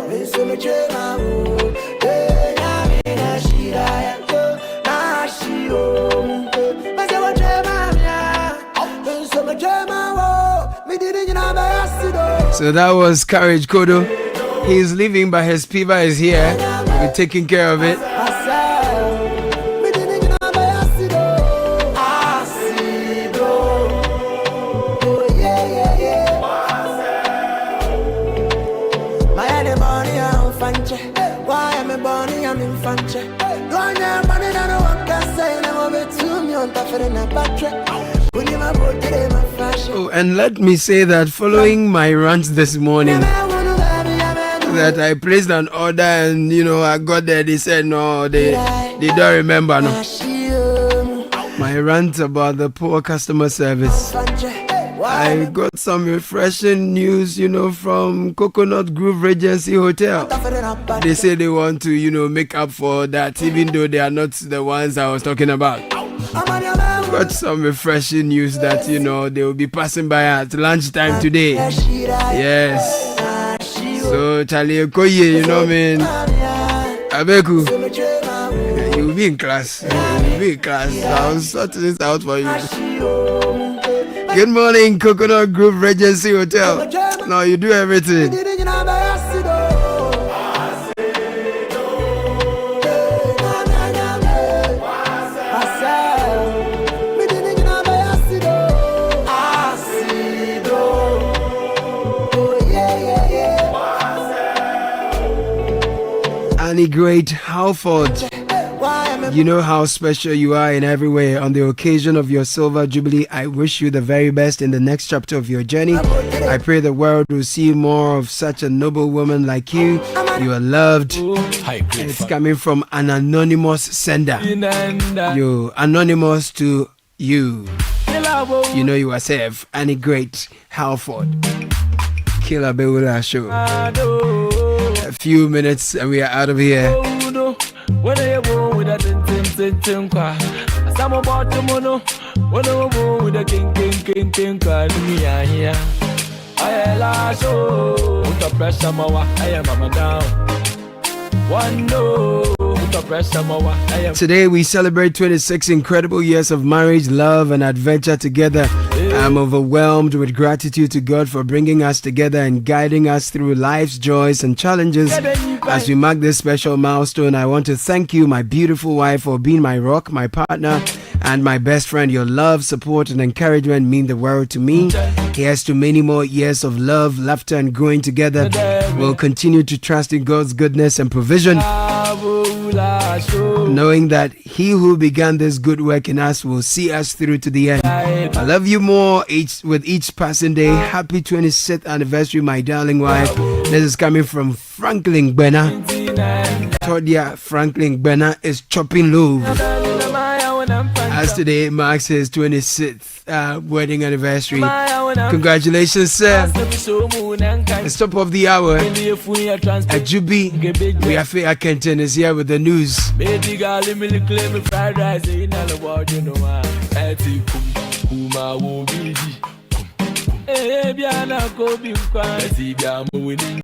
Miss Ojema. Yamina Shira, Nashio. So that was Courage Kodo. He's leaving, but his Piva is here. We're taking care of it. Oh, and let me say that following my rant this morning, that I placed an order and I got there, they said no, they don't remember. No, my rant about the poor customer service. I got some refreshing news, from Coconut Grove Regency Hotel. They say they want to, make up for that, even though they are not the ones I was talking about. Got some refreshing news that, they will be passing by at lunchtime today. Yes. So, Charlie Okoye, you know what I mean? Abeku, you'll be in class. You'll be in class. I'll sort this out for you. Good morning, Coconut Grove Regency Hotel. No, you do everything. Annie Great Halford, you know how special you are in every way. On the occasion of your Silver Jubilee, I wish you the very best in the next chapter of your journey. I pray the world will see more of such a noble woman like you. You are loved. It's coming from an anonymous sender. You anonymous to you. You know you are safe. Annie Great Halford. Killer Beula Show. A few minutes and we are out of here. Today we celebrate 26 incredible years of marriage, love and adventure together. I'm overwhelmed with gratitude to God for bringing us together and guiding us through life's joys and challenges. As we mark this special milestone, I want to thank you, my beautiful wife, for being my rock, my partner, and my best friend. Your love, support, and encouragement mean the world to me. Here's to many more years of love, laughter, and growing together. We'll continue to trust in God's goodness and provision, knowing that He who began this good work in us will see us through to the end. I love you more with each passing day. Happy 26th anniversary, my darling wife. This is coming from Franklin Bena. Todia Franklin Bena is chopping loaf, as today marks his 26th wedding anniversary. Congratulations, sir. It's top of the hour. Ajubi Wiafe Kenton is here with the news.